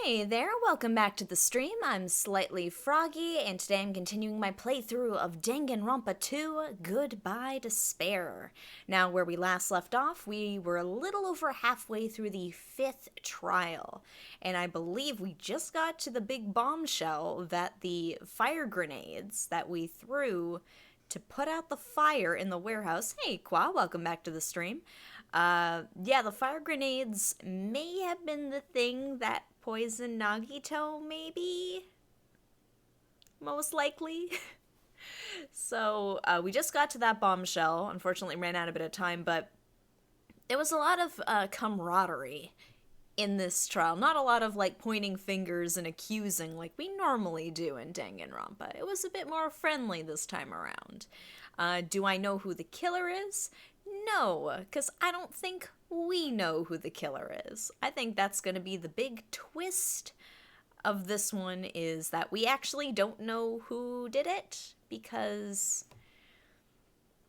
Hey there, welcome back to the stream. I'm Slightly Froggy, and today I'm continuing my playthrough of Danganronpa 2, Goodbye Despair. Now, where we last left off, we were a little over halfway through the 5th trial, and I believe we just got to the big bombshell that the fire grenades that we threw to put out the fire in the warehouse. Hey, Kwa, welcome back to the stream. Yeah, the fire grenades may have been the thing that poisoned Nagito, maybe? Most likely. So, we just got to that bombshell. Unfortunately, ran out a bit of time, but there was a lot of camaraderie in this trial. Not a lot of, like, pointing fingers and accusing like we normally do in Danganronpa. It was a bit more friendly this time around. Do I know who the killer is? No, because I don't think we know who the killer is. I think that's going to be the big twist of this one, is that we actually don't know who did it, because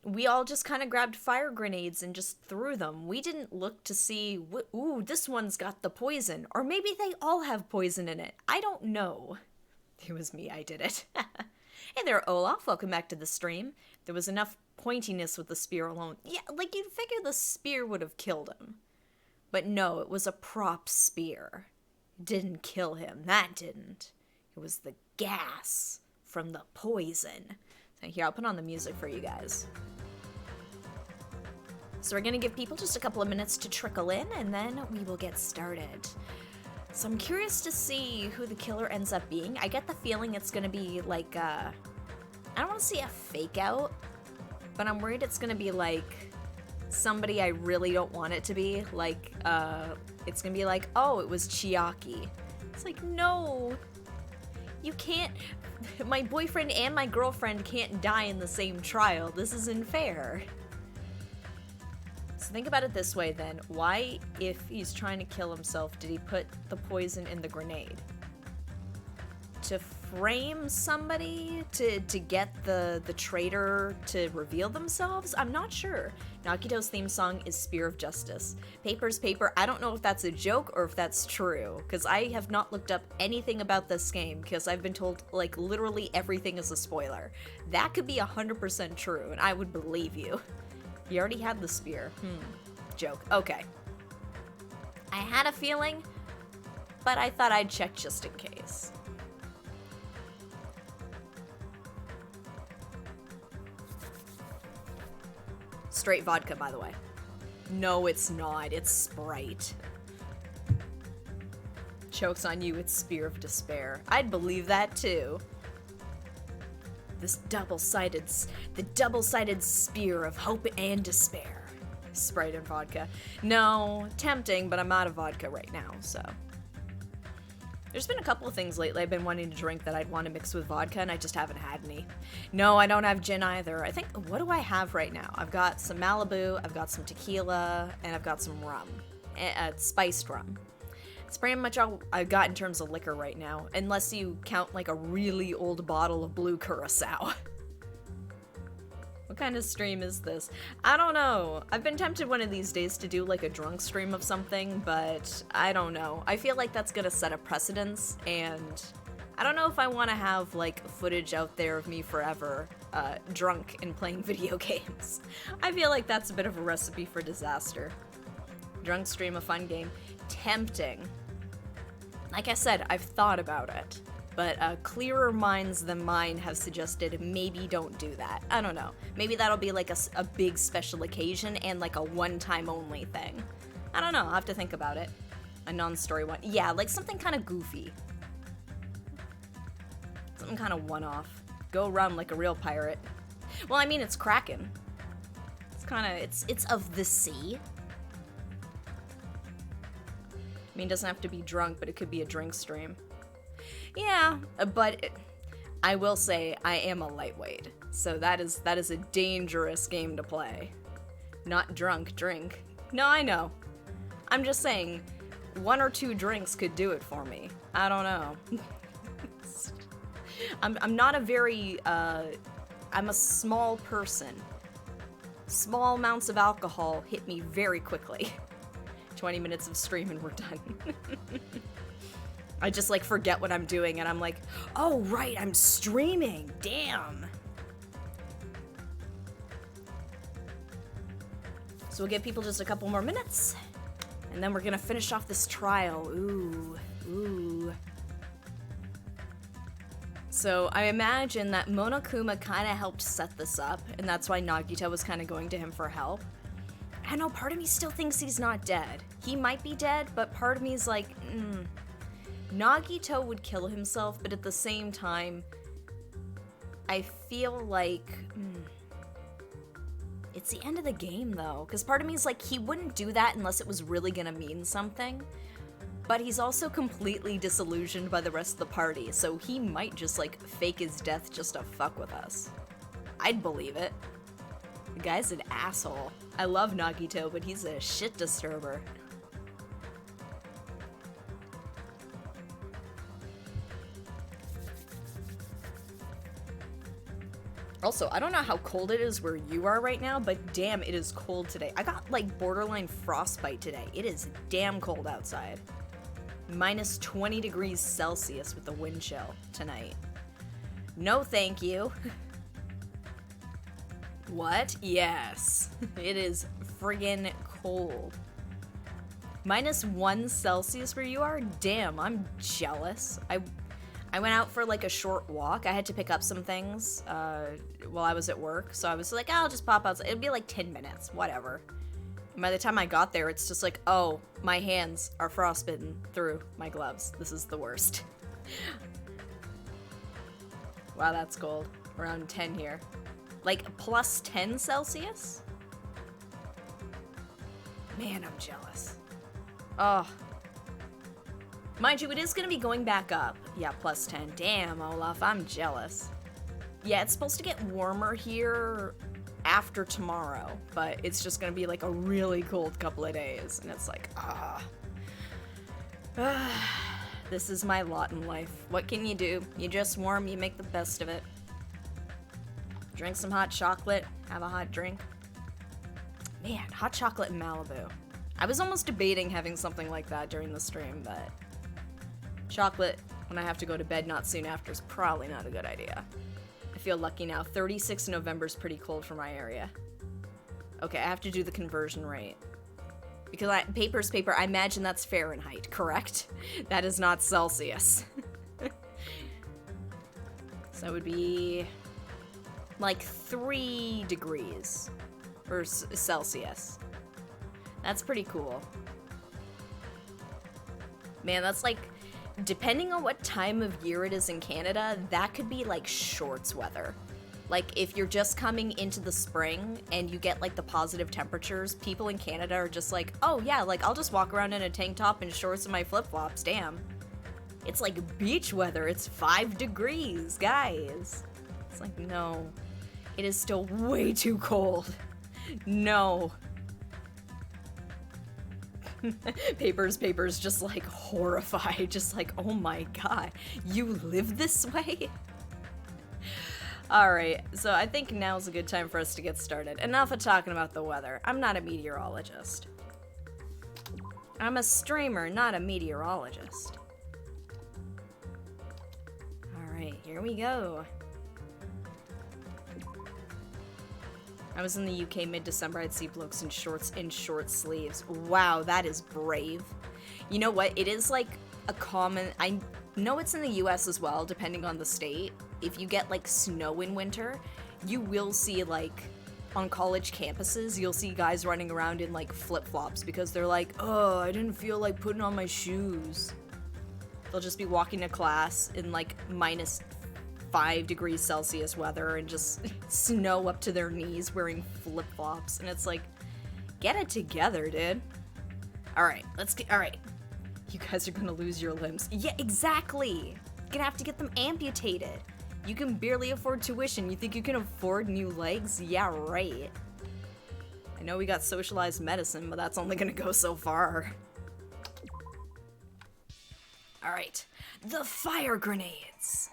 we all just kind of grabbed fire grenades and just threw them. We didn't look to see, ooh, this one's got the poison, or maybe they all have poison in it. I don't know. It was me, I did it. Hey there, Olaf, welcome back to the stream. There was enough pointiness with the spear alone. Yeah, like, you'd figure the spear would have killed him. But no, it was a prop spear. It didn't kill him, that didn't. It was the gas from the poison. So here, I'll put on the music for you guys. So we're gonna give people just a couple of minutes to trickle in, and then we will get started. So I'm curious to see who the killer ends up being. I get the feeling it's gonna be like, I don't want to say a fake out, but I'm worried it's gonna be like somebody I really don't want it to be. Like, it's gonna be like, oh, it was Chiaki. It's like, no, you can't. My boyfriend and my girlfriend can't die in the same trial. This isn't fair. So think about it this way then. Why, if he's trying to kill himself, did he put the poison in the grenade? To frame somebody? To get the traitor to reveal themselves? I'm not sure. Nakito's theme song is Spear of Justice. Paper's Paper, I don't know if that's a joke or if that's true, because I have not looked up anything about this game, because I've been told, like, literally everything is a spoiler. That could be 100% true, and I would believe you. You already had the spear. Joke. Okay. I had a feeling, but I thought I'd check just in case. Straight vodka, by the way. No, it's not. It's Sprite. Joke's on you, it's Spear of Despair. I'd believe that, too. The double-sided spear of hope and despair. Sprite and vodka. No, tempting, but I'm out of vodka right now, so. There's been a couple of things lately I've been wanting to drink that I'd want to mix with vodka, and I just haven't had any. No, I don't have gin either. I think, what do I have right now? I've got some Malibu, I've got some tequila, and I've got some rum. Spiced rum. It's pretty much all I've got in terms of liquor right now, unless you count, like, a really old bottle of blue curacao. What kind of stream is this? I don't know. I've been tempted one of these days to do, like, a drunk stream of something, but I don't know. I feel like that's gonna set a precedence, and I don't know if I want to have, like, footage out there of me forever, drunk and playing video games. I feel like that's a bit of a recipe for disaster. Drunk stream, a fun game. Tempting. Like I said, I've thought about it, but clearer minds than mine have suggested maybe don't do that. I don't know. Maybe that'll be like a big special occasion and like a one-time only thing. I don't know. I'll have to think about it. A non-story one. Yeah, like something kind of goofy. Something kind of one-off. Go run like a real pirate. Well, I mean, it's Kraken. It's kind of, it's of the sea. I mean, it doesn't have to be drunk, but it could be a drink stream. Yeah, but I will say I am a lightweight, so that is a dangerous game to play. Not drunk, drink. No, I know. I'm just saying, 1 or 2 drinks could do it for me. I don't know. I'm not a very, I'm a small person. Small amounts of alcohol hit me very quickly. 20 minutes of stream and we're done. I just like forget what I'm doing and I'm like, oh right, I'm streaming, damn. So we'll give people just a couple more minutes and then we're gonna finish off this trial. Ooh. So I imagine that Monokuma kind of helped set this up and that's why Nagito was kind of going to him for help. I know, part of me still thinks he's not dead. He might be dead, but part of me is like, Nagito would kill himself, but at the same time, I feel like, it's the end of the game though, because part of me is like, he wouldn't do that unless it was really gonna mean something, but he's also completely disillusioned by the rest of the party, so he might just like fake his death just to fuck with us. I'd believe it. The guy's an asshole. I love Nagito, but he's a shit disturber. Also, I don't know how cold it is where you are right now, but damn, it is cold today. I got like borderline frostbite today. It is damn cold outside. Minus 20 degrees Celsius with the wind chill tonight. No thank you. What? Yes. It is friggin' cold. Minus 1 Celsius where you are? Damn, I'm jealous. I went out for like a short walk. I had to pick up some things while I was at work. So I was like, I'll just pop outside. It'd be like 10 minutes, whatever. And by the time I got there, it's just like, oh, my hands are frostbitten through my gloves. This is the worst. Wow, that's cold. Around 10 here. Like plus 10 Celsius? Man, I'm jealous. Oh. Mind you, it is gonna be going back up. Yeah, plus 10. Damn, Olaf, I'm jealous. Yeah, it's supposed to get warmer here after tomorrow, but it's just gonna be like a really cold couple of days, and it's like, this is my lot in life. What can you do? You just warm, you make the best of it. Drink some hot chocolate, have a hot drink. Man, hot chocolate in Malibu. I was almost debating having something like that during the stream, but chocolate when I have to go to bed not soon after is probably not a good idea. I feel lucky now. 36 November is pretty cold for my area. Okay, I have to do the conversion rate. Because paper's paper, I imagine that's Fahrenheit, correct? That is not Celsius. So that would be like 3 degrees or Celsius. That's pretty cool. Man, that's like, depending on what time of year it is in Canada, that could be like shorts weather. Like if you're just coming into the spring and you get like the positive temperatures, people in Canada are just like, oh yeah, like I'll just walk around in a tank top and shorts and my flip-flops, damn. It's like beach weather, it's 5 degrees, guys. It's like, no. It is still way too cold. No. Papers just like horrified, just like, oh my god, you live this way? Alright, so I think now's a good time for us to get started. Enough of talking about the weather. I'm not a meteorologist. I'm a streamer, not a meteorologist. Alright, here we go. I was in the UK mid-December, I'd see blokes in shorts in short sleeves. Wow, that is brave. You know what, it is like a common, I know it's in the US as well, depending on the state. If you get like snow in winter, you will see like, on college campuses, you'll see guys running around in like flip-flops because they're like, oh, I didn't feel like putting on my shoes. They'll just be walking to class in like minus 5 degrees Celsius weather and just snow up to their knees wearing flip-flops. And it's like, get it together, dude. Alright, alright. You guys are gonna lose your limbs. Yeah, exactly. You're gonna have to get them amputated. You can barely afford tuition. You think you can afford new legs? Yeah, right. I know we got socialized medicine, but that's only gonna go so far. Alright, the fire grenades.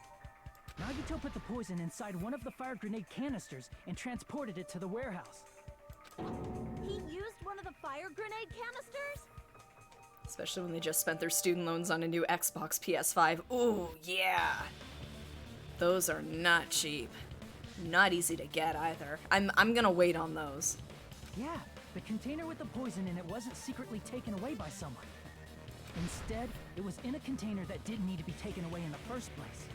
Nagito put the poison inside one of the fire grenade canisters and transported it to the warehouse. He used one of the fire grenade canisters? Especially when they just spent their student loans on a new Xbox PS5. Ooh, yeah. Those are not cheap. Not easy to get either. I'm gonna wait on those. Yeah, the container with the poison in it wasn't secretly taken away by someone. Instead, it was in a container that didn't need to be taken away in the first place.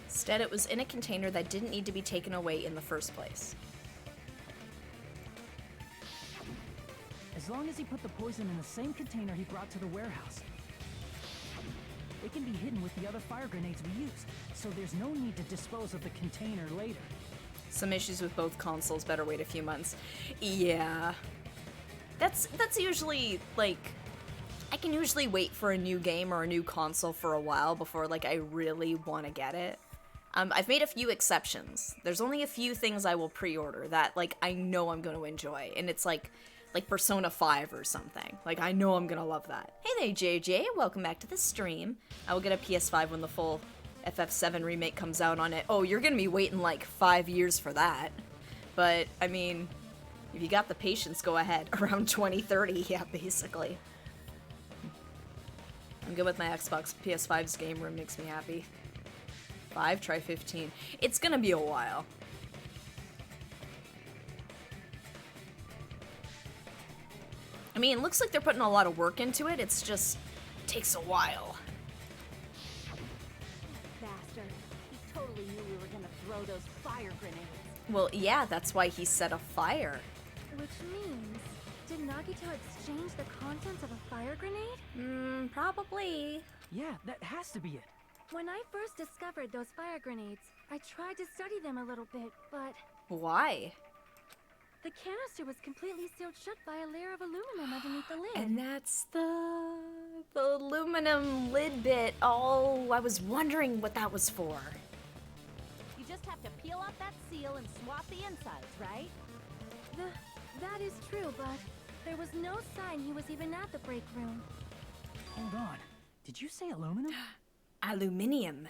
Instead, it was in a container that didn't need to be taken away in the first place. As long as he put the poison in the same container he brought to the warehouse, it can be hidden with the other fire grenades we used, so there's no need to dispose of the container later. Some issues with both consoles, better wait a few months. Yeah. That's usually, like, I can usually wait for a new game or a new console for a while before, like, I really want to get it. I've made a few exceptions. There's only a few things I will pre-order that, like, I know I'm going to enjoy, and it's like Persona 5 or something. Like, I know I'm gonna love that. Hey there, JJ. Welcome back to the stream. I will get a PS5 when the full FF7 remake comes out on it. Oh, you're gonna be waiting, like, 5 years for that. But, I mean, if you got the patience, go ahead. Around 2030, yeah, basically. I'm good with my Xbox. PS5's game room makes me happy. 5, try 15. It's gonna be a while. I mean, it looks like they're putting a lot of work into it. It's just takes a while. Bastard. He totally knew we were gonna throw those fire grenades. Well, yeah, that's why he set a fire. Which means, did Nagito exchange the contents of a fire grenade? Probably. Yeah, that has to be it. When I first discovered those fire grenades, I tried to study them a little bit, but Why? the canister was completely sealed shut by a layer of aluminum underneath the lid. And that's the aluminum lid bit. Oh, I was wondering what that was for. You just have to peel off that seal and swap the insides, right? That is true, but there was no sign he was even at the break room. Hold on. Did you say aluminum? Aluminium.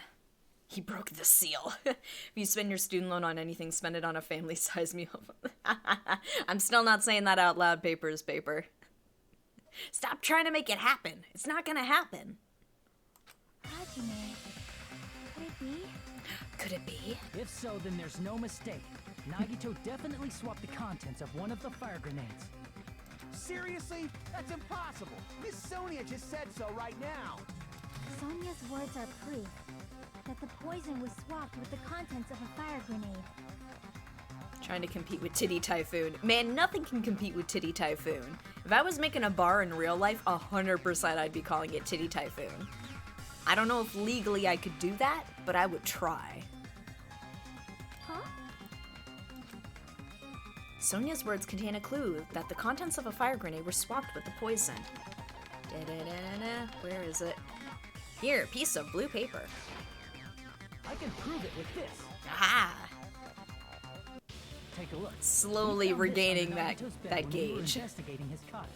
He broke the seal. If you spend your student loan on anything, spend it on a family-sized meal. I'm still not saying that out loud, paper's paper. Stop trying to make it happen. It's not gonna happen. Hajime. Could it be? Could it be? If so, then there's no mistake. Nagito definitely swapped the contents of one of the fire grenades. Seriously? That's impossible. Miss Sonia just said so right now. Sonia's words are proof that the poison was swapped with the contents of a fire grenade. Trying to compete with Titty Typhoon. Man, nothing can compete with Titty Typhoon. If I was making a bar in real life, 100% I'd be calling it Titty Typhoon. I don't know if legally I could do that, but I would try. Huh? Sonia's words contain a clue that the contents of a fire grenade were swapped with the poison. Da-da-da-da-da. Where is it? Here, piece of blue paper. I can prove it with this. Aha! Take a look. Slowly We found this regaining under that Nagito's bed that when we were gauge. investigating his cottage.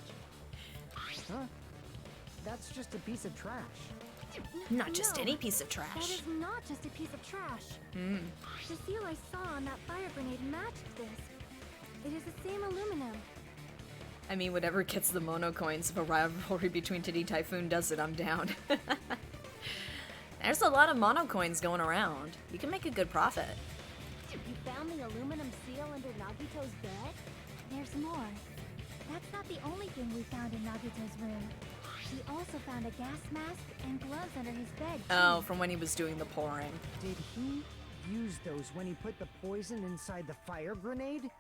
Huh? That's just a piece of trash. Not just No, any piece of That trash. is not just a piece of trash. The seal I saw on that fire grenade matched this. It is the same aluminum. I mean, whatever gets the mono coins if a rivalry between Titty Typhoon does it, I'm down. There's a lot of mono coins going around. You can make a good profit. You found the aluminum seal under Nagito's bed? There's more. That's not the only thing we found in Nagito's room. We also found a gas mask and gloves under his bed, too. Oh, from when he was doing the pouring. Did he use those when he put the poison inside the fire grenade?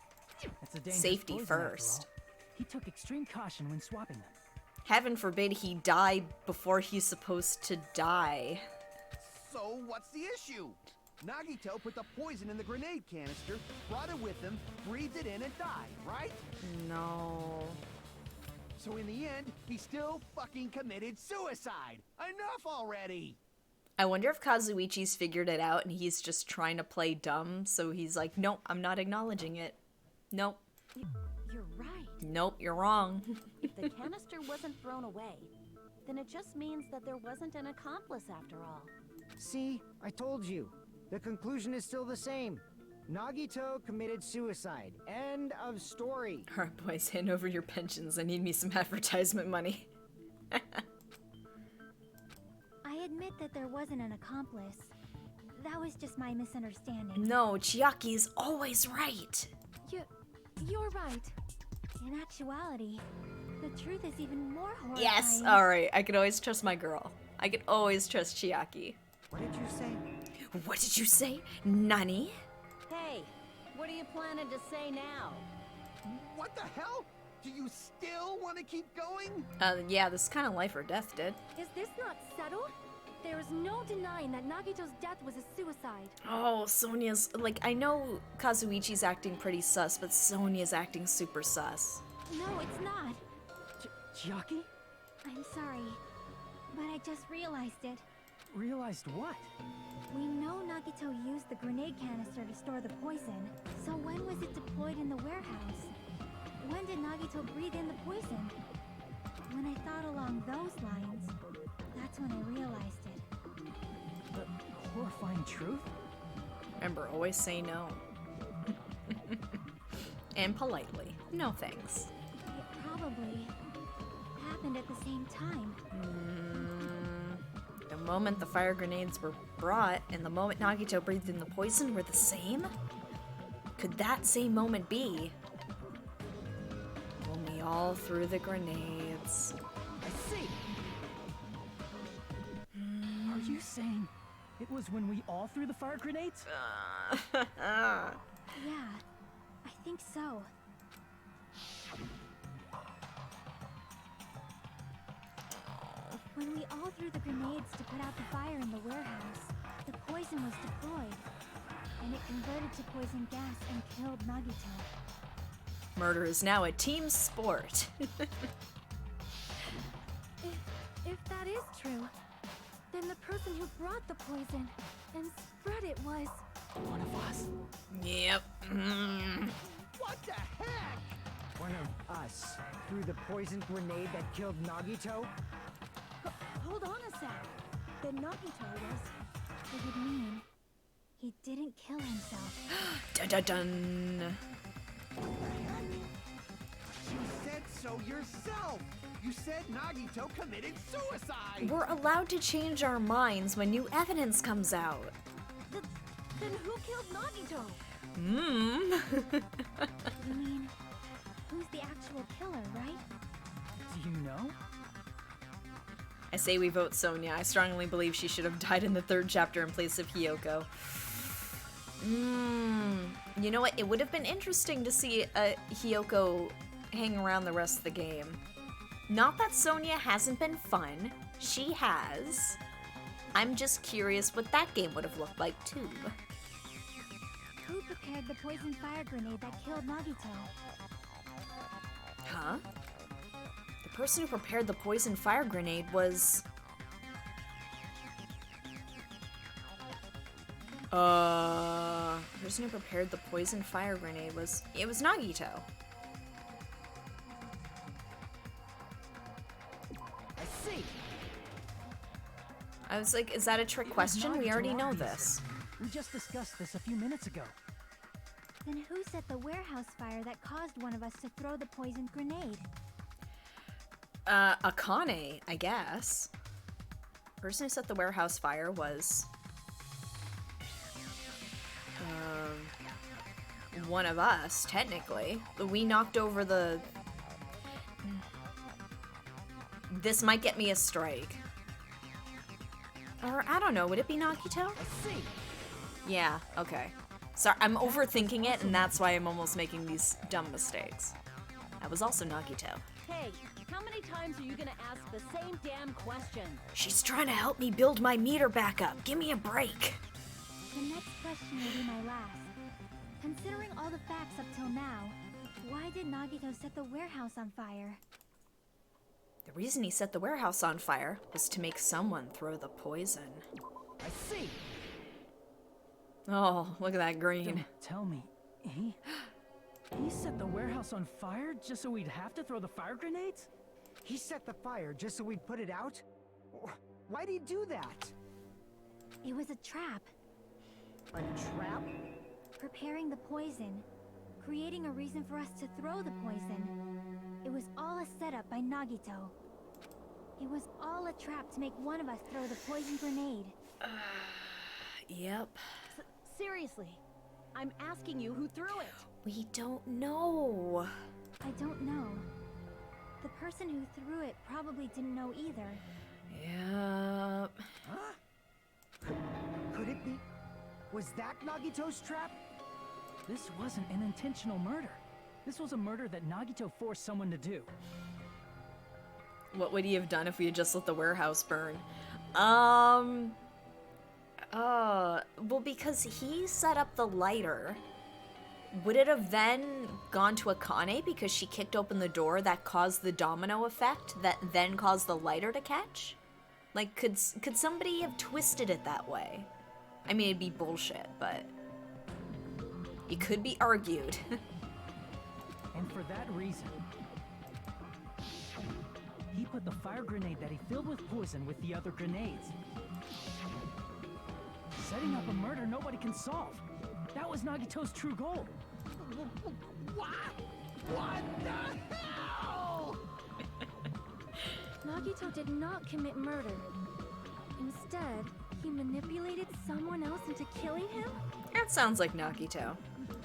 That's a dangerous Safety poison, after first. all. He took extreme caution when swapping them. Heaven forbid he die before he's supposed to die. So what's the issue? Nagito put the poison in the grenade canister, brought it with him, breathed it in and died, right? No. So in the end, he still fucking committed suicide. Enough already! I wonder if Kazuichi's figured it out and he's just trying to play dumb, so he's like, nope, I'm not acknowledging it. Nope. You're right. Nope, you're wrong. If the canister wasn't thrown away, then it just means that there wasn't an accomplice after all. See, I told you. The conclusion is still the same. Nagito committed suicide. End of story. Alright, boys, hand over your pensions. I need me some advertisement money. I admit that there wasn't an accomplice. That was just my misunderstanding. No, Chiaki's always right. You're right. In actuality, the truth is even more horrifying. Yes, alright. I can always trust my girl. I can always trust Chiaki. What did you say? What did you say? Nani? Hey, what are you planning to say now? What the hell? Do you still want to keep going? Yeah, this is kind of life or death, dude. Is this not settled? There is no denying that Nagito's death was a suicide. Oh, Sonia's, like, I know Kazuichi's acting pretty sus, but Sonia's acting super sus. No, it's not. Chiaki? I'm sorry, but I just realized it. Realized what? We know Nagito used the grenade canister to store the poison, so when was it deployed in the warehouse? When did Nagito breathe in the poison? When I thought along those lines, that's when I realized it. The horrifying truth? Remember, always say no. And politely. No thanks. It probably happened at the same time. The moment the fire grenades were brought and the moment Nagito breathed in the poison were the same? Could that same moment be when we all threw the grenades? I see. Are you saying it was when we all threw the fire grenades? Yeah, I think so. When we all threw the grenades to put out the fire in the warehouse, the poison was deployed, and it converted to poison gas and killed Nagito. Murder is now a team sport. If that is true, then the person who brought the poison and spread it was... One of us. Yep. What the heck? One of us threw the poison grenade that killed Nagito? Hold on a sec. Then Nagito was... It would mean he didn't kill himself. Dun dun dun. You said so yourself. You said Nagito committed suicide. We're allowed to change our minds when new evidence comes out. Then who killed Nagito? You mean, who's the actual killer, right? Do you know? I say we vote Sonia. I strongly believe she should have died in the 3rd chapter in place of Hiyoko. You know what? It would have been interesting to see Hiyoko hang around the rest of the game. Not that Sonia hasn't been fun. She has. I'm just curious what that game would have looked like, too. Who prepared the poison fire grenade that killed Nagito? Huh? The person who prepared the poison fire grenade was... The person who prepared the poison fire grenade was... It was Nagito. I see. I was like, is that a trick question? We Nagito, already know obviously. this. We just discussed this a few minutes ago. Then who set the warehouse fire that caused one of us to throw the poisoned grenade? Akane, I guess. The person who set the warehouse fire was... one of us, technically. We knocked over the... This might get me a strike. Or, I don't know, would it be Nagito? I see. Yeah, okay. Sorry, I'm overthinking it, and that's why I'm almost making these dumb mistakes. That was also Nagito. Hey, how many times are you gonna ask the same damn question? She's trying to help me build my meter back up. Give me a break. The next question will be my last. Considering all the facts up till now, why did Nagito set the warehouse on fire? The reason he set the warehouse on fire was to make someone throw the poison. I see. Oh, look at that green. Don't tell me. He set the warehouse on fire just so we'd have to throw the fire grenades? He set the fire just so we'd put it out? Why'd he do that? It was a trap. A trap? preparing the poison, creating a reason for us to throw the poison. It was all a setup by Nagito. It was all a trap to make one of us throw the poison grenade. Yep. Seriously, I'm asking you who threw it. We don't know. I don't know. The person who threw it probably didn't know either. Yep. Huh? Could it be? Was that Nagito's trap? This wasn't an intentional murder. This was a murder that Nagito forced someone to do. What would he have done if we had just let the warehouse burn? Well, because he set up the lighter. Would it have then gone to Akane because she kicked open the door that caused the domino effect that then caused the lighter to catch? Like, could somebody have twisted it that way? I mean, it'd be bullshit, but it could be argued. And for that reason, he put the fire grenade that he filled with poison with the other grenades. Setting up a murder nobody can solve. That was Nagito's true goal. What? What the hell? Nagito did not commit murder. Instead, he manipulated someone else into killing him? That sounds like Nagito.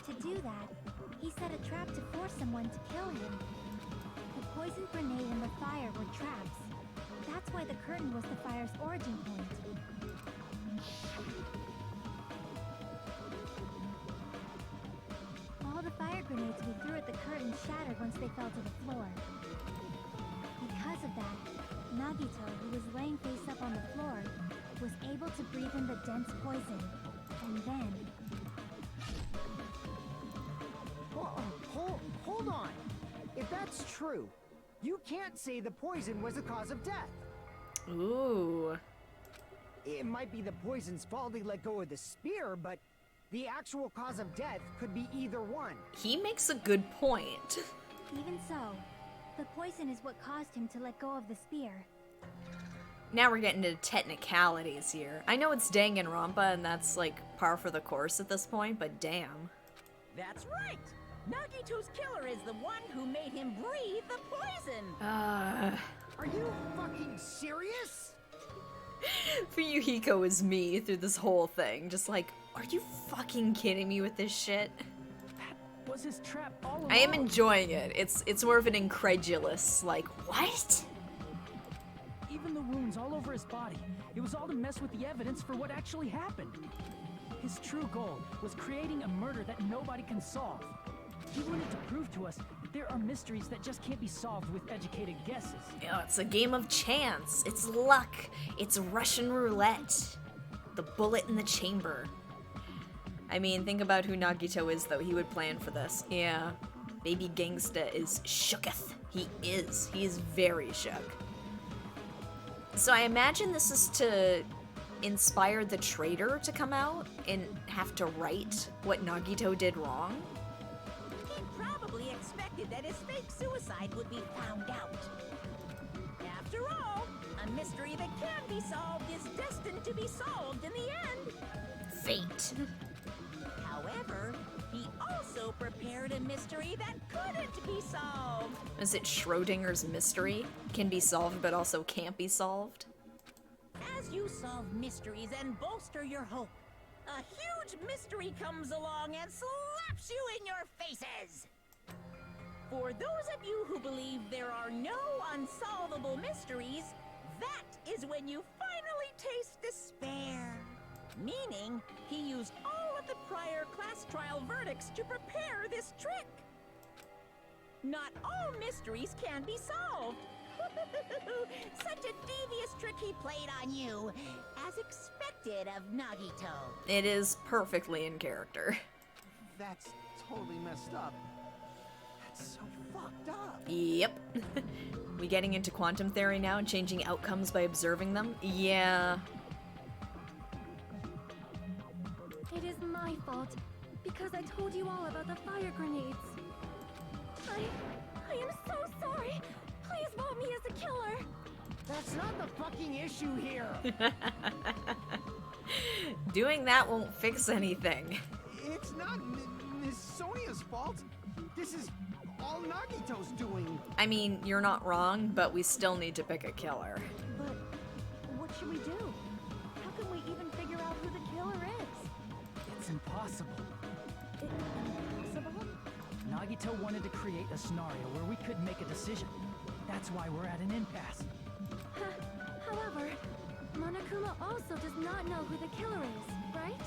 To do that, he set a trap to force someone to kill him. The poison grenade and the fire were traps. That's why the curtain was the fire's origin point. All the fire grenades we threw at the curtain shattered once they fell to the floor. Because of that, Nagito, who was laying face up on the floor, was able to breathe in the dense poison. And then... Hold on. If that's true, you can't say the poison was the cause of death. Ooh. It might be the poison's fault he let go of the spear, but the actual cause of death could be either one. He makes a good point. Even so, the poison is what caused him to let go of the spear. Now we're getting into technicalities here. I know it's Danganronpa and that's like par for the course at this point, but damn. That's right. Nagito's killer is the one who made him breathe the poison. Are you fucking serious? Fuyuhiko is me through this whole thing. Just like, are you fucking kidding me with this shit? That was his trap all along. I am enjoying it. It's more of an incredulous, like, what? Even the wounds all over his body. It was all to mess with the evidence for what actually happened. His true goal was creating a murder that nobody can solve. He wanted to prove to us that there are mysteries that just can't be solved with educated guesses. You know, it's a game of chance. It's luck. It's Russian roulette. The bullet in the chamber. I mean, think about who Nagito is, though. He would plan for this. Yeah. Baby Gangsta is shooketh. He is. He is very shook. So I imagine this is to inspire the traitor to come out and have to right what Nagito did wrong. He probably expected that his fake suicide would be found out. After all, a mystery that can be solved is destined to be solved in the end. Fate. However, he also prepared a mystery that couldn't be solved. Is it Schrodinger's mystery? Can be solved but also can't be solved? As you solve mysteries and bolster your hope, a huge mystery comes along and slaps you in your faces. For those of you who believe there are no unsolvable mysteries, that is when you finally taste despair. Meaning, he used all of the prior class trial verdicts to prepare this trick. Not all mysteries can be solved. Such a devious trick he played on you, as expected of Nagito. It is perfectly in character. That's totally messed up. That's so fucked up. Yep. We getting into quantum theory now and changing outcomes by observing them? Yeah. It is my fault, because I told you all about the fire grenades. I am so sorry. Please vote me as a killer. That's not the fucking issue here. Doing that won't fix anything. It's not is Sonia's fault. This is all Nagito's doing. I mean, you're not wrong, but we still need to pick a killer. But what should we do? How can we even figure out who the killer is? It's impossible. Impossible? Nagito wanted to create a scenario where we couldn't make a decision. That's why we're at an impasse. However, Monokuma also does not know who the killer is, right?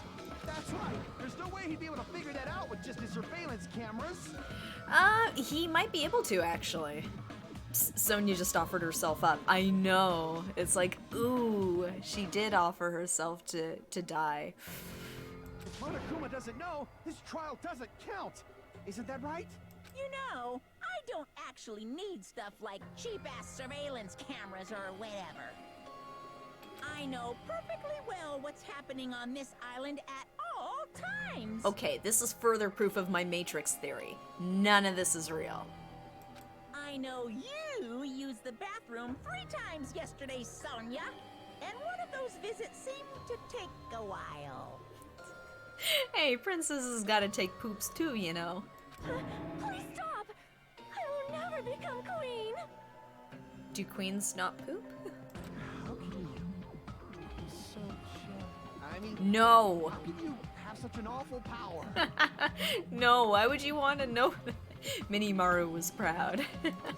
That's right. There's no way he'd be able to figure that out with just his surveillance cameras. He might be able to, actually. Sonia just offered herself up. I know. It's like, ooh, she did offer herself to die. If Monokuma doesn't know, his trial doesn't count. Isn't that right? You know, I don't actually need stuff like cheap-ass surveillance cameras or whatever. I know perfectly well what's happening on this island at all times. Okay, this is further proof of my Matrix theory. None of this is real. I know you used the bathroom 3 times yesterday, Sonia. And one of those visits seemed to take a while. Hey, princesses gotta take poops too, you know. Please stop! I will never become queen! Do queens not poop? How can you be such I mean, No. how can you have such an awful power? No, why would you want to know that? Minimaru was proud.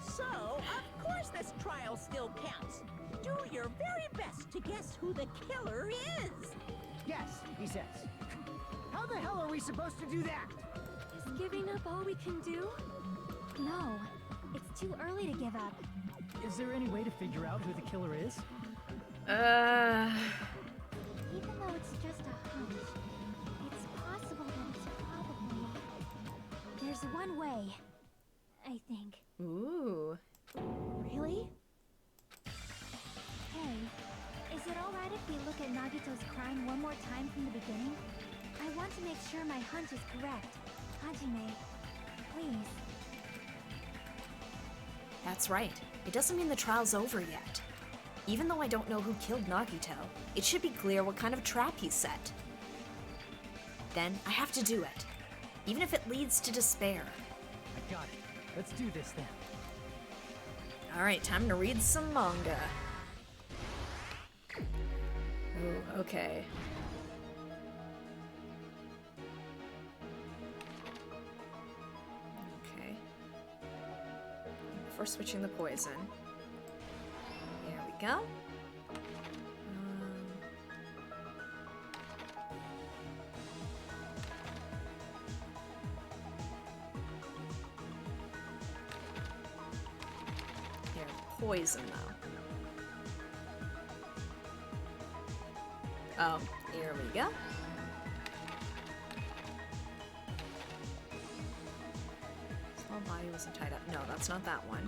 So, of course this trial still counts. Do your very best to guess who the killer is. Yes, he says. How the hell are we supposed to do that? Is giving up all we can do? No, it's too early to give up. Is there any way to figure out who the killer is? Even though it's just a hunch, it's possible that it's probably... There's one way, I think. Ooh. Really? Hey, is it alright if we look at Nagito's crime one more time from the beginning? I want to make sure my hunch is correct. Hajime, please. That's right. It doesn't mean the trial's over yet. Even though I don't know who killed Nagito, it should be clear what kind of trap he set. Then I have to do it, even if it leads to despair. I got it. Let's do this then. Alright, time to read some manga. Ooh, okay. Okay. Before switching the poison. There we go. They're poison though. Oh, here we go. Small body wasn't tied up. No, that's not that one.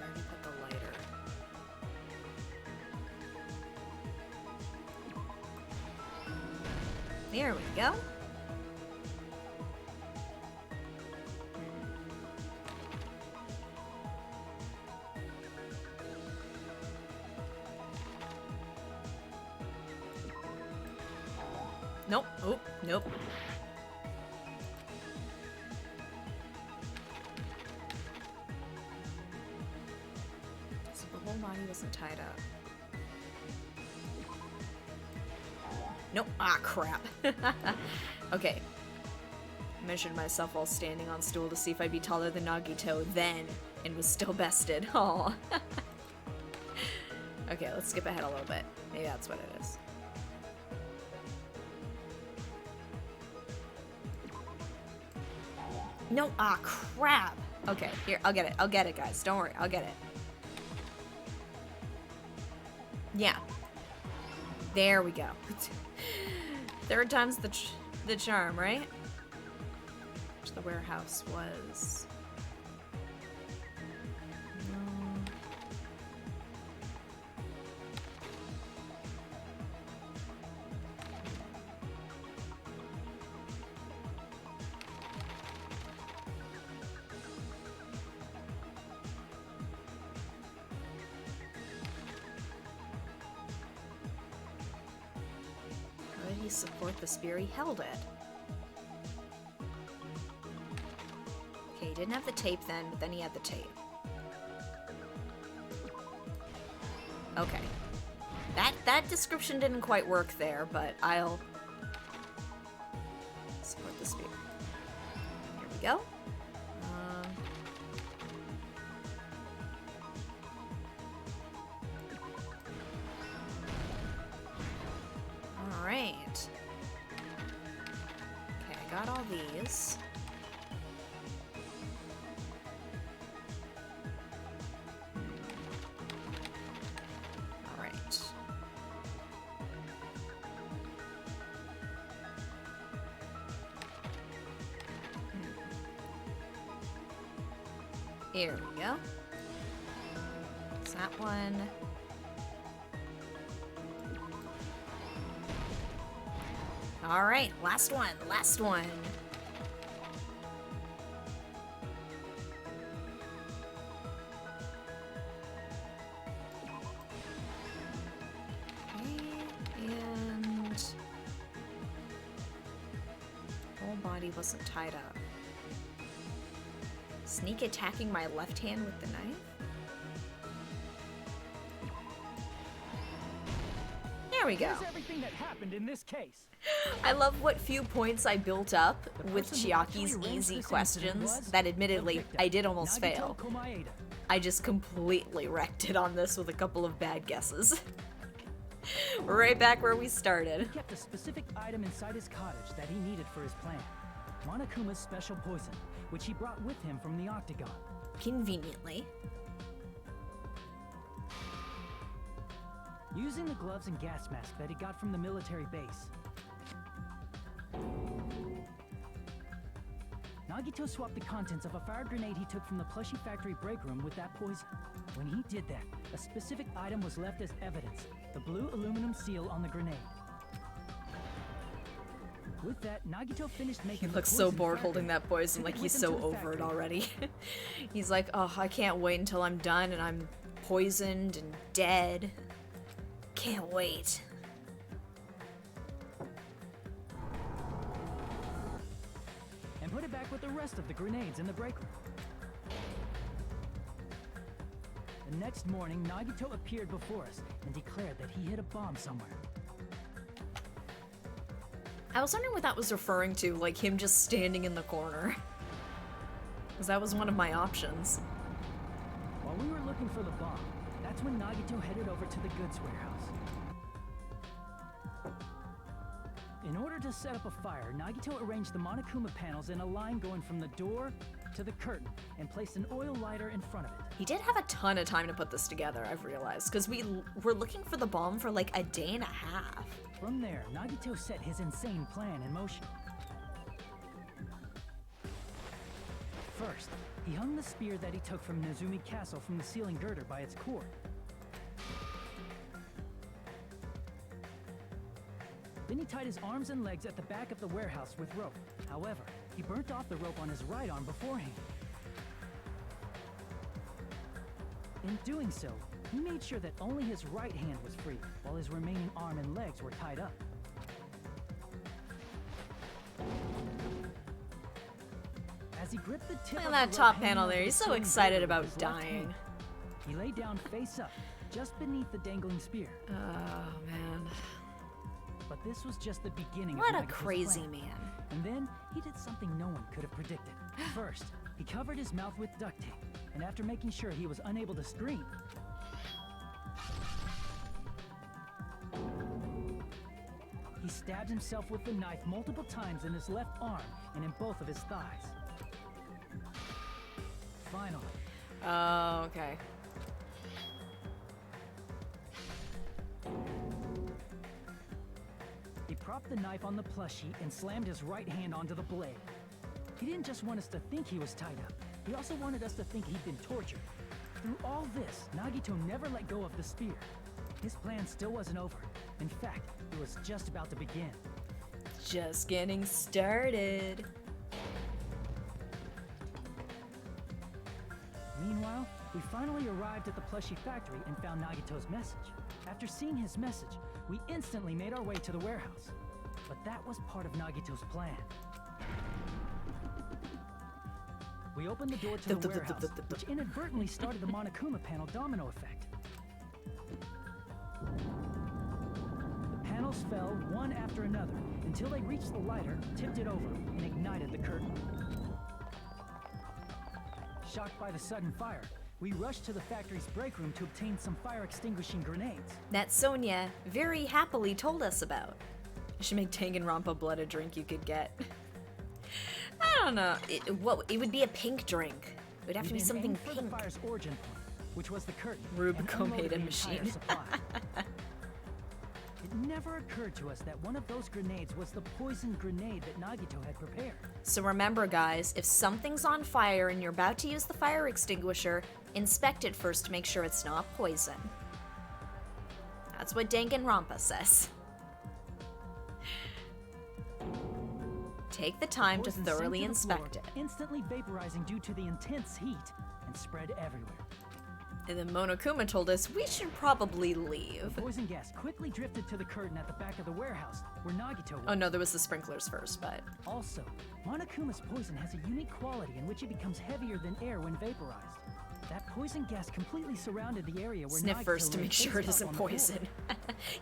I already put the lighter. There we go. Nope. Oh, nope. So the whole body wasn't tied up. Nope. Ah, crap. Okay. Measured myself while standing on stool to see if I'd be taller than Nagito then, and was still bested. Aw. Okay, let's skip ahead a little bit. Maybe that's what it is. No, ah, crap. Okay, here, I'll get it. I'll get it, guys. Don't worry, I'll get it. Yeah. There we go. Third time's the charm, right? Which the warehouse was. No. support the spear, he held it. Okay, he didn't have the tape then, but then he had the tape. Okay. That description didn't quite work there, but I'll support the spear. Here we go. Alright. Okay, I got all these. Alright. Here we go. There's that one. All right, last one, last one. Okay, and whole body wasn't tied up. Sneak attacking my left hand with the knife? There we go. Here's everything that happened in this case. I love what few points I built up with Chiaki's easy questions that admittedly I did almost fail. I just completely wrecked it on this with a couple of bad guesses. Right back where we started. He kept a specific item inside his cottage that he needed for his plan. Monokuma's special poison, which he brought with him from the Octagon. Conveniently. Using the gloves and gas mask that he got from the military base, Nagito swapped the contents of a fire grenade he took from the plushie factory break room with that poison. When he did that, a specific item was left as evidence, the blue aluminum seal on the grenade. With that, Nagito finished making He looks the so poison bored factory, holding that poison, took like it he's with him so to the over it factory. already. He's like, oh, I can't wait until I'm done and I'm poisoned and dead. Can't wait. And put it back with the rest of the grenades in the break room. The next morning, Nagito appeared before us and declared that he hid a bomb somewhere. I was wondering what that was referring to, like him just standing in the corner. Because that was one of my options. While we were looking for the bomb, that's when Nagito headed over to the goods warehouse. In order to set up a fire, Nagito arranged the Monokuma panels in a line going from the door to the curtain and placed an oil lighter in front of it. He did have a ton of time to put this together, I've realized, because we were looking for the bomb for like a day and a half. From there, Nagito set his insane plan in motion. First, he hung the spear that he took from Nezumi Castle from the ceiling girder by its cord. Then he tied his arms and legs at the back of the warehouse with rope. However, he burnt off the rope on his right arm beforehand. In doing so, he made sure that only his right hand was free, while his remaining arm and legs were tied up. As he gripped the tip Look at of that the top rope hanging panel over there, the he's so ceiling excited girder about with his left dying. hand, he lay down face up, just beneath the dangling spear. Oh, man. But this was just the beginning What of a Nagito's crazy plan. man. And then he did something no one could have predicted. First, he covered his mouth with duct tape, and after making sure he was unable to scream, he stabbed himself with the knife multiple times in his left arm and in both of his thighs. Finally, Oh, okay. he propped the knife on the plushie and slammed his right hand onto the blade. He didn't just want us to think he was tied up, he also wanted us to think he'd been tortured. Through all this, Nagito never let go of the spear. His plan still wasn't over. In fact, it was just about to begin. Just getting started. Meanwhile, we finally arrived at the plushie factory and found Nagito's message. After seeing his message, we instantly made our way to the warehouse. But that was part of Nagito's plan. We opened the door to the warehouse, which inadvertently started the Monokuma panel domino effect. The panels fell one after another until they reached the lighter, tipped it over, and ignited the curtain. Shocked by the sudden fire, we rushed to the factory's break room to obtain some fire-extinguishing grenades. That Sonia very happily told us about. I should make Danganronpa blood a drink you could get. I don't know. It would be a pink drink. It would have to be something for pink. the fire's origin point, which was the curtain. Rubico and made unloaded a the entire machine. supply. It never occurred to us that one of those grenades was the poison grenade that Nagito had prepared. So remember, guys, if something's on fire and you're about to use the fire extinguisher, inspect it first to make sure it's not poison. That's what Danganronpa says. Take the time to Poison sank thoroughly the inspect floor, it. instantly vaporizing due to the intense heat, and spread everywhere. And then Monokuma told us we should probably leave. Poison gas quickly drifted to the curtain at the back of the warehouse, where Nagito was. Oh no, there was the sprinklers first, but... Also, Monokuma's poison has a unique quality in which it becomes heavier than air when vaporized. That poison gas completely surrounded the area where Sniff Nagito first to lay make sure it face isn't up on the floor. poison.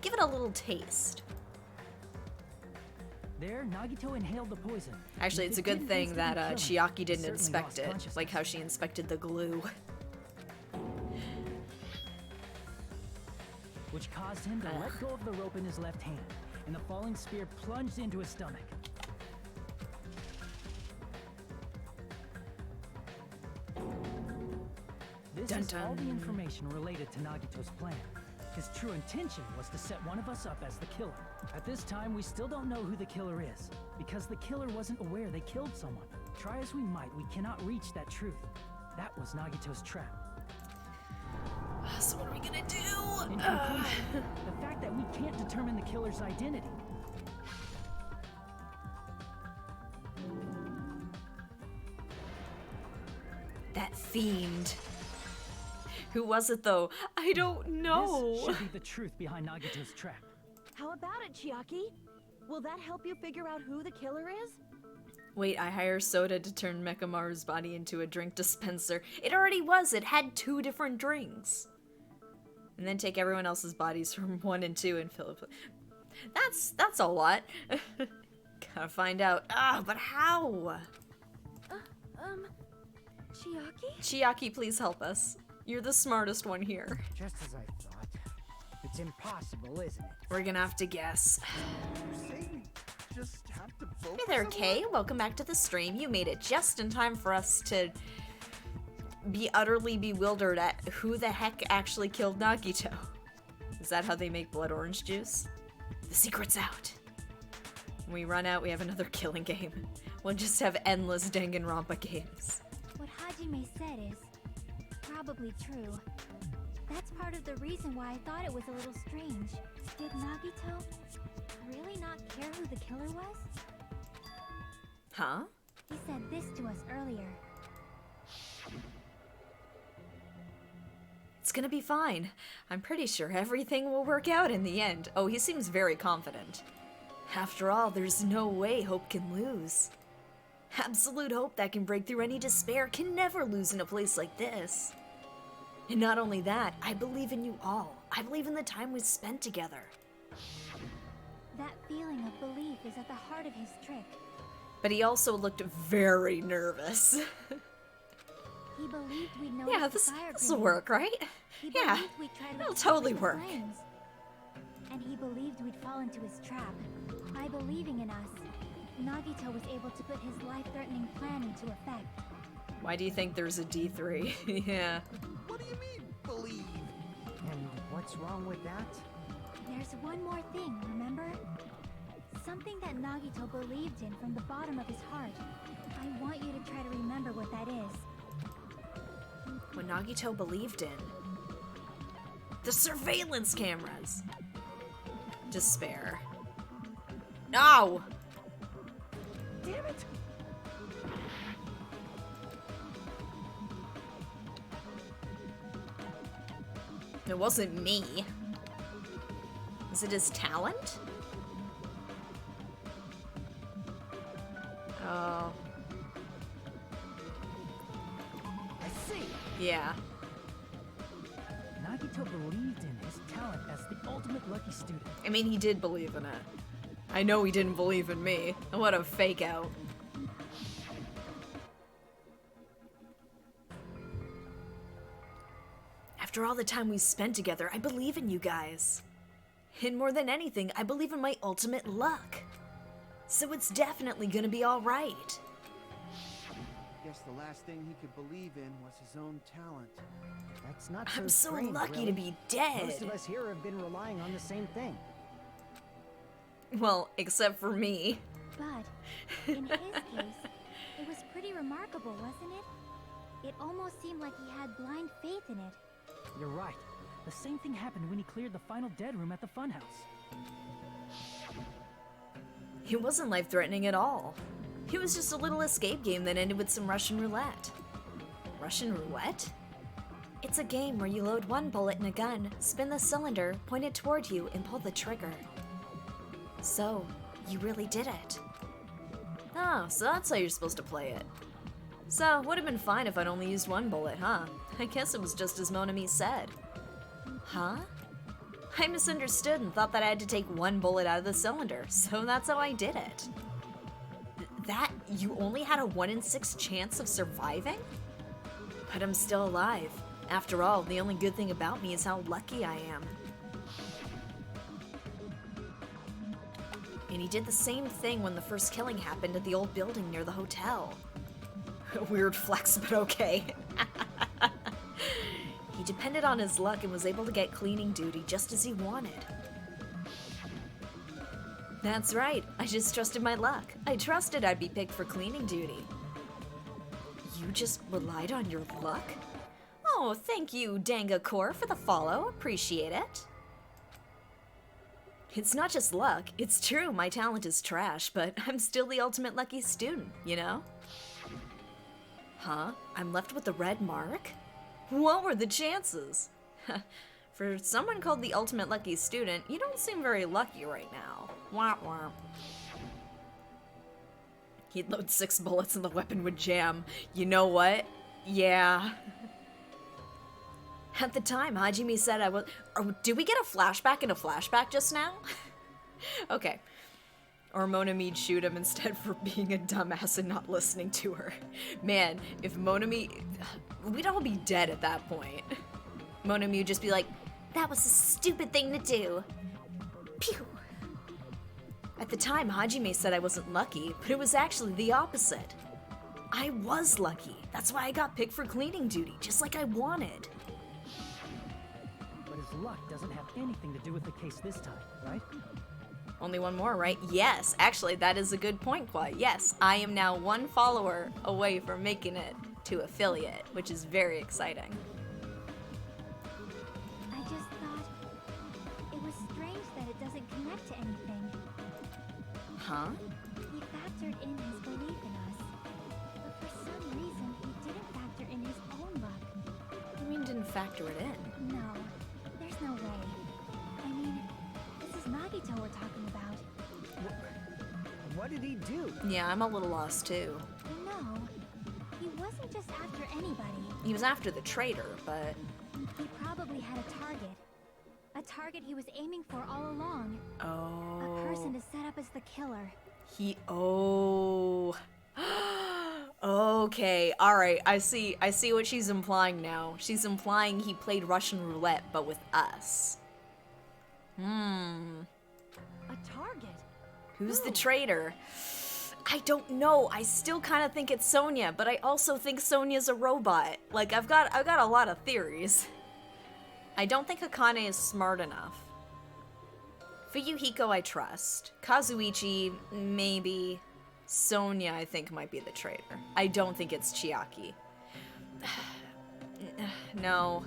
Give it a little taste. There, Nagito inhaled the poison. Actually, If it's a it good didn't thing that instantly kill him, Chiaki he didn't certainly inspect lost it, consciousness. like how she inspected the glue. Which caused him to let go of the rope in his left hand, and the falling spear plunged into his stomach. This Dun is all dun. the information related to Nagito's plan. His true intention was to set one of us up as the killer. At this time, we still don't know who the killer is, because the killer wasn't aware they killed someone. Try as we might, we cannot reach that truth. That was Nagito's trap. So what are we gonna In do? conclusion, the fact that we can't determine the killer's identity. That fiend. Who was it though? I don't This know. should be the truth behind Nagito's trap. How about it, Chiaki? Will that help you figure out who the killer is? Wait, I hire Soda to turn Mekamaru's body into a drink dispenser. It already was. It had 2 different drinks. And then take everyone else's bodies from 1 and 2 and fill it. That's a lot. Gotta find out. But how? Chiaki? Chiaki, please help us. You're the smartest one here. Just as I thought. It's impossible, isn't it? We're gonna have to guess. You say we just have to vote Hey for there, someone? Kay. Welcome back to the stream. You made it just in time for us to be utterly bewildered at who the heck actually killed Nagito. Is that how they make blood orange juice? The secret's out. When we run out, we have another killing game. We'll just have endless Danganronpa games. What Hajime said is probably true. That's part of the reason why I thought it was a little strange. Did Nagito really not care who the killer was? Huh? He said this to us earlier. It's gonna be fine. I'm pretty sure everything will work out in the end. Oh, he seems very confident. After all, there's no way hope can lose. Absolute hope that can break through any despair can never lose in a place like this. And not only that, I believe in you all. I believe in the time we spent together. That feeling of belief is at the heart of his trick. But he also looked very nervous. He believed we'd notice Yeah, the fire this'll grenade. work, right? He Yeah, believed we'd try to it'll extinguish totally the work. flames. And he believed we'd fall into his trap. By believing in us, Nagito was able to put his life-threatening plan into effect. Why do you think there's a D3? Yeah. What do you mean, believe? And what's wrong with that? There's one more thing, remember? Something that Nagito believed in from the bottom of his heart. I want you to try to remember what that is. What Nagito believed in. The surveillance cameras. Despair. No! Damn it! It wasn't me. Was it his talent? Oh. I see. Yeah. Nagito believed in his talent as the ultimate lucky student. I mean, he did believe in it. I know he didn't believe in me. What a fake out. After all the time we spent together, I believe in you guys. And more than anything, I believe in my ultimate luck. So it's definitely gonna be alright. Guess the last thing he could believe in was his own talent. That's not I'm so strange, lucky really. to be dead. Most of us here have been relying on the same thing. Well, except for me. But in his case, it was pretty remarkable, wasn't it? It almost seemed like he had blind faith in it. You're right. The same thing happened when he cleared the final dead room at the funhouse. It wasn't life-threatening at all. It was just a little escape game that ended with some Russian roulette. Russian roulette? It's a game where you load one bullet in a gun, spin the cylinder, point it toward you, and pull the trigger. So, you really did it. Oh, so that's how you're supposed to play it. So, would have been fine if I'd only used one bullet, huh? I guess it was just as Monami said. Huh? I misunderstood and thought that I had to take one bullet out of the cylinder, so that's how I did it. That, you only had a 1 in 6 chance of surviving? But I'm still alive. After all, the only good thing about me is how lucky I am. And he did the same thing when the first killing happened at the old building near the hotel. Weird flex, but okay. He depended on his luck and was able to get cleaning duty just as he wanted. That's right, I just trusted my luck. I trusted I'd be picked for cleaning duty. You just relied on your luck? Oh, thank you, Danganronpa, for the follow. Appreciate it. It's not just luck. It's true, my talent is trash, but I'm still the ultimate lucky student, you know? Huh? I'm left with the red mark? What were the chances? For someone called the ultimate lucky student, you don't seem very lucky right now. Wah wah. He'd load 6 bullets and the weapon would jam. You know what? Yeah. At the time, Hajime said I was... Oh, did we get a flashback in a flashback just now? Okay. Or Monami'd shoot him instead for being a dumbass and not listening to her. Man, if Monami... We'd all be dead at that point. Monami would just be like, that was a stupid thing to do. Pew! At the time, Hajime said I wasn't lucky, but it was actually the opposite. I was lucky. That's why I got picked for cleaning duty, just like I wanted. But his luck doesn't have anything to do with the case this time, right? Only one more, right? Yes, actually, that is a good point, Kwai. Yes, I am now 1 follower away from making it to affiliate, which is very exciting. I just thought it was strange that it doesn't connect to anything. Huh? He factored in his belief in us, but for some reason he didn't factor in his own luck. I mean, didn't factor it in. No, there's no way. I mean, this is Nagito we're talking about. What did he do? Yeah, I'm a little lost too. No, he wasn't just after anybody. He was after the traitor, but... He probably had a target. A target he was aiming for all along. Oh... A person to set up as the killer. Oh... Okay, alright, I see what she's implying now. She's implying he played Russian roulette, but with us. A target? Who's the traitor? I don't know. I still kind of think it's Sonia, but I also think Sonia's a robot. Like, I've got a lot of theories. I don't think Akane is smart enough. Fuyuhiko I trust. Kazuichi, maybe. Sonia, I think, might be the traitor. I don't think it's Chiaki. No.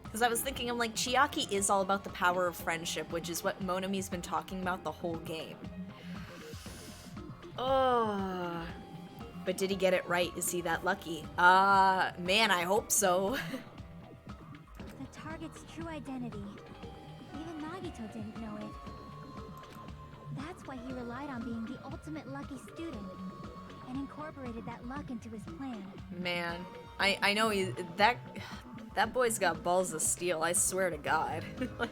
Because I was thinking, I'm like, Chiaki is all about the power of friendship, which is what Monami's been talking about the whole game. Oh. But did he get it right? Is he that lucky? Man, I hope so. The target's true identity. Even Nagito didn't know it. That's why he relied on being the ultimate lucky student. and incorporated that luck into his plan. Man, I know that boy's got balls of steel, I swear to God. Like,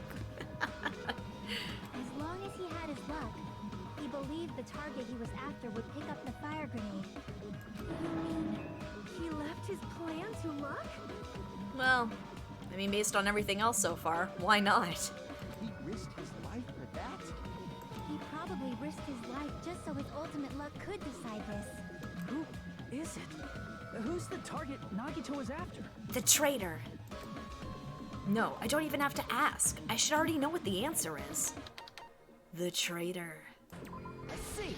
As long as he had his luck, he believed the target he was after would pick up the fire grenade. You mean he left his plan to luck? well, I mean, based on everything else so far, why not? He risked his life for that? He probably risked his life just so his ultimate luck could decide this. Who is it? Who's the target Nagito is after? The traitor. No, I don't even have to ask. I should already know what the answer is. The traitor. I see.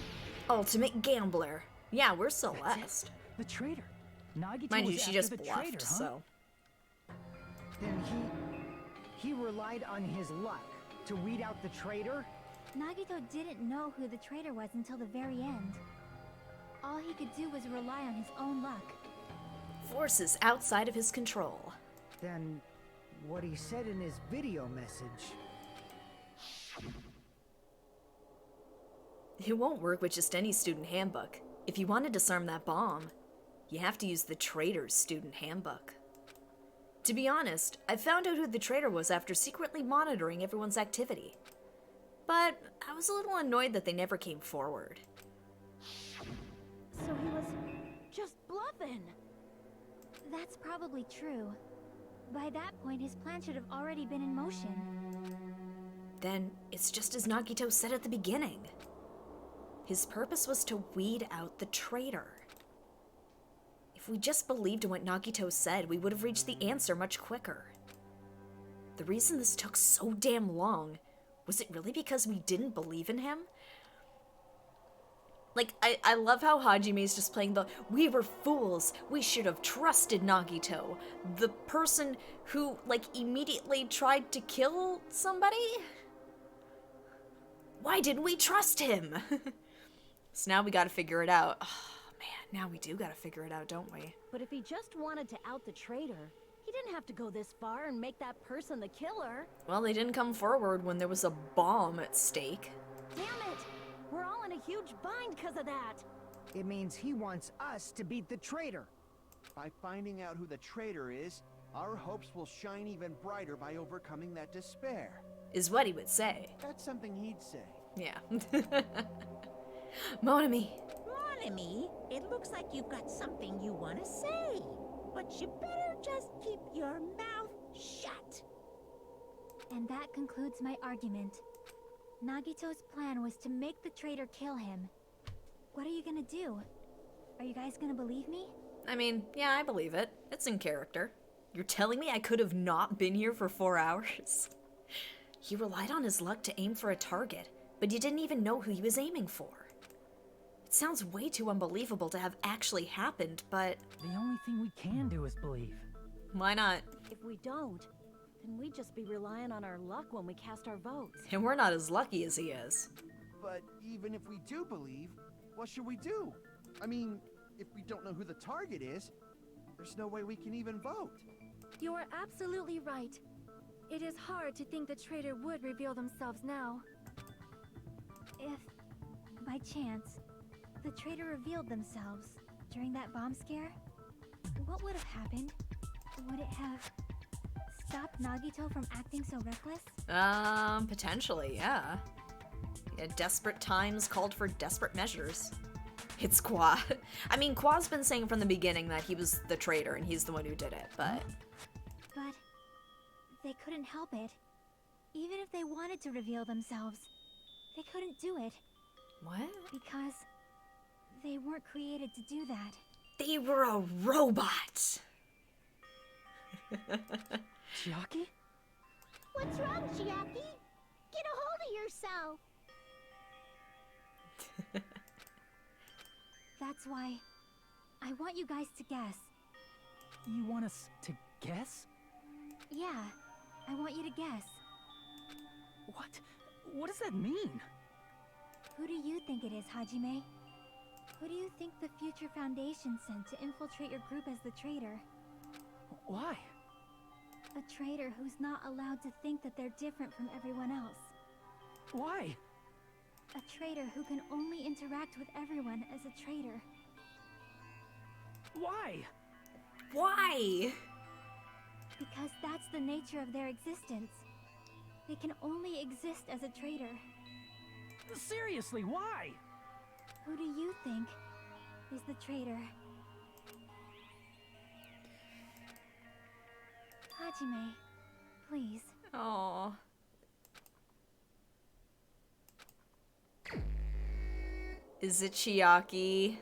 Ultimate gambler. Yeah, we're Celeste. The traitor. Nagito Mind was you, she after just the bluffed, traitor, huh? so. Then he relied on his luck to weed out the traitor? Nagito didn't know who the traitor was until the very end. All he could do was rely on his own luck. Forces outside of his control. Then what he said in his video message. It won't work with just any student handbook. If you want to disarm that bomb, you have to use the traitor's student handbook. To be honest, I found out who the traitor was after secretly monitoring everyone's activity. But I was a little annoyed that they never came forward. So he was just bluffing. That's probably true. By that point, his plan should have already been in motion. Then it's just as Nagito said at the beginning. His purpose was to weed out the traitor. If we just believed in what Nagito said, we would have reached the answer much quicker. The reason this took so damn long, was it really because we didn't believe in him? Like, I love how Hajime's just playing the, we were fools, we should have trusted Nagito. The person who, like, immediately tried to kill somebody? Why didn't we trust him? So now we gotta figure it out. Oh, man, now we do gotta figure it out, don't we? But if he just wanted to out the traitor, he didn't have to go this far and make that person the killer. Well, they didn't come forward when there was a bomb at stake. Damn it! We're all in a huge bind because of that. It means he wants us to beat the traitor. By finding out who the traitor is, our hopes will shine even brighter by overcoming that despair. Is what he would say. That's something he'd say. Yeah. Mon ami. Mon ami, it looks like you've got something you want to say. But you better just keep your mouth shut. And that concludes my argument. Nagito's plan was to make the traitor kill him. What are you gonna do? Are you guys gonna believe me? I mean, yeah, I believe it. It's in character. You're telling me I could have not been here for 4 hours? He relied on his luck to aim for a target, but you didn't even know who he was aiming for. It sounds way too unbelievable to have actually happened, but The only thing we can do is believe. why not? If we don't, then we'd just be relying on our luck when we cast our votes. And we're not as lucky as he is. But even if we do believe, what should we do? I mean, if we don't know who the target is, there's no way we can even vote. You are absolutely right. It is hard to think the traitor would reveal themselves now. If, by chance, the traitor revealed themselves during that bomb scare, what would have happened? Would it have stopped Nagito from acting so reckless? Potentially, yeah. Yeah, desperate times called for desperate measures. It's Qua. I mean, Qua's been saying from the beginning that he was the traitor and he's the one who did it, but... But they couldn't help it. Even if they wanted to reveal themselves, they couldn't do it What? because they weren't created to do that. They were a robot! Chiaki? What's wrong, Chiaki? Get a hold of yourself! That's why I want you guys to guess. You want us to guess? Yeah, I want you to guess. What? What does that mean? Who do you think it is, Hajime? Who do you think the future Foundation sent to infiltrate your group as the traitor? Why? A traitor who's not allowed to think that they're different from everyone else. Why? A traitor who can only interact with everyone as a traitor. Why? Why? Because that's the nature of their existence. They can only exist as a traitor. Seriously, why? Who do you think is the traitor? Hajime, please. Oh. Is it Chiaki?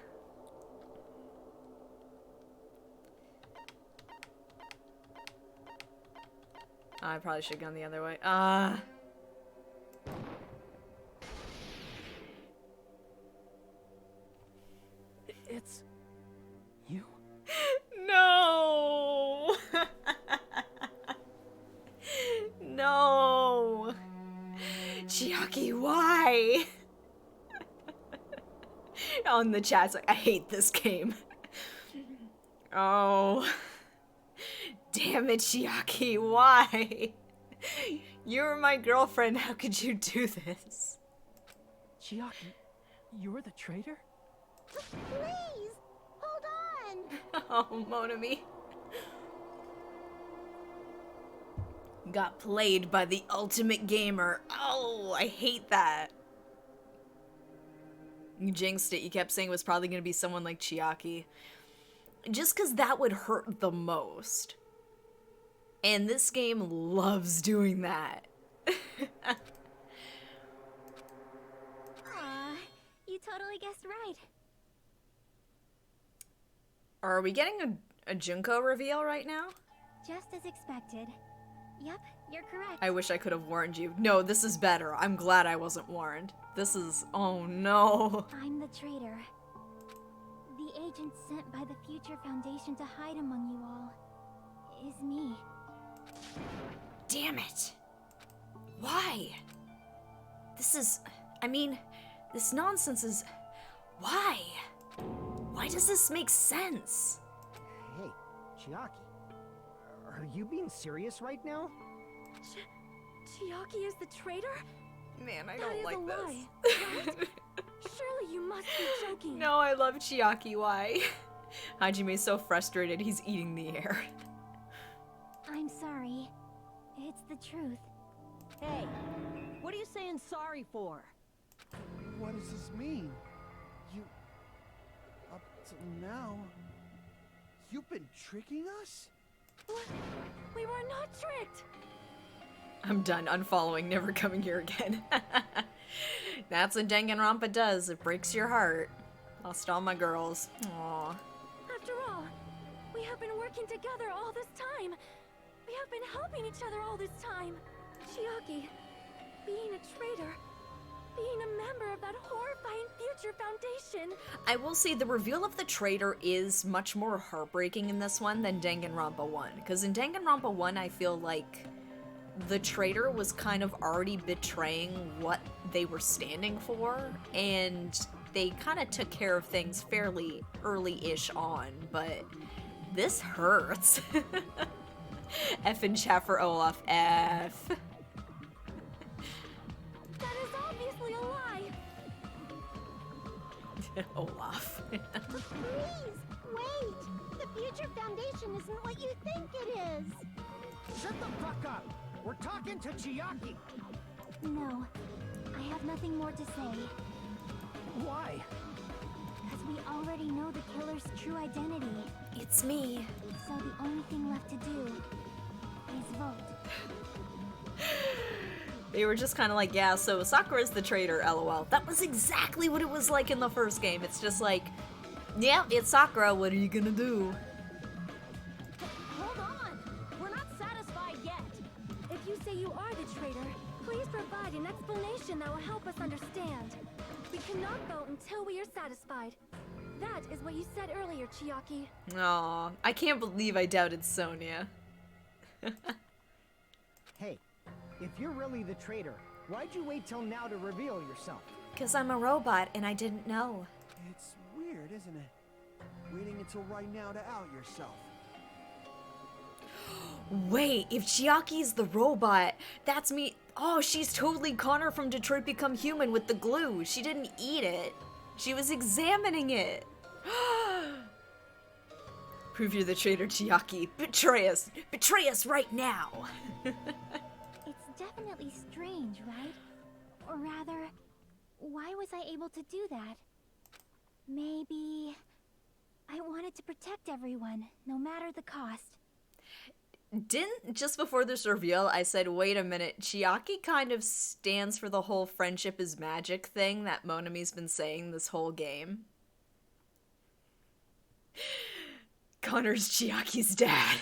Oh, I probably should have gone the other way. It's... you? No! No! Chiaki, why? On the chat's like, I hate this game. Oh. Damn it, Chiaki, why? You're my girlfriend, how could you do this? Chiaki, you're the traitor? Please! Hold on! Oh, Monami. Got played by the ultimate gamer. Oh, I hate that. You jinxed it. You kept saying it was probably going to be someone like Chiaki. Just because that would hurt the most. And this game loves doing that. Aw, you totally guessed right. Are we getting a Junko reveal right now? Just as expected. Yep, you're correct. I wish I could have warned you. No, this is better. I'm glad I wasn't warned. This is... oh no. I'm the traitor. The agent sent by the Future Foundation to hide among you all is me. Damn it. Why? This is... I mean, this nonsense is... why? Why does this make sense? Hey, Chiaki. Are you being serious right now? Chiaki is the traitor? Man, I That don't is like a this. lie, right? Surely you must be joking. No, I love Chiaki. Why? Hajime's so frustrated he's eating the air. I'm sorry. It's the truth. Hey, what are you saying sorry for? What does this mean? You... up till now... you've been tricking us? What? We were not tricked. I'm done unfollowing, never coming here again. That's what Danganronpa does. It breaks your heart. Lost all my girls. Aww. After all, we have been working together all this time. We have been helping each other all this time. Chiaki, being a traitor, being a member of that horrifying Future Foundation. I will say the reveal of the traitor is much more heartbreaking in this one than Danganronpa 1. Because in Danganronpa 1, I feel like the traitor was kind of already betraying what they were standing for, and they kind of took care of things fairly early-ish on, but this hurts. F in chat for Olaf. F. That is obviously a lie. Olaf. Please, wait! The Future Foundation isn't what you think it is! Shut the fuck up! We're talking to Chiaki! No, I have nothing more to say. Why? Because we already know the killer's true identity. It's me. So the only thing left to do is vote. They were just kind of like, yeah, so Sakura's the traitor, lol. That was exactly what it was like in the first game. It's just like, yeah, it's Sakura, what are you gonna do? Hold on! We're not satisfied yet. If you say you are the traitor, please provide an explanation that will help us understand. We cannot vote until we are satisfied. That is what you said earlier, Chiaki. Aw, I can't believe I doubted Sonia. Hey, if you're really the traitor, why'd you wait till now to reveal yourself? Because I'm a robot and I didn't know. It's weird, isn't it? Waiting until right now to out yourself. Wait, if Chiaki's the robot, that's me. Oh, she's totally Connor from Detroit Become Human with the glue. She didn't eat it. She was examining it. Prove you're the traitor, Chiaki. Betray us! Betray us right now! It's definitely strange, right? Or rather, why was I able to do that? Maybe I wanted to protect everyone, no matter the cost. Didn't, just before this reveal, I said, wait a minute, Chiaki kind of stands for the whole friendship is magic thing that Monami's been saying this whole game. Connor's Chiaki's dad.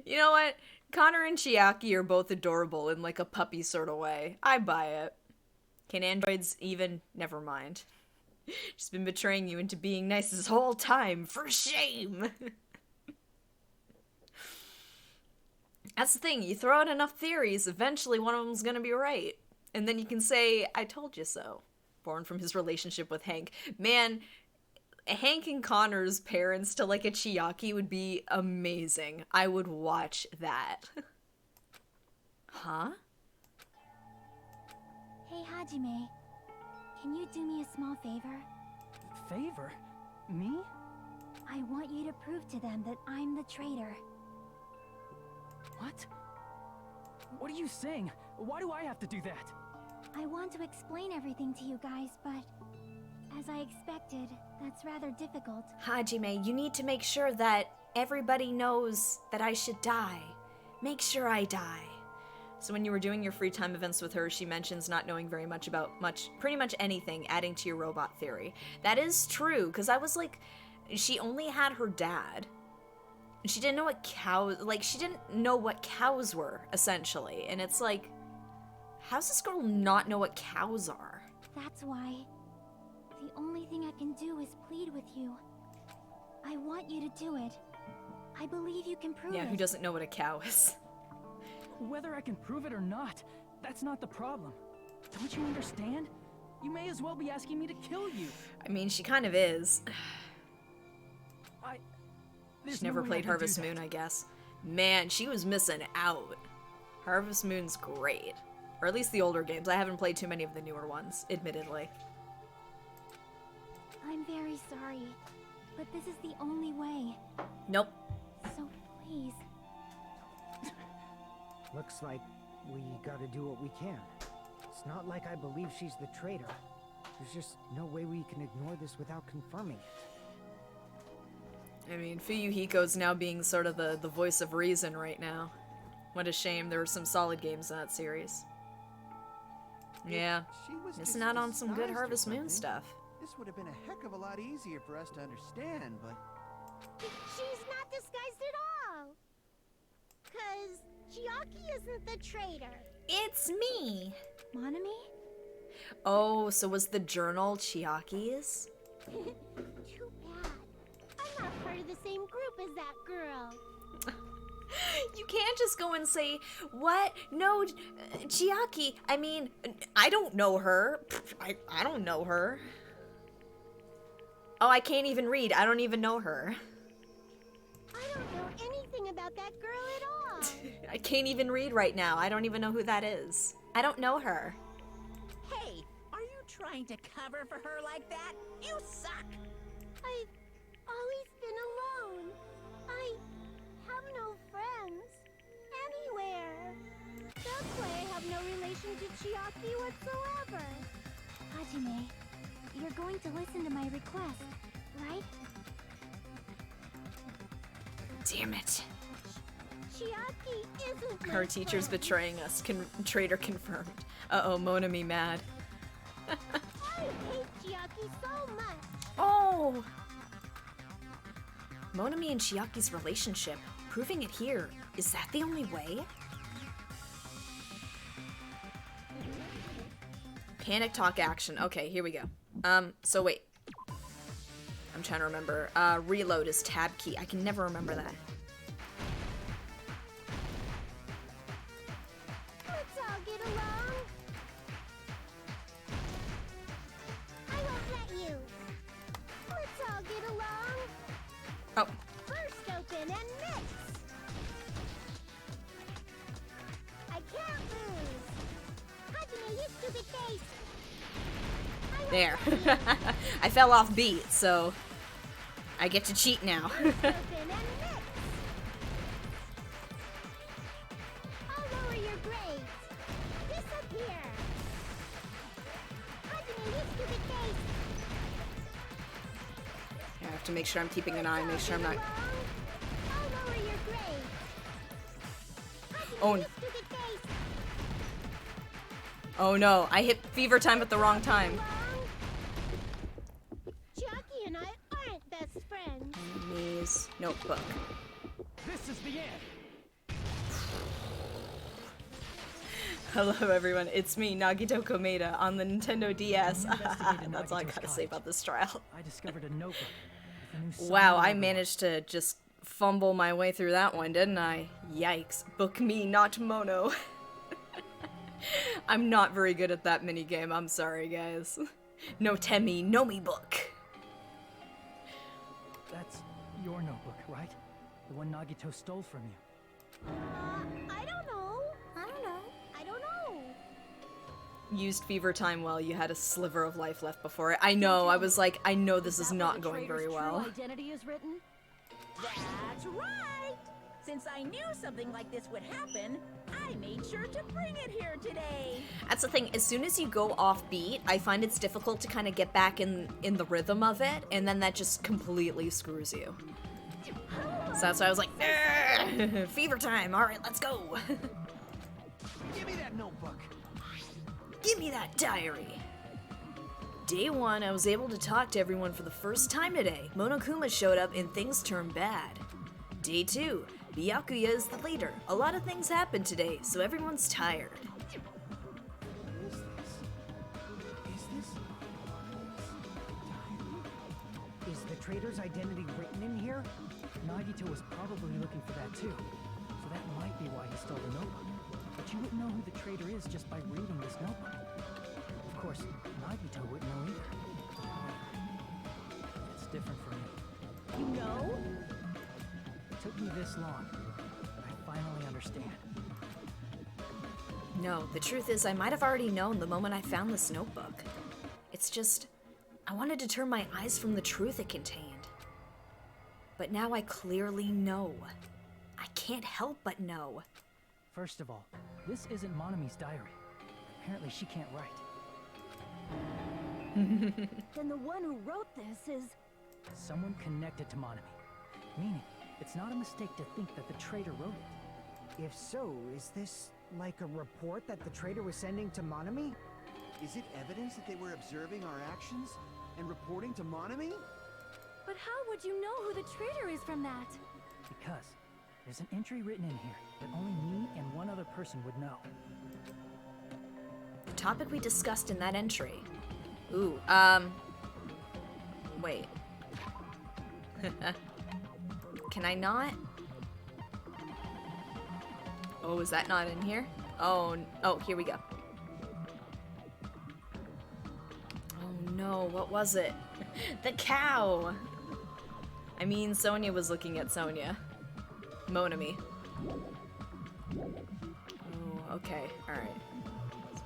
You know what? Connor and Chiaki are both adorable in like a puppy sort of way. I buy it. Can androids even? Never mind. She's been betraying you into being nice this whole time. For shame! That's the thing, you throw out enough theories, eventually one of them's gonna be right. And then you can say, I told you so. Born from his relationship with Hank. Man, Hank and Connor's parents to like a Chiaki would be amazing. I would watch that. Huh? Hey, Hajime. Can you do me a small favor? Favor? Me? I want you to prove to them that I'm the traitor. What? What are you saying? Why do I have to do that? I want to explain everything to you guys, but as I expected, that's rather difficult. Hajime, you need to make sure that everybody knows that I should die. Make sure I die. So when you were doing your free time events with her, she mentions not knowing very much about pretty much anything, adding to your robot theory. That is true, because I was like, she only had her dad. She didn't know what cows, like, she didn't know what cows were, essentially. And it's like, how's this girl not know what cows are? That's why. The only thing I can do is plead with you. I want you to do it. I believe you can prove it. Yeah, who doesn't know what a cow is? Whether I can prove it or not, that's not the problem. Don't you understand? You may as well be asking me to kill you. I mean, she kind of is. There's She never no way I played could Harvest do that. Moon, I guess. Man, she was missing out. Harvest Moon's great. Or at least the older games. I haven't played too many of the newer ones, admittedly. I'm very sorry, but this is the only way. Nope. So please. Looks like we gotta do what we can. It's not like I believe she's the traitor. There's just no way we can ignore this without confirming it. I mean, Fuyuhiko's now being sort of the voice of reason right now. What a shame, there were some solid games in that series. Yeah, She was missing out on some good disguised or Harvest Moon something. stuff. This would have been a heck of a lot easier for us to understand, but She's not disguised at all. 'Cause Chiaki isn't the traitor. It's me! Monami? Oh, so was the journal Chiaki's? Too bad. I'm not part of the same group as that girl. You can't just go and say, what? No, Chiaki, I mean, I don't know her. I don't know her. Oh, I can't even read. I don't even know her. I don't know anything about that girl at all. I can't even read right now. I don't even know who that is. I don't know her. Hey, are you trying to cover for her like that? You suck! I've always been alone. I have no friends anywhere. That's why I have no relation to Chiaki whatsoever. Hajime, you're going to listen to my request, right? Damn it. Chiaki isn't my Her teacher's friend. betraying us. Traitor confirmed. Uh-oh, Monami mad. I hate Chiaki so much. Oh! Monami and Chiaki's relationship. Proving it here. Is that the only way? Panic talk action. Okay, here we go. So wait. I'm trying to remember. Reload is tab key. I can never remember that. Let's all get along. I won't let you. Let's all get along. Oh, First open and mix. I can't lose. Hajime, you stupid face. there. I fell off beat, so I get to cheat now. Open and mix. I'll lower your grades. Disappear. Hajime, you stupid face. I have to make sure I'm keeping an eye, make sure I'm not... I'll lower your grades. Hajime, Oh, you stupid face. oh no, I hit fever time at the wrong time. Chucky and I aren't best friends. Enemies notebook. This is the end. Hello everyone, it's me, Nagito Komeda, on the Nintendo DS. Investigated That's all I Nagito's gotta say about this trial. I discovered a notebook with a new song Wow, and I logo. managed to just fumble my way through that one, didn't I? Yikes. Book me, not Mono. I'm not very good at that minigame, I'm sorry guys. No Temi, no me book. That's your notebook, right? The one Nagito stole from you. I don't know. I don't know. I don't know. Used fever time well, you had a sliver of life left before it. I know, I was like, I know this is not going very well. Identity is written? That's right! Since I knew something like this would happen, I made sure to bring it here today. That's the thing, as soon as you go off beat, I find it's difficult to kind of get back in the rhythm of it, and then that just completely screws you. So that's why I was like, "Argh, fever time, alright, let's go. Give me that notebook. Give me that diary. Day 1, I was able to talk to everyone for the first time today. Monokuma showed up and things turned bad. Day 2, Byakuya is the leader. A lot of things happened today, so everyone's tired. What is this? Is this? Is the traitor's identity written in here? Nagito was probably looking for that too, so that might be why he stole the notebook. But you wouldn't know who the traitor is just by reading this notebook. Of course, Nagito wouldn't know either. However, it's different for me. You know? It took me this long, but I finally understand. No, the truth is I might have already known the moment I found this notebook. It's just, I wanted to turn my eyes from the truth it contained. But now I clearly know. I can't help but know. First of all, this isn't Monami's diary. Apparently she can't write. Then the one who wrote this is... Someone connected to Monami. Meaning, it's not a mistake to think that the traitor wrote it. If so, is this like a report that the traitor was sending to Monami? Is it evidence that they were observing our actions and reporting to Monami? But how would you know who the traitor is from that? Because there's an entry written in here that only me and one other person would know. The topic we discussed in that entry. Ooh, wait. Can I not? Oh, is that not in here? Oh, here we go. Oh no, what was it? The cow! I mean, Sonia was looking at Sonia. Monami. Oh, okay, alright.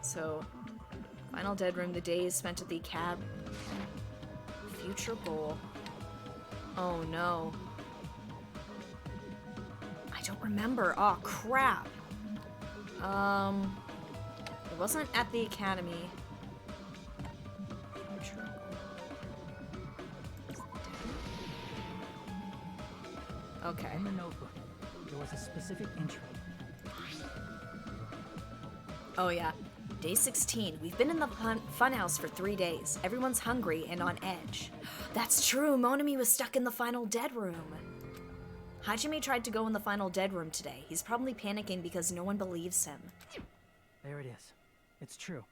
So, final dead room, the days spent at the cab. Future goal. Oh no. I don't remember. Oh crap. It wasn't at the academy. Future goal. Okay. In the notebook, there was a specific entry. Oh yeah. Day 16. We've been in the funhouse for 3 days. Everyone's hungry and on edge. That's true. Monami was stuck in the final dead room. Hajime tried to go in the final dead room today. He's probably panicking because no one believes him. There it is. It's true.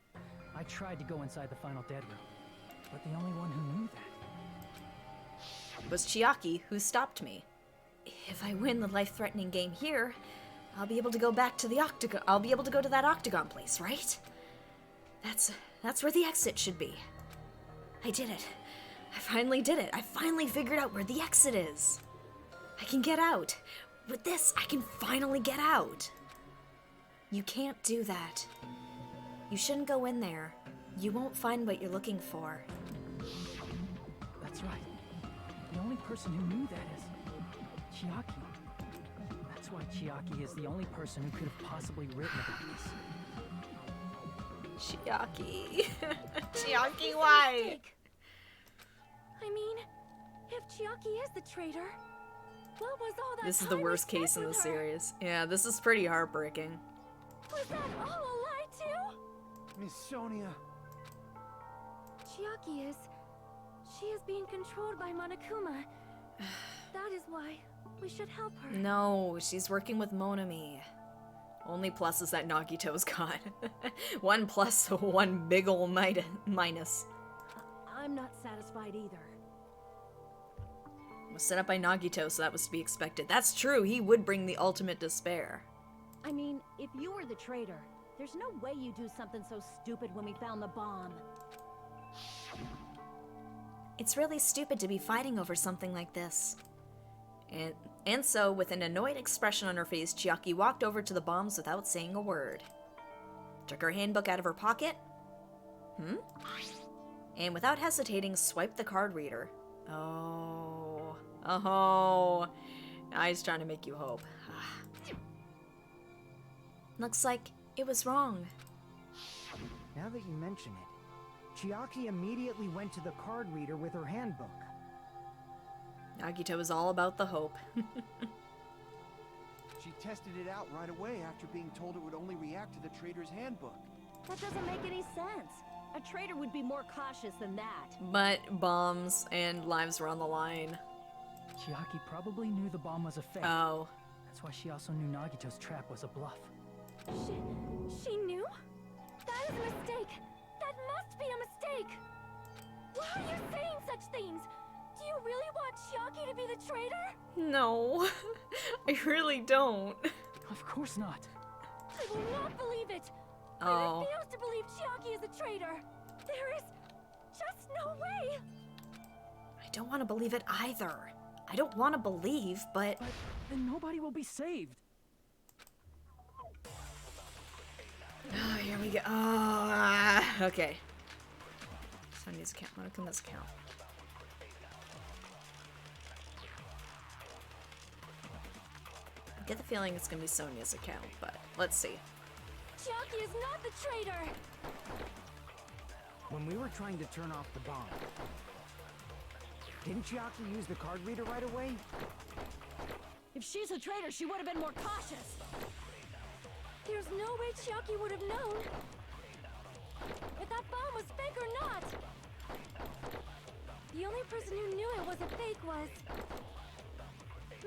I tried to go inside the final dead room, but the only one who knew that. Was Chiaki, who stopped me. If I win the life-threatening game here, I'll be able to go back to the octagon. I'll be able to go to that octagon place, right? That's where the exit should be. I did it. I finally did it. I finally figured out where the exit is. I can get out. With this, I can finally get out. You can't do that. You shouldn't go in there. You won't find what you're looking for. That's right. The only person who knew that is Chiaki. That's why Chiaki is the only person who could have possibly written about this. Chiaki. Chiaki, why? I mean, if Chiaki is the traitor, what was all that This is the time we worst case spent in the with her? series. Yeah, this is pretty heartbreaking. Was that all a lie too? Miss Sonia. Chiaki is... She is being controlled by Monokuma. That is why we should help her. No, she's working with Monami. Only plus is that Nagito's got. One plus, one big ol' minus. I'm not satisfied either. Was set up by Nagito, so that was to be expected. That's true, he would bring the ultimate despair. I mean, if you were the traitor, there's no way you'd do something so stupid when we found the bomb. It's really stupid to be fighting over something like this. And so, with an annoyed expression on her face, Chiaki walked over to the bombs without saying a word. Took her handbook out of her pocket. And without hesitating, swiped the card reader. Oh. Oh. I was trying to make you hope. Looks like it was wrong. Now that you mention it, Chiaki immediately went to the card reader with her handbook. Nagito is all about the hope. She tested it out right away after being told it would only react to the traitor's handbook. That doesn't make any sense. A traitor would be more cautious than that. But bombs and lives were on the line. Chiaki probably knew the bomb was a fake. Oh. That's why she also knew Nagito's trap was a bluff. She knew? That is a mistake. That must be a mistake. Why are you saying such things? Do you really want Chiaki to be the traitor? No. I really don't. Of course not. I will not believe it. I Oh. refuse to believe Chiaki is a traitor. There is just no way. I don't want to believe it either. I don't want to believe, but... But then nobody will be saved. Oh, here we go. Oh, okay. Sonya's account. Monokuma's account. I get the feeling it's gonna be Sonya's account, but let's see. Chiaki is not the traitor. When we were trying to turn off the bomb, didn't Chiaki use the card reader right away? If she's a traitor, she would have been more cautious. There's no way Chiaki would have known if that bomb was fake or not. The only person who knew it was a fake was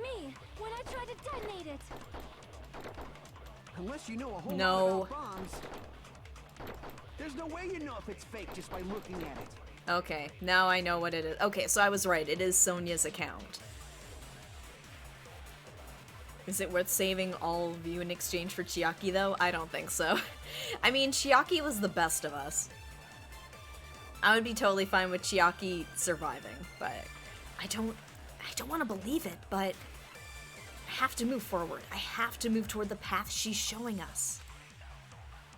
me when I tried to detonate it. Unless you know a whole No. lot about bombs. There's no way you know if it's fake just by looking at it. Okay, now I know what it is. Okay, so I was right. It is Sonya's account. Is it worth saving all of you in exchange for Chiaki, though? I don't think so. I mean, Chiaki was the best of us. I would be totally fine with Chiaki surviving, but I don't want to believe it, but I have to move forward. I have to move toward the path she's showing us.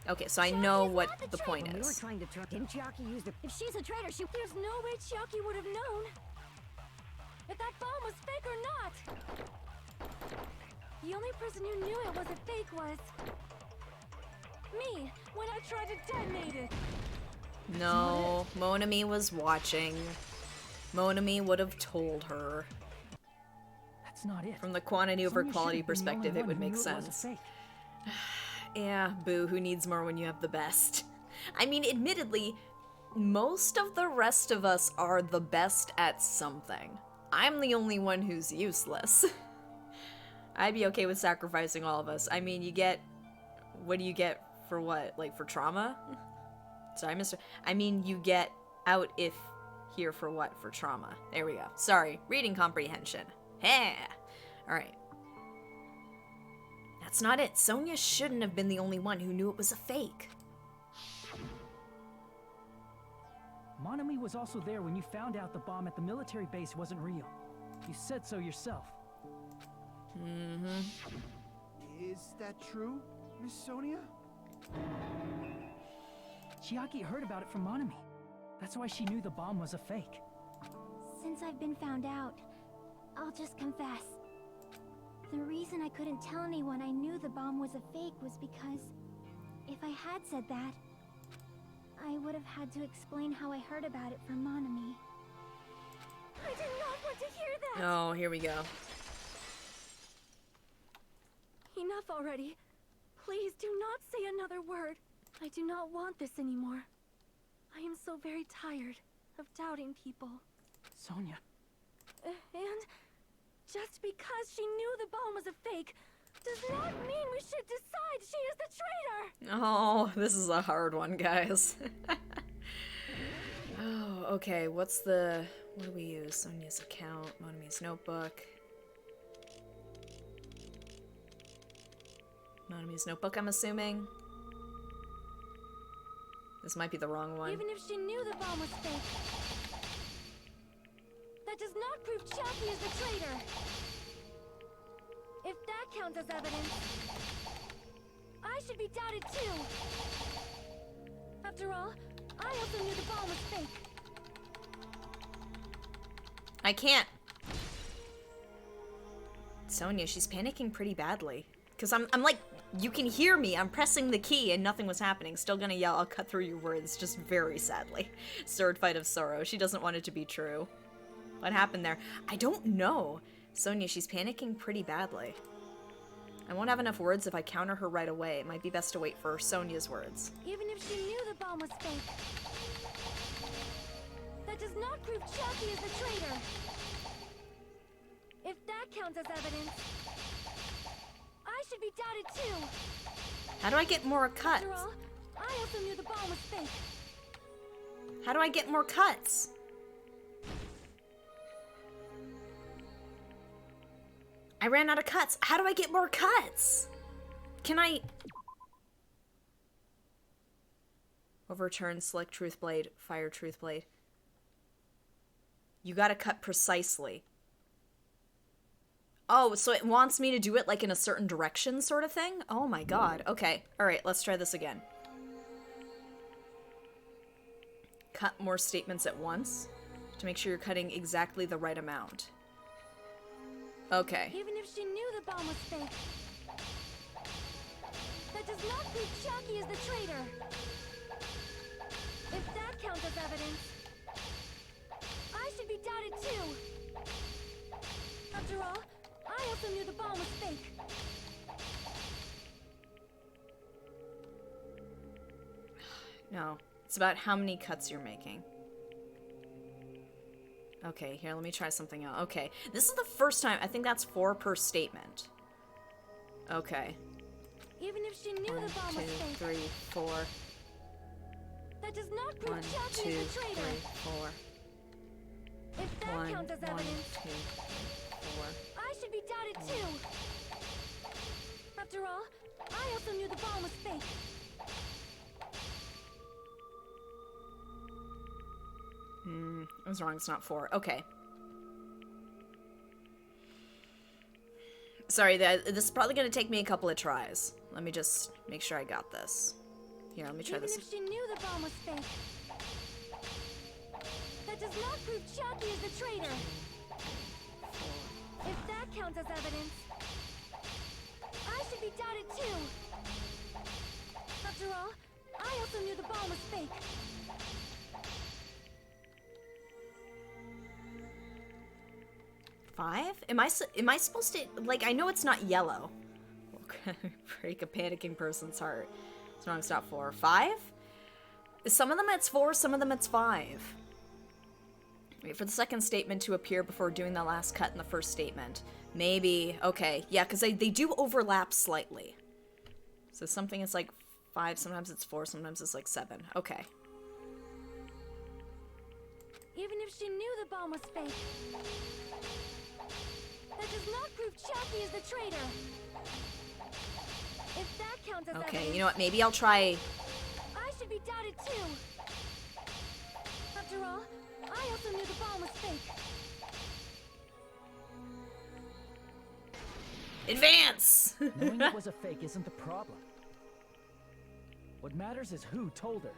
Okay, so I know what the point When we were is. trying to turn, didn't Chiaki use the? If she's a traitor, there's no way Chiaki would have known if that bomb was fake or not. The only person who knew it was a fake was me when I tried to detonate it. No, Monami was watching. Monami would have told her. That's not it. From the quantity over Sonya quality should have been the only perspective, it one would who make knew it was a sense. fake. Yeah, boo, who needs more when you have the best? I mean, admittedly, most of the rest of us are the best at something. I'm the only one who's useless. I'd be okay with sacrificing all of us. I mean, you get... What do you get for what? Like, for trauma? Sorry, Mr. I mean, you get out if here for what? For trauma. There we go. Sorry, reading comprehension. Heh! Alright. That's not it. Sonya shouldn't have been the only one who knew it was a fake. Monami was also there when you found out the bomb at the military base wasn't real. You said so yourself. Is that true, Miss Sonia? Chiaki heard about it from Monami. That's why she knew the bomb was a fake. Since I've been found out, I'll just confess. The reason I couldn't tell anyone I knew the bomb was a fake was because if I had said that, I would have had to explain how I heard about it from Monami. I did not want to hear that! Oh, here we go. Enough already. Please do not say another word. I do not want this anymore. I am so very tired of doubting people. Sonia. And just because she knew the bomb was a fake does not mean we should decide she is the traitor! Oh, this is a hard one, guys. Oh, okay, what do we use? Sonia's account, Monami's notebook. Monami's notebook, I'm assuming. This might be the wrong one. Even if she knew the bomb was fake, that does not prove Chiaki is the traitor. If that counts as evidence, I should be doubted too. After all, I also knew the bomb was fake. I can't. Sonia, she's panicking pretty badly. Because I'm like, you can hear me. I'm pressing the key and nothing was happening. Still gonna yell, I'll cut through your words, just very sadly. Sword fight of sorrow. She doesn't want it to be true. What happened there? I don't know. Sonia, she's panicking pretty badly. I won't have enough words if I counter her right away. It might be best to wait for Sonia's words. Even if she knew the bomb was fake, that does not prove Chiaki is the traitor. If that counts as evidence, I should be doubted too. How do I get more cuts? After all, I also knew the bomb was fake. How do I get more cuts? I ran out of cuts. How do I get more cuts? Can I... Overturn, select Truth Blade, fire Truth Blade. You gotta cut precisely. Oh, so it wants me to do it like in a certain direction sort of thing? Oh my god. Okay. Alright, let's try this again. Cut more statements at once to make sure you're cutting exactly the right amount. Okay. Even if she knew the bomb was fake, that does not prove Chiaki is the traitor. If that counts as evidence, I should be doubted too. After all, I also knew the bomb was fake. No. It's about how many cuts you're making. Okay, here, let me try something else. Okay, this is the first time. I think that's 4 per statement. Okay. Even if she knew 1, the bomb 2, was fake, 3, 4. that does not prove 1, Chiaki 2, is 3, the traitor. 4. If that 1, counts as 1, 2, 3, evidence, 4. I should be doubted too. After all, I also knew the bomb was fake. I was wrong, it's not 4. Okay. Sorry, this is probably gonna take me a couple of tries. Let me just make sure I got this. Here, let me try Even this. if she knew the bomb was fake, that does not prove Chiaki is the traitor. If that counts as evidence, I should be doubted too. After all, I also knew the bomb was fake. Five? Am I supposed to, like, I know it's not yellow. Break a panicking person's heart. It's wrong, stop 4. 5? Some of them it's 4, some of them it's 5. Wait for the second statement to appear before doing the last cut in the first statement. Maybe, okay, yeah, because they do overlap slightly. So something is like 5, sometimes it's 4, sometimes it's like 7. Okay. Even if she knew the bomb was fake, that does not prove Chiaki is the traitor. If that counts as Okay, evidence, you know what, maybe I'll try... I should be doubted too. After all, I also knew the bomb was fake. Advance! Knowing it was a fake isn't the problem. What matters is who told her.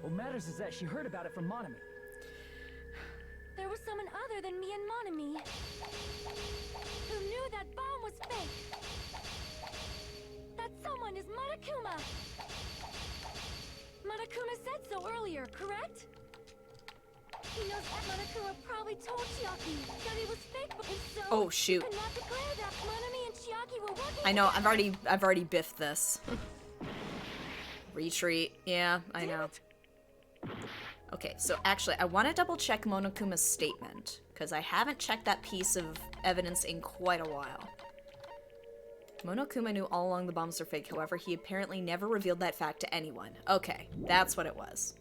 What matters is that she heard about it from Monami. There was someone other than me and Monami who knew that bomb was fake. That someone is Monokuma. Monokuma said so earlier, correct? He knows that Monokuma probably told Chiaki that he was fake, but if so, Oh, shoot. he could not declare that Monami and Chiaki were working I know, together. I've already biffed this. Retreat. Yeah, I know. Okay, so actually, I want to double check Monokuma's statement, because I haven't checked that piece of evidence in quite a while. Monokuma knew all along the bombs were fake, however, he apparently never revealed that fact to anyone. Okay, that's what it was.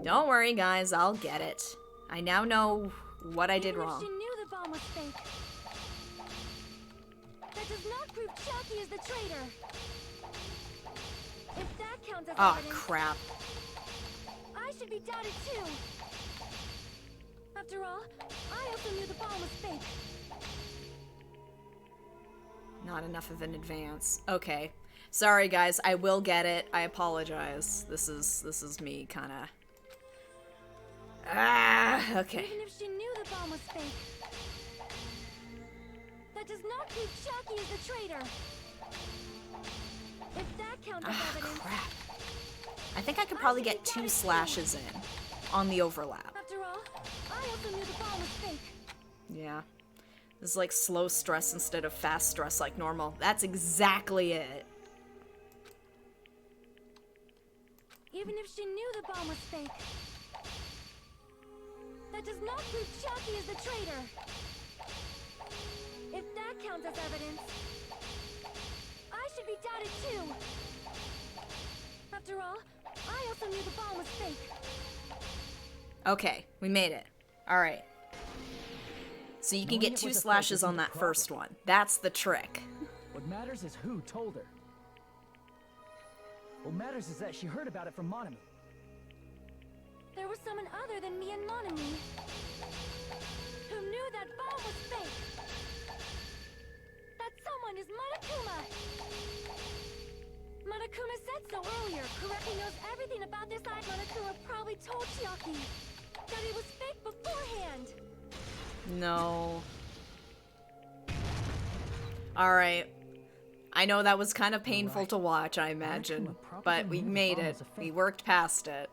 Don't worry, guys, I'll get it. I now know what I did Even wrong. if she knew the bomb was fake, that does not prove Chiaki is the traitor. If that counts as Oh, evidence, crap. I should be doubted too. After all, I also knew the bomb was fake. Not enough of an advance. Okay. Sorry, guys, I will get it. I apologize. This is me, kinda... okay. Even if she knew the bomb was fake, that does not prove Chiaki is the traitor. If that counts as evidence, Crap. I think I could probably get 2 slashes in on the overlap. after all, I also knew the bomb was fake. Yeah. This is like slow stress instead of fast stress like normal. That's exactly it. Even if she knew the bomb was fake, that does not prove Chiaki is the traitor. If that counts as evidence, I should be doubted too. After all, I also knew the bomb was fake. Okay, we made it. Alright. So you can Knowing get it 2 was a fake slashes isn't on the that first problem. one. That's the trick. What matters is who told her. What matters is that she heard about it from Monami. There was someone other than me and Monami who knew that bomb was fake. That someone is Monokuma. Monokuma said so earlier, correct? He knows everything about this. Monokuma probably told Chiaki that it was fake beforehand. No. Alright. I know that was kind of painful to watch, I imagine. But we made it. We worked past it.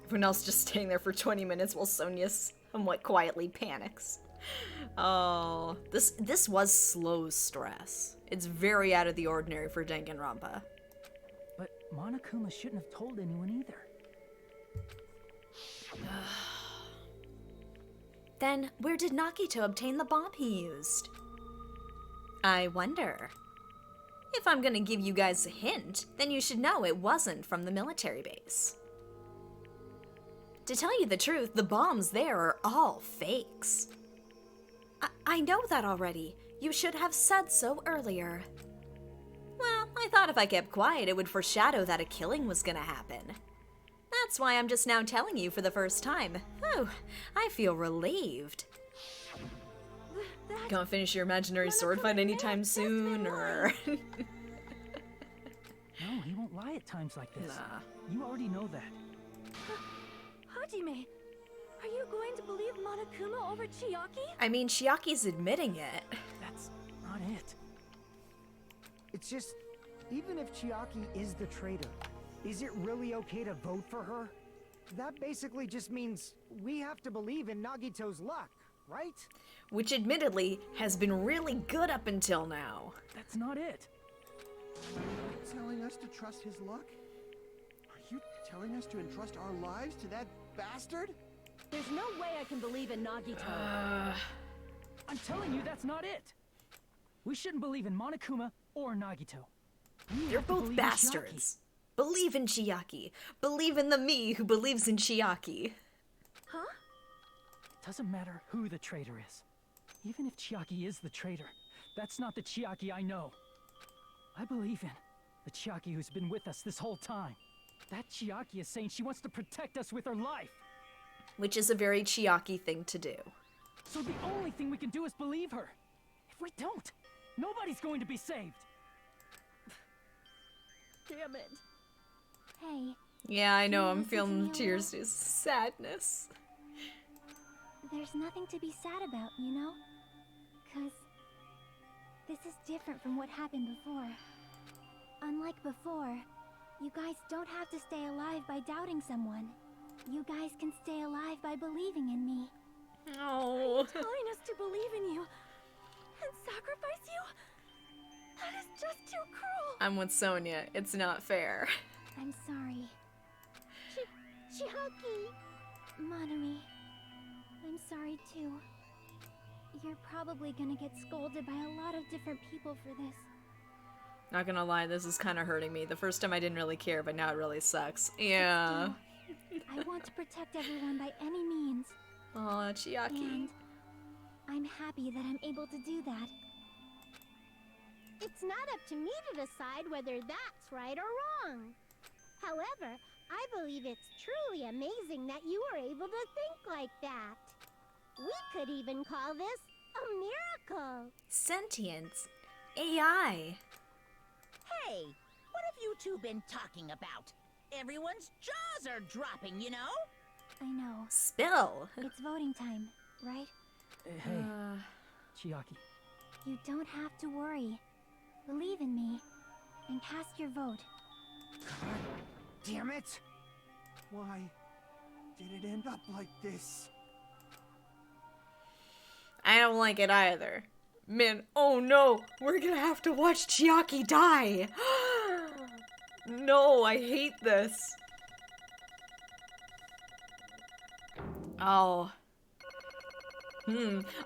Everyone else just staying there for 20 minutes while Sonia somewhat quietly panics. Oh, this was slow stress. It's very out of the ordinary for Danganronpa. But Monokuma shouldn't have told anyone either. Then, where did Nagito obtain the bomb he used? I wonder. If I'm gonna give you guys a hint, then you should know it wasn't from the military base. To tell you the truth, the bombs there are all fakes. I know that already. You should have said so earlier. Well, I thought if I kept quiet, it would foreshadow that a killing was gonna happen. That's why I'm just now telling you for the first time. Oh, I feel relieved. Gonna finish your imaginary sword fight anytime soon, or... No, he won't lie at times like this. Nah. You already know that. Hajime, are you going to believe Monokuma over Chiaki? I mean, Chiaki's admitting it. That's not it. It's just, even if Chiaki is the traitor, is it really okay to vote for her? That basically just means we have to believe in Nagito's luck, right? Which admittedly has been really good up until now. That's not it. Are you telling us to trust his luck? Are you telling us to entrust our lives to that bastard? There's no way I can believe in Nagito. I'm telling you, that's not it. We shouldn't believe in Monokuma or Nagito. We They're have to both believe in bastards. Believe in Chiaki. Believe in the me who believes in Chiaki. Huh? It doesn't matter who the traitor is. Even if Chiaki is the traitor, that's not the Chiaki I know. I believe in the Chiaki who's been with us this whole time. That Chiaki is saying she wants to protect us with her life. Which is a very Chiaki thing to do. So the only thing we can do is believe her. If we don't, nobody's going to be saved. Damn it. Hey, Yeah, I know, I'm listen to feeling me a tears of sadness. there's nothing to be sad about, you know? 'Cause this is different from what happened before. Unlike before, you guys don't have to stay alive by doubting someone. You guys can stay alive by believing in me. Oh. Telling us to believe in you and sacrifice you? That is just too cruel. I'm with Sonia. It's not fair. I'm sorry. Chiaki! Monami, I'm sorry too. You're probably gonna get scolded by a lot of different people for this. Not gonna lie, this is kind of hurting me. The first time I didn't really care, but now it really sucks. Yeah. I want to protect everyone by any means. Aw, Chiaki. And I'm happy that I'm able to do that. It's not up to me to decide whether that's right or wrong. However, I believe it's truly amazing that you were able to think like that. We could even call this a miracle. Sentience. AI. Hey, what have you two been talking about? Everyone's jaws are dropping, you know? I know. Spill. It's voting time, right? Hey, Chiaki. You don't have to worry. Believe in me and cast your vote. Damn it! Why did it end up like this? I don't like it either. Man, oh no, we're gonna have to watch Chiaki die. No, I hate this. Oh.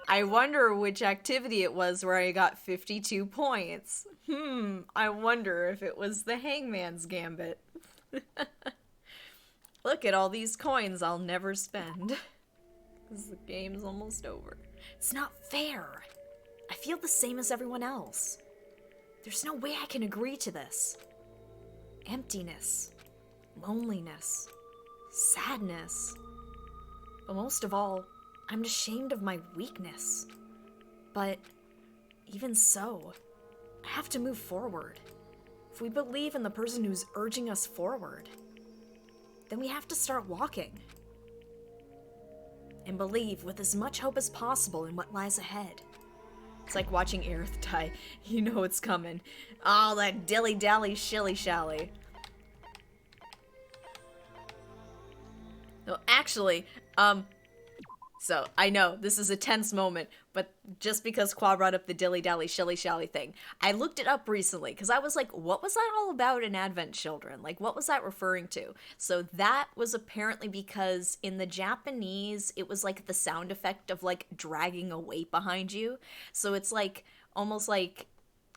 I wonder which activity it was where I got 52 points. I wonder if it was the Hangman's Gambit. Look at all these coins I'll never spend. Because the game's almost over. It's not fair. I feel the same as everyone else. There's no way I can agree to this. Emptiness, loneliness, sadness. But most of all, I'm ashamed of my weakness. But even so, I have to move forward. If we believe in the person who's urging us forward, then we have to start walking. And believe with as much hope as possible in what lies ahead. It's like watching Aerith die. You know it's coming. Oh, that dilly-dally shilly-shally. No, actually, so I know this is a tense moment, but just because Qua brought up the dilly-dally shilly-shally thing, I looked it up recently because I was like, what was that all about in Advent Children? Like, what was that referring to? So that was apparently because in the Japanese, it was like the sound effect of like dragging a weight behind you. So it's like almost like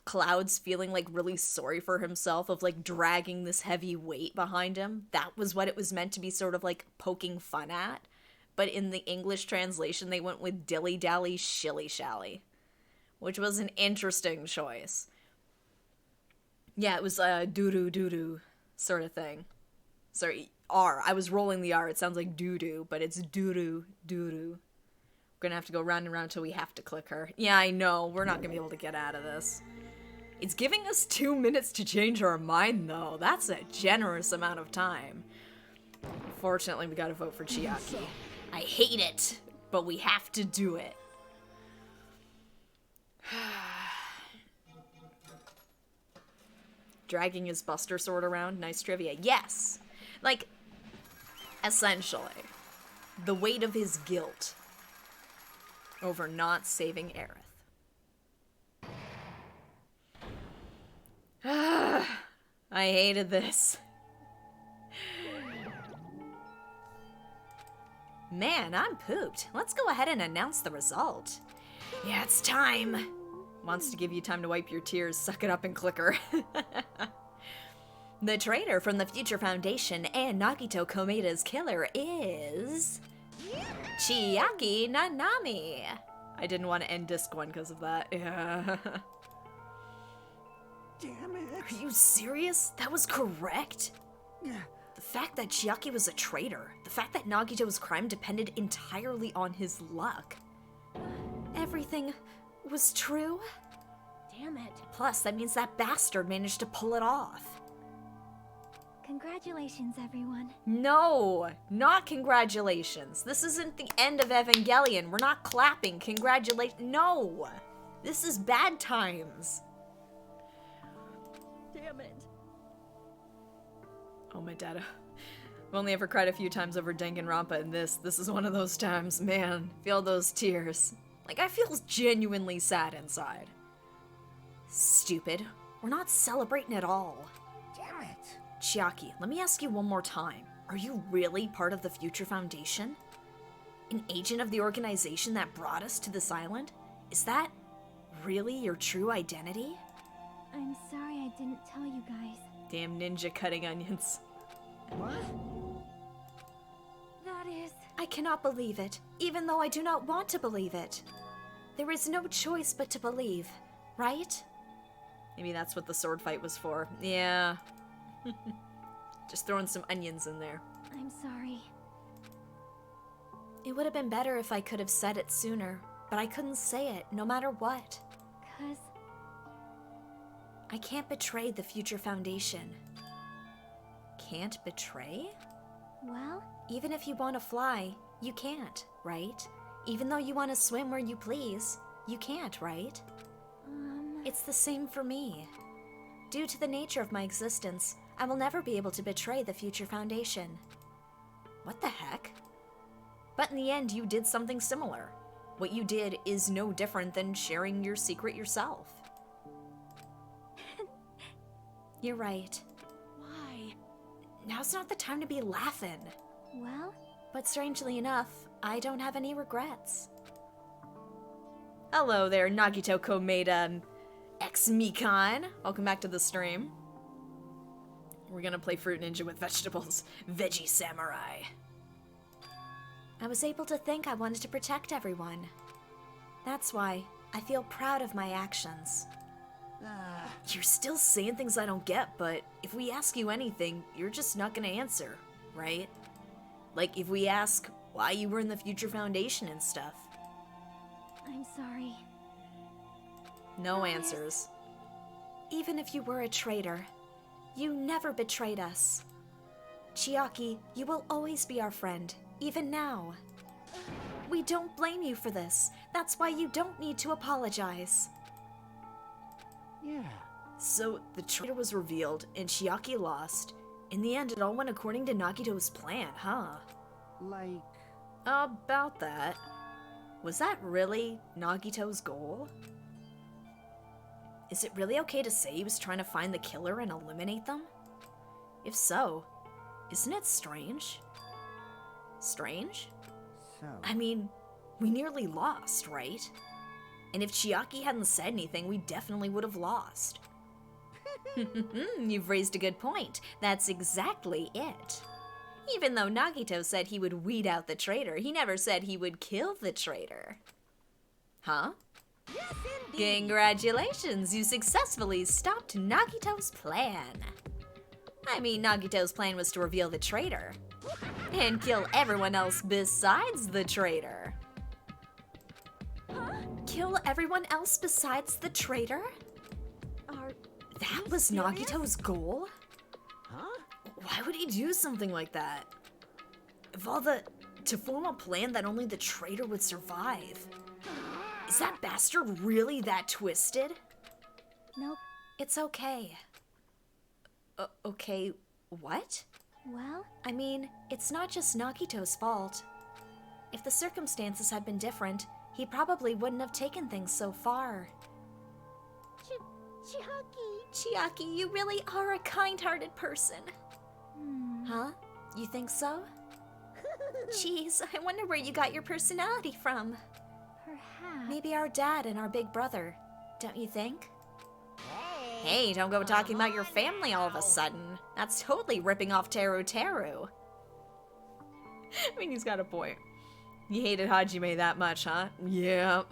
Cloud's feeling like really sorry for himself of like dragging this heavy weight behind him. That was what it was meant to be sort of like poking fun at. But in the English translation, they went with dilly-dally shilly-shally, which was an interesting choice. Yeah, it was a doo-doo sort of thing. Sorry, R. I was rolling the R. It sounds like doo-doo, but it's doo-doo. We're gonna have to go round and round till we have to click her. Yeah, I know. We're not gonna be able to get out of this. It's giving us 2 minutes to change our mind, though. That's a generous amount of time. Fortunately, we gotta vote for Chiaki. I hate it, but we have to do it. Dragging his Buster Sword around, nice trivia. Yes! Like, essentially, the weight of his guilt over not saving Aerith. I hated this. Man, I'm pooped. Let's go ahead and announce the result. Yeah, it's time. Wants to give you time to wipe your tears. Suck it up and clicker. The traitor from the Future Foundation and Nagito Komeda's killer is... Chiaki Nanami. I didn't want to end disc 1 because of that. Yeah. Damn it. Are you serious? That was correct? The fact that Chiaki was a traitor, the fact that Nagito's crime depended entirely on his luck. Everything was true? Damn it. Plus, that means that bastard managed to pull it off. Congratulations, everyone. No, not congratulations. This isn't the end of Evangelion. We're not clapping. Congratulations. No, this is bad times. Damn it. Oh, my data. I've only ever cried a few times over Danganronpa, and this is one of those times. Man, feel those tears. Like, I feel genuinely sad inside. Stupid. We're not celebrating at all. Damn it. Chiaki, let me ask you one more time. Are you really part of the Future Foundation? An agent of the organization that brought us to this island? Is that really your true identity? I'm sorry I didn't tell you guys. Damn ninja cutting onions. What? That is... I cannot believe it, even though I do not want to believe it. There is no choice but to believe, right? Maybe that's what the sword fight was for. Yeah. Just throwing some onions in there. I'm sorry. It would have been better if I could have said it sooner, but I couldn't say it, no matter what. 'Cause... I can't betray the Future Foundation. Can't betray? Well, Even if you want to fly, you can't, right? Even though you want to swim where you please, you can't, right? It's the same for me. Due to the nature of my existence, I will never be able to betray the Future Foundation. What the heck? But in the end, you did something similar. What you did is no different than sharing your secret yourself. You're right. Why? Now's not the time to be laughing. well, But strangely enough, I don't have any regrets. Hello there, Nagito Komeda X Mikan. Welcome back to the stream. We're gonna play Fruit Ninja with vegetables. Veggie Samurai. I was able to think I wanted to protect everyone. That's why I feel proud of my actions. You're still saying things I don't get, but if we ask you anything, you're just not gonna answer, right? Like if we ask why you were in the Future Foundation and stuff. I'm sorry. No answers. Even if you were a traitor, you never betrayed us. Chiaki, you will always be our friend, even now. We don't blame you for this. That's why you don't need to apologize. Yeah. So, the traitor was revealed, and Chiaki lost. In the end, it all went according to Nagito's plan, huh? Like... About that. Was that really Nagito's goal? Is it really okay to say he was trying to find the killer and eliminate them? If so, isn't it strange? Strange? So... I mean, we nearly lost, right? And if Chiaki hadn't said anything, we definitely would have lost. You've raised a good point. That's exactly it. Even though Nagito said he would weed out the traitor, he never said he would kill the traitor. Huh? Yes, indeed. Congratulations, you successfully stopped Nagito's plan. I mean, Nagito's plan was to reveal the traitor. And kill everyone else besides the traitor. Kill everyone else besides the traitor? That was Nagito's goal? Huh? Why would he do something like that? To form a plan that only the traitor would survive. Is that bastard really that twisted? Nope. It's okay. Okay, what? Well, I mean, it's not just Nagito's fault. If the circumstances had been different, he probably wouldn't have taken things so far. Chiaki, you really are a kind-hearted person. Huh? You think so? Jeez, I wonder where you got your personality from. perhaps... Maybe our dad and our big brother, don't you think? Hey, don't go talking about your family all of a sudden. That's totally ripping off Teru Teru. I mean, he's got a point. You hated Hajime that much, huh? Yeah.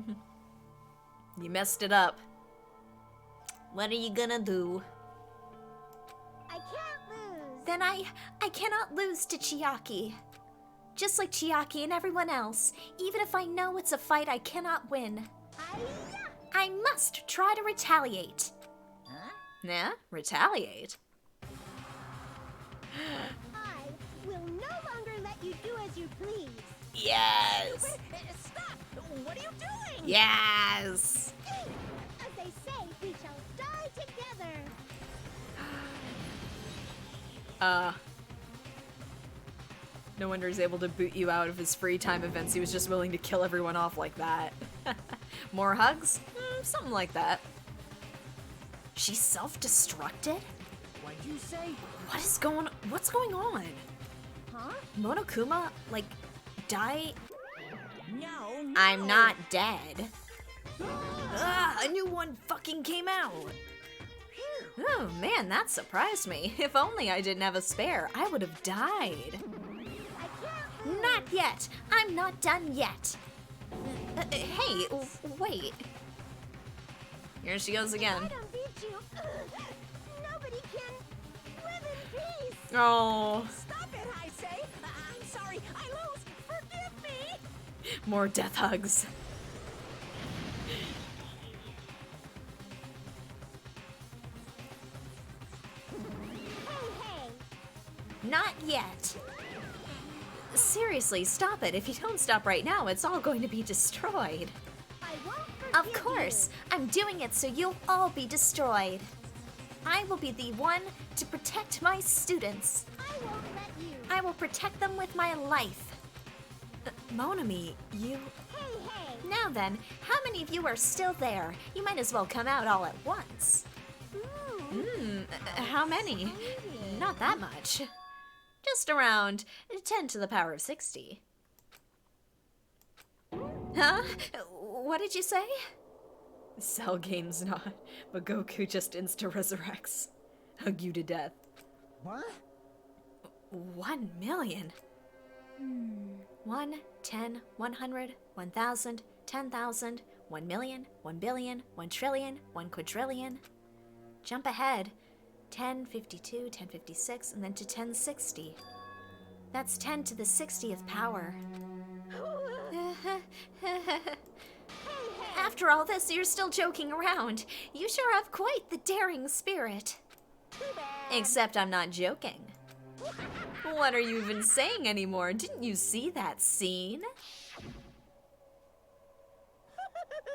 You messed it up. What are you gonna do? I can't lose. Then I cannot lose to Chiaki. Just like Chiaki and everyone else, even if I know it's a fight I cannot win. I must try to retaliate. Huh? Nah, retaliate? I will no longer let you do as you please. Yes! Stop! What are you doing? Yes! As they say, we shall die together. No wonder he's able to boot you out of his free time events. He was just willing to kill everyone off like that. More hugs? Something like that. She's self-destructed? What'd you say? What's going on? Huh? Monokuma, like, die? No. I'm not dead. A new one fucking came out. Oh man, that surprised me. If only I didn't have a spare, I would have died. Not yet. I'm not done yet. Hey, wait. Here she goes again. I don't beat you. Nobody can live in peace. Oh, Stop it, I say. I'm sorry. I lose. Forgive me. more death hugs. Hey, Not yet. Seriously, stop it. If you don't stop right now, it's all going to be destroyed. I won't Of forgive course, you. I'm doing it so you'll all be destroyed. I will be the one to protect my students. I won't let you. I will protect them with my life. Monami, you... Hey. Now then, how many of you are still there? You might as well come out all at once. How many? Not that much. Just around 10 to the power of 60. Huh? What did you say? Cell game's not, but Goku just insta-resurrects. Hug you to death. What? 1 million. 1, 10, 100, 1,000, 10,000, 1 million, 1 billion, 1 trillion, 1 quadrillion. Jump ahead. 1052, 1056, and then to 1060. That's 10 to the 60th power. After all this, you're still joking around. You sure have quite the daring spirit. Except I'm not joking. What are you even saying anymore? Didn't you see that scene?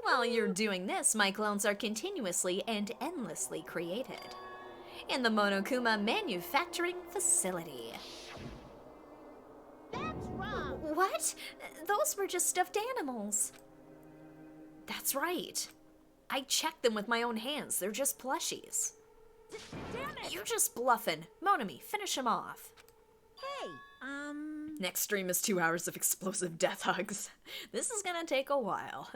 While you're doing this, my clones are continuously and endlessly created. In the Monokuma manufacturing facility. That's wrong. What? Those were just stuffed animals. That's right. I checked them with my own hands. They're just plushies. Damn it. You're just bluffing. Monami, finish him off. Hey, Next stream is 2 hours of explosive death hugs. This is gonna take a while.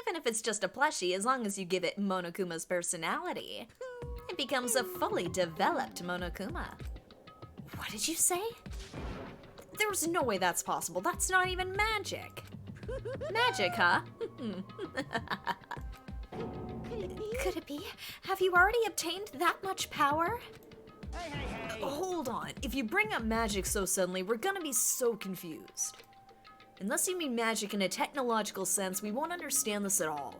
Even if it's just a plushie, as long as you give it Monokuma's personality, it becomes a fully developed Monokuma. What did you say? There's no way that's possible. That's not even magic. Magic, huh? Could it be? Have you already obtained that much power? Hey. Hold on. If you bring up magic so suddenly, we're gonna be so confused. Unless you mean magic in a technological sense, we won't understand this at all.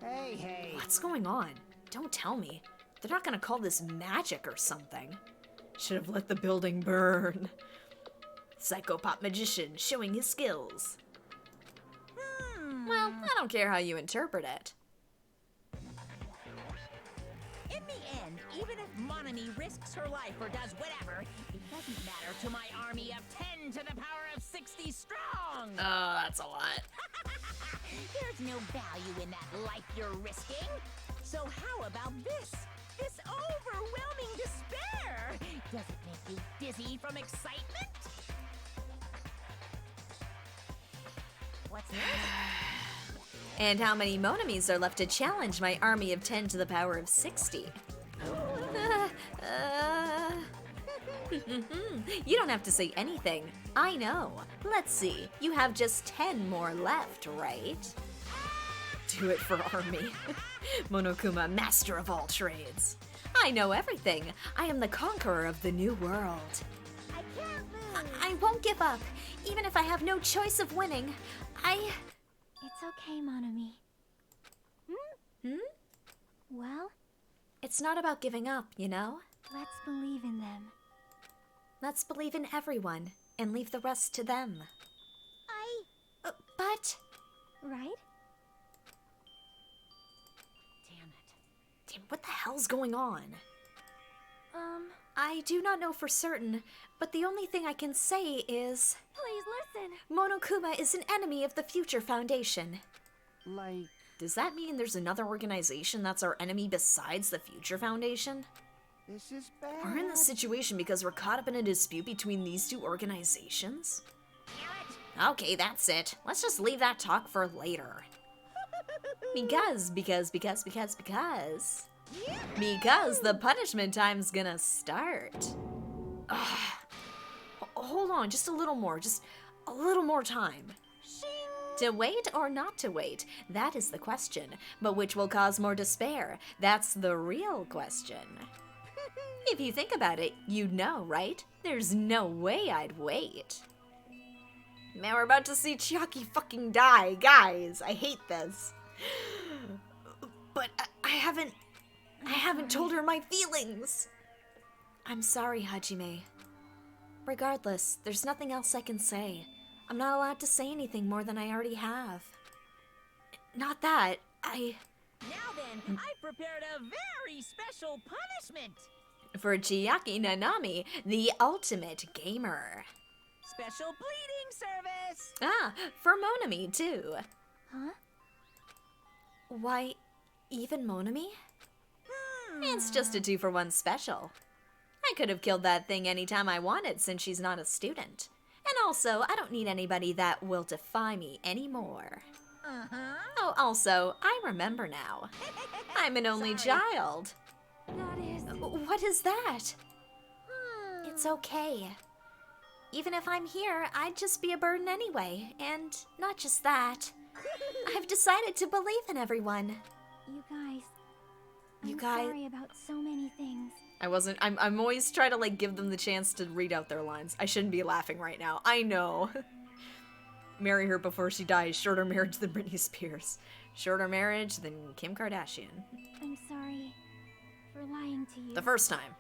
Hey. What's going on? Don't tell me. They're not gonna call this magic or something. Should have let the building burn. Psychopop magician showing his skills. Well, I don't care how you interpret it. in the end, even if Monami risks her life or does whatever, it doesn't matter to my army of 10 to the power of 60 strong. Oh, that's a lot. There's no value in that life you're risking. So how about this? This overwhelming despair! Does it make you dizzy from excitement? What's this? And how many Monamis are left to challenge my army of 10 to the power of 60? You don't have to say anything. I know. Let's see. You have just 10 more left, right? Do it for army. Monokuma, master of all trades. I know everything. I am the conqueror of the new world. I can't lose. I won't give up, even if I have no choice of winning. It's okay, Monami. Hmm? Well, It's not about giving up, you know? let's believe in them. Let's believe in everyone and leave the rest to them. But... Right? Damn, what the hell's going on? I do not know for certain, but the only thing I can say is... Please listen. Monokuma is an enemy of the Future Foundation. Like, Does that mean there's another organization that's our enemy besides the Future Foundation? This is bad. We're in this situation because we're caught up in a dispute between these two organizations? Okay, that's it. Let's just leave that talk for later. Because the punishment time's gonna start. Hold on, just a little more time. To wait or not to wait, that is the question. But which will cause more despair? That's the real question. If you think about it, you'd know, right? There's no way I'd wait. Man, we're about to see Chiaki fucking die. Guys, I hate this. But I haven't told her my feelings. I'm sorry, Hajime. Regardless, there's nothing else I can say. I'm not allowed to say anything more than I already have. Not that, Now then, I prepared a very special punishment. For Chiaki Nanami, the ultimate gamer. Special bleeding service. Ah, for Monami, too. Huh? Why, even Monami? It's just a 2-for-1 special. I could have killed that thing anytime I wanted since she's not a student. And also, I don't need anybody that will defy me anymore. Oh, also, I remember now. I'm an only child. That is... What is that? It's okay. Even if I'm here, I'd just be a burden anyway. And not just that. I've decided to believe in everyone. You guys... You I'm guys... sorry about so many things. I'm always trying to, like, give them the chance to read out their lines. I shouldn't be laughing right now. I know. Marry her before she dies. Shorter marriage than Britney Spears. Shorter marriage than Kim Kardashian. I'm sorry for lying to you. The first time.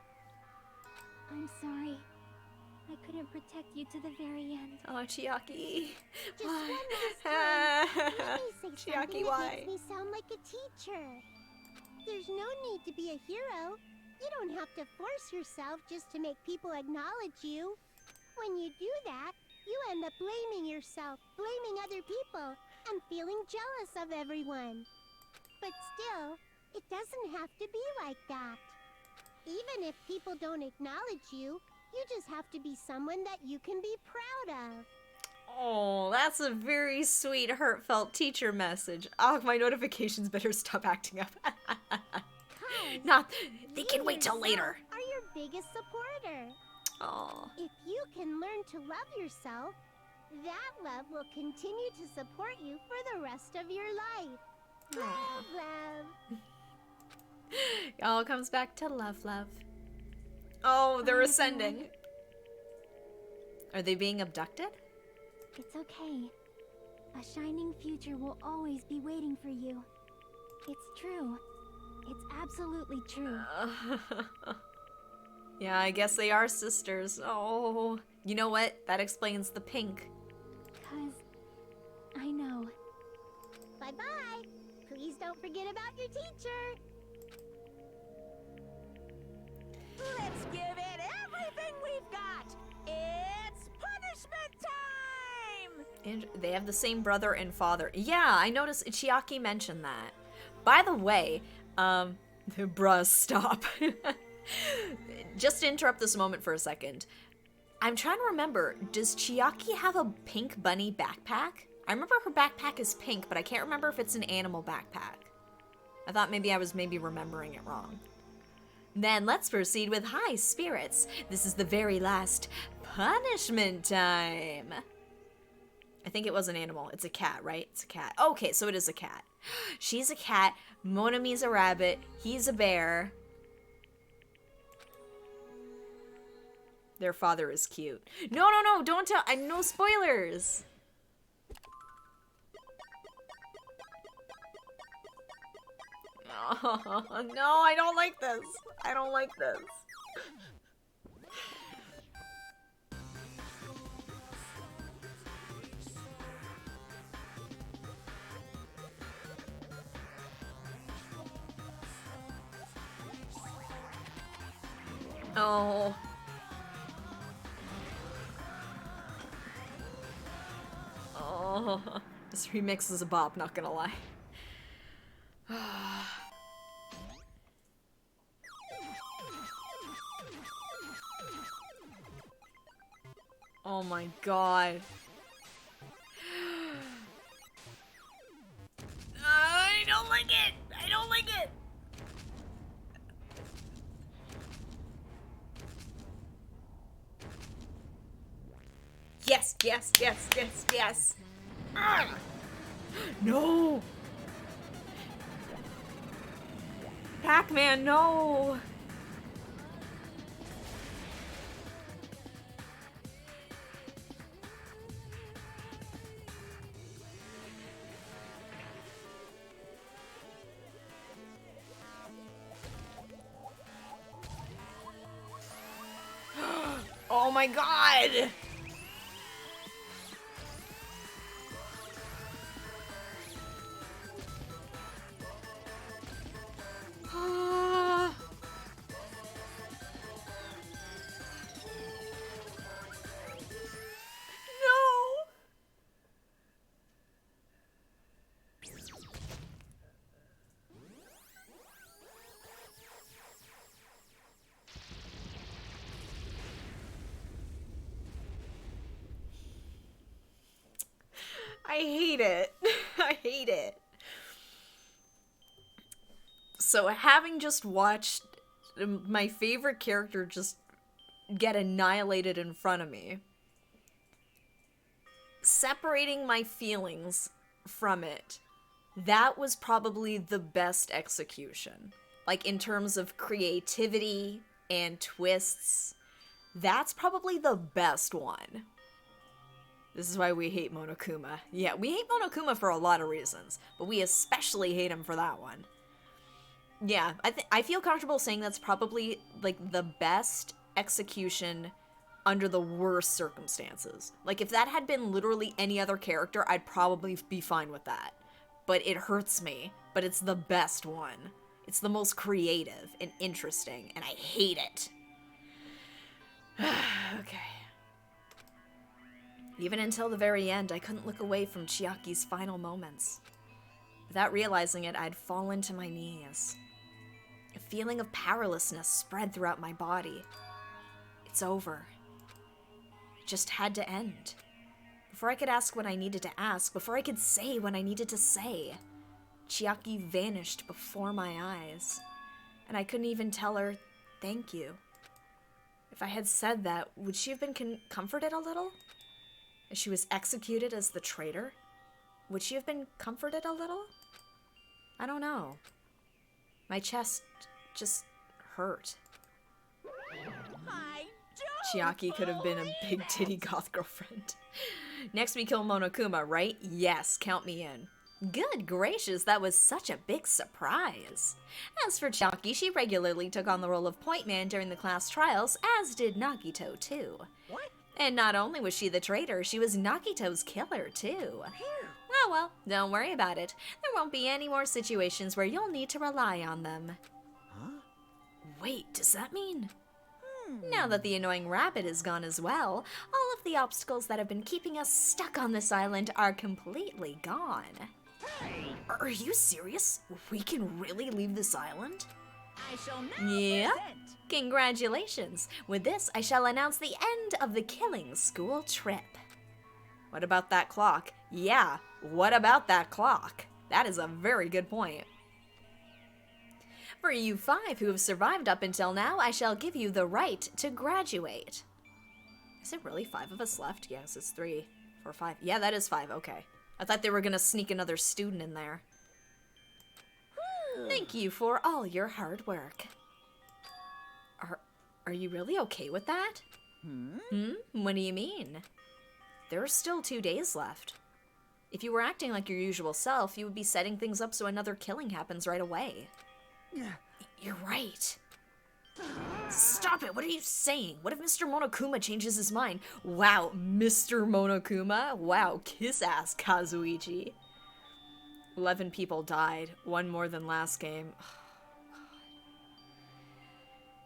I'm sorry. I couldn't protect you to the very end. Oh, Chiaki. Just one last time. Let me say Chiaki, something why? that makes me sound like a teacher. There's no need to be a hero. You don't have to force yourself just to make people acknowledge you. When you do that, you end up blaming yourself, blaming other people, and feeling jealous of everyone. But still, it doesn't have to be like that. Even if people don't acknowledge you, you just have to be someone that you can be proud of. Oh, that's a very sweet, heartfelt teacher message. Oh, my notifications better stop acting up. Not, they can wait till later. Are your biggest supporter. Oh. If you can learn to love yourself, that love will continue to support you for the rest of your life. Love, love. It all comes back to love, love. Oh, they're ascending. Are they being abducted? It's okay. A shining future will always be waiting for you. It's true. It's absolutely true. Yeah, I guess they are sisters. Oh. You know what? That explains the pink. 'Cause I know. Bye-bye. Please don't forget about your teacher. Let's give it everything we've got. It's punishment time. And they have the same brother and father. Yeah, I noticed Chiaki mentioned that. By the way, bruh, stop. Just to interrupt this moment for a second. I'm trying to remember, does Chiaki have a pink bunny backpack? I remember her backpack is pink, but I can't remember if it's an animal backpack. I thought maybe I was remembering it wrong. Then let's proceed with high spirits. This is the very last punishment time. I think it was an animal. It's a cat, right? It's a cat. Okay, so it is a cat. She's a cat. Monami's a rabbit. He's a bear. Their father is cute. No, don't tell. No spoilers. Oh, no, I don't like this. I don't like this. Oh. Oh. This remix is a bop, not gonna lie. Oh my god. I don't like it! I don't like it! Yes, yes, yes, yes, yes! Ah! No! Pac-Man, no! Oh my god! Ah. No! I hate it. I hate it. So having just watched my favorite character just get annihilated in front of me, separating my feelings from it, that was probably the best execution. Like, in terms of creativity and twists, that's probably the best one. This is why we hate Monokuma. Yeah, we hate Monokuma for a lot of reasons, but we especially hate him for that one. Yeah, I feel comfortable saying that's probably, like, the best execution under the worst circumstances. Like, if that had been literally any other character, I'd probably be fine with that. But it hurts me, but it's the best one. It's the most creative and interesting, and I hate it. Okay. Even until the very end, I couldn't look away from Chiaki's final moments. Without realizing it, I'd fallen to my knees. A feeling of powerlessness spread throughout my body. It's over. It just had to end. Before I could ask what I needed to ask, before I could say what I needed to say, Chiaki vanished before my eyes. And I couldn't even tell her, thank you. If I had said that, would she have been comforted a little? As she was executed as the traitor? Would she have been comforted a little? I don't know. My chest just hurt. Chiaki could have been a big titty goth girlfriend. Next we kill Monokuma, right? Yes, count me in. Good gracious, that was such a big surprise. As for Chiaki, she regularly took on the role of point man during the class trials, as did Nagito too. What? And not only was she the traitor, she was Nagito's killer too. Oh well, don't worry about it. There won't be any more situations where you'll need to rely on them. Huh? Wait, does that mean... Now that the annoying rabbit is gone as well, all of the obstacles that have been keeping us stuck on this island are completely gone. Are you serious? We can really leave this island? I shall now Yeah. present. Congratulations! With this, I shall announce the end of the killing school trip. What about that clock? Yeah, what about that clock? That is a very good point. For you 5 who have survived up until now, I shall give you the right to graduate. Is it really 5 of us left? Yes, it's 3, 4, 5. Yeah, that is 5, okay. I thought they were gonna sneak another student in there. Thank you for all your hard work. Are you really okay with that? What do you mean? There are still 2 days left. If you were acting like your usual self, you would be setting things up so another killing happens right away. You're right. Stop it! What are you saying? What if Mr. Monokuma changes his mind? Wow, Mr. Monokuma? Wow, kiss ass, Kazuichi. 11 people died. 1 more than last game.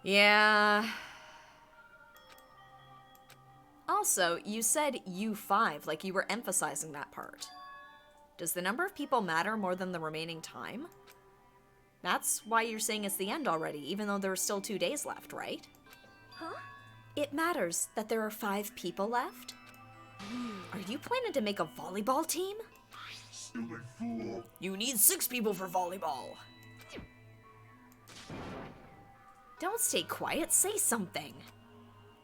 Yeah, Also, you said U5, like you were emphasizing that part. Does the number of people matter more than the remaining time? That's why you're saying it's the end already, even though there are still 2 days left, right? Huh? It matters that there are 5 people left? Are you planning to make a volleyball team? Silly fool. You need 6 people for volleyball. Don't stay quiet, say something.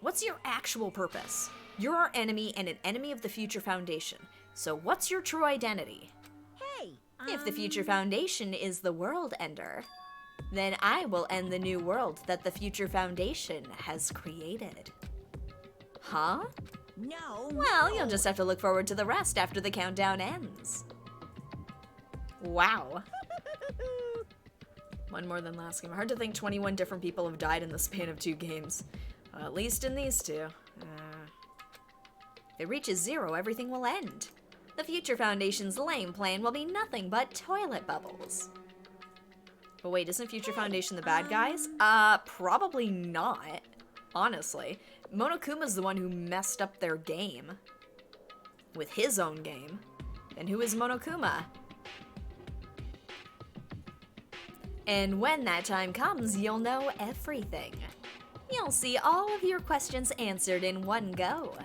What's your actual purpose? You're our enemy and an enemy of the Future Foundation. So what's your true identity? Hey, If the Future Foundation is the world ender, then I will end the new world that the Future Foundation has created. Huh? no. Well, you'll just have to look forward to the rest after the countdown ends. Wow. One more than last game. Hard to think 21 different people have died in the span of 2 games. At least in these 2. If it reaches 0, everything will end. The Future Foundation's lame plan will be nothing but toilet bubbles. But wait, isn't Future Foundation the bad guys? Probably not. Honestly. Monokuma's the one who messed up their game. With his own game. And who is Monokuma? And when that time comes, you'll know everything. You'll see all of your questions answered in one go.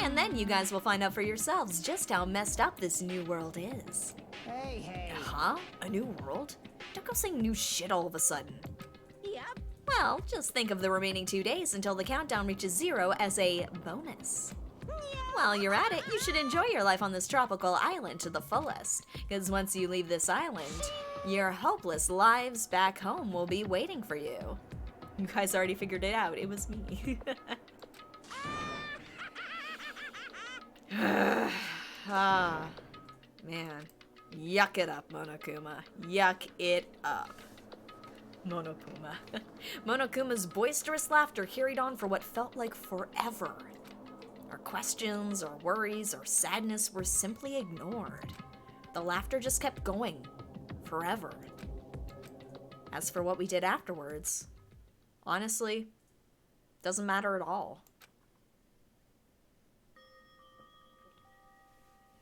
And then you guys will find out for yourselves just how messed up this new world is. Hey, hey. Huh? A new world? Don't go saying new shit all of a sudden. Yep. Well, just think of the remaining 2 days until the countdown reaches 0 as a bonus. While you're at it, you should enjoy your life on this tropical island to the fullest. Because once you leave this island, your hopeless lives back home will be waiting for you. You guys already figured it out. It was me. Ah, man. Yuck it up, Monokuma. Yuck it up. Monokuma. Monokuma's boisterous laughter carried on for what felt like forever. Our questions, our worries, our sadness were simply ignored. The laughter just kept going. Forever. As for what we did afterwards, honestly, doesn't matter at all.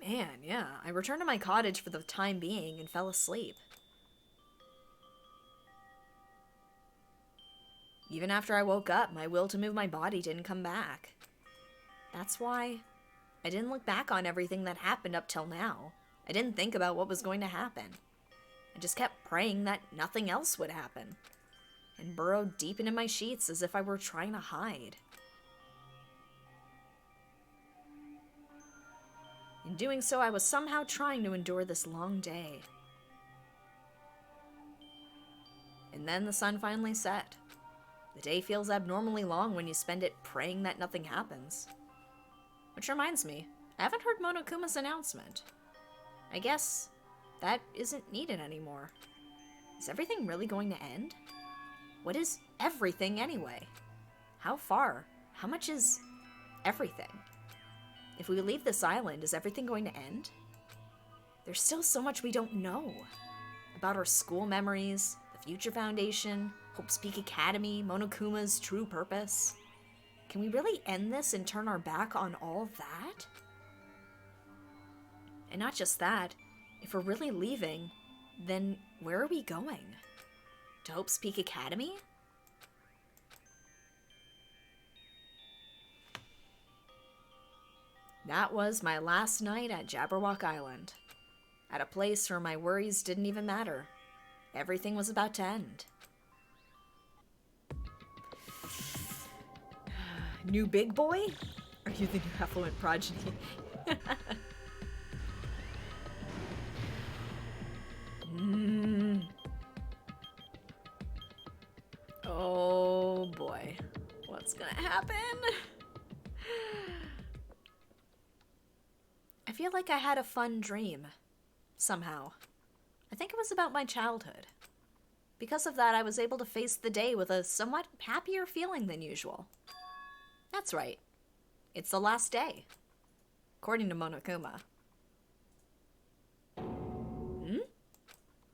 Man, yeah, I returned to my cottage for the time being and fell asleep. Even after I woke up, my will to move my body didn't come back. That's why I didn't look back on everything that happened up till now. I didn't think about what was going to happen. I just kept praying that nothing else would happen, and burrowed deep into my sheets as if I were trying to hide. In doing so, I was somehow trying to endure this long day. And then the sun finally set. The day feels abnormally long when you spend it praying that nothing happens. Which reminds me, I haven't heard Monokuma's announcement. I guess that isn't needed anymore. Is everything really going to end? What is everything anyway? How far? How much is everything? If we leave this island, is everything going to end? There's still so much we don't know. About our school memories, the Future Foundation, Hope's Peak Academy, Monokuma's true purpose. Can we really end this and turn our back on all that? And not just that, if we're really leaving, then where are we going? To Hope's Peak Academy? That was my last night at Jabberwock Island. At a place where my worries didn't even matter. Everything was about to end. New big boy? Are you the new affluent progeny? Oh boy. What's gonna happen? I feel like I had a fun dream. Somehow. I think it was about my childhood. Because of that, I was able to face the day with a somewhat happier feeling than usual. That's right. It's the last day. According to Monokuma.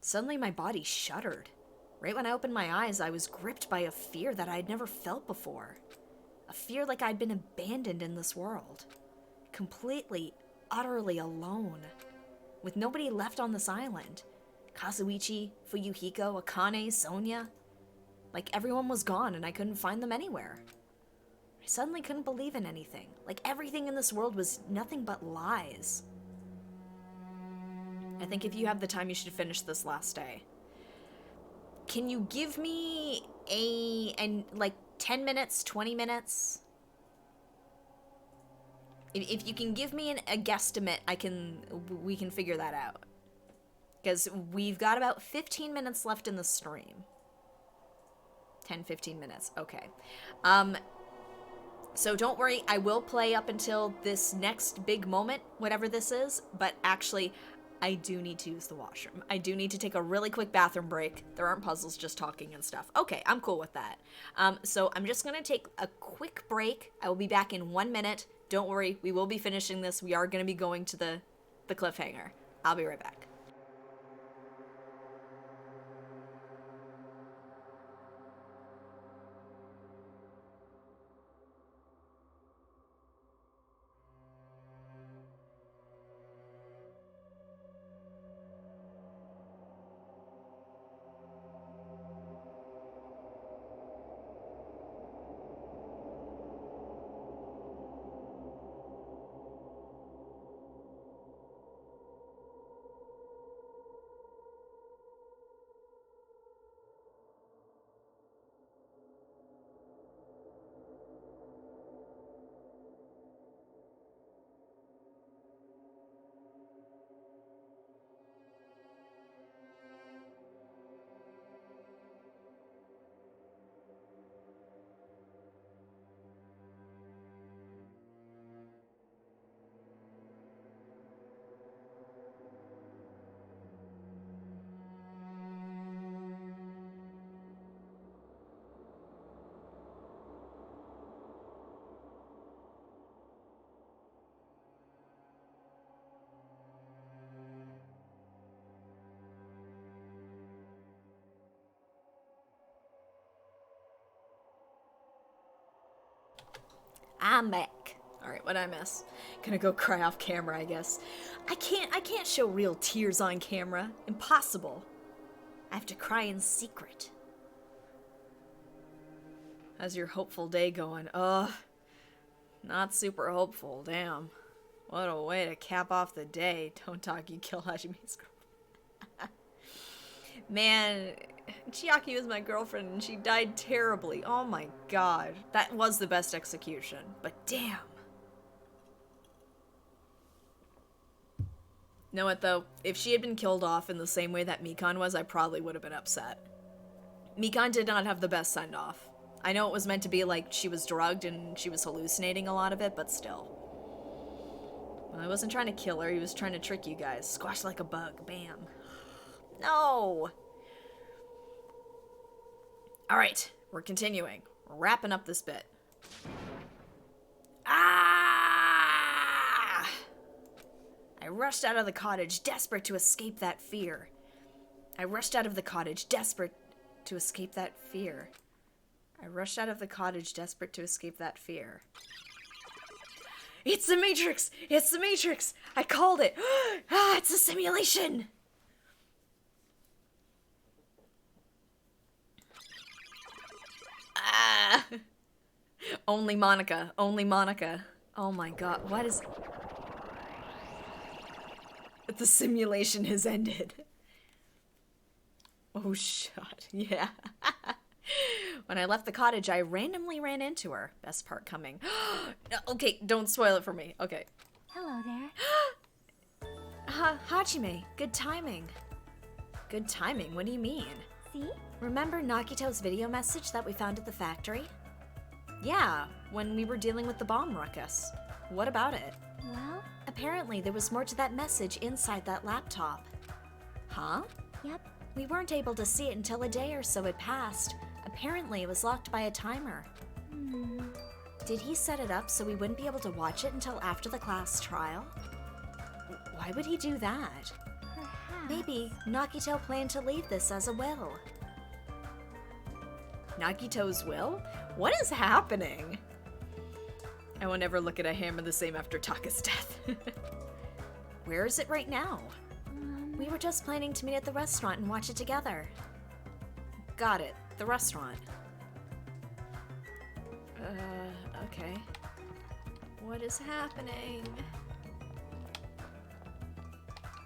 Suddenly my body shuddered. Right when I opened my eyes, I was gripped by a fear that I had never felt before. A A fear like I'd been abandoned in this world. Completely, utterly alone. With nobody left on this island. Kazuichi, Fuyuhiko, Akane, Sonia. Like everyone was gone and I couldn't find them anywhere. I suddenly couldn't believe in anything. Like everything in this world was nothing but lies. I think if you have the time, you should finish this last day. Can you give me like 10 minutes, 20 minutes? If you can give me a guesstimate, we can figure that out. Because we've got about 15 minutes left in the stream. 10, 15 minutes, okay. So don't worry, I will play up until this next big moment, whatever this is, but actually, I do need to use the washroom. I do need to take a really quick bathroom break. There aren't puzzles, just talking and stuff. Okay, I'm cool with that. So I'm just gonna take a quick break. I will be back in 1 minute. Don't worry, we will be finishing this. We are gonna be going to the cliffhanger. I'll be right back. I'm back. Alright, what'd I miss? Gonna go cry off camera, I guess. I can't show real tears on camera. Impossible. I have to cry in secret. How's your hopeful day going? Ugh. Not super hopeful, damn. What a way to cap off the day. Don't talk, you kill Hajime's girlfriend. Man, Chiaki was my girlfriend and she died terribly. Oh my god. That was the best execution. But damn. Know what though? If she had been killed off in the same way that Mikan was, I probably would have been upset. Mikan did not have the best send-off. I know it was meant to be like she was drugged and she was hallucinating a lot of it, but still. Well, I wasn't trying to kill her, he was trying to trick you guys. Squash like a bug. Bam. No! Alright, we're continuing. We're wrapping up this bit. Ah! I rushed out of the cottage, desperate to escape that fear. I rushed out of the cottage, desperate to escape that fear. I rushed out of the cottage, desperate to escape that fear. It's the Matrix! It's the Matrix! I called it! Ah, it's a simulation! Ah! Only Monica. Only Monica. Oh my god, what is... The simulation has ended. Oh, shut. Yeah. When I left the cottage, I randomly ran into her. Best part coming. Okay, don't spoil it for me. Okay. Hello there. Hajime, good timing. Good timing? What do you mean? See? Remember Nagito's video message that we found at the factory? Yeah, when we were dealing with the bomb ruckus. What about it? Well? Apparently, there was more to that message inside that laptop. Huh? Yep. We weren't able to see it until a day or so had passed. Apparently, it was locked by a timer. Did he set it up so we wouldn't be able to watch it until after the class trial? Why would he do that? Perhaps. Maybe Nagito planned to leave this as a will. Nagito's will? What is happening? I will never look at a hammer the same after Taka's death. Where is it right now? We were just planning to meet at the restaurant and watch it together. Got it. The restaurant. Okay. What is happening?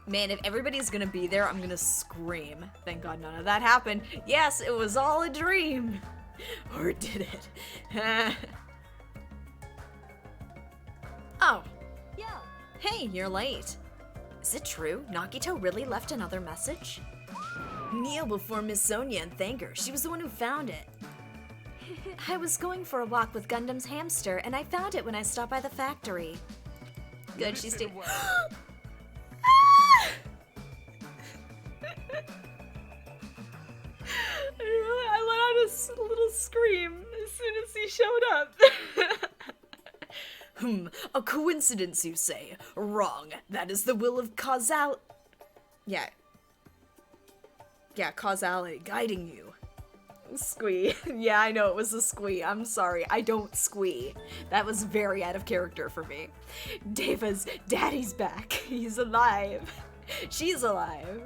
Man, if everybody's gonna be there, I'm gonna scream. Thank God none of that happened. Yes, it was all a dream. Or did it? Oh. Yo, Hey, you're late. Is it true? Nagito really left another message? Kneel before Miss Sonia and thank her. She was the one who found it. I was going for a walk with Gundam's hamster, and I found it when I stopped by the factory. Good, she stayed. I let out a little scream as soon as he showed up. A coincidence, you say? Wrong. That is the will of causal. Yeah, causality guiding you. Squee. Yeah, I know it was a squee. I'm sorry. I don't squee. That was very out of character for me. Deva's daddy's back. He's alive. She's alive.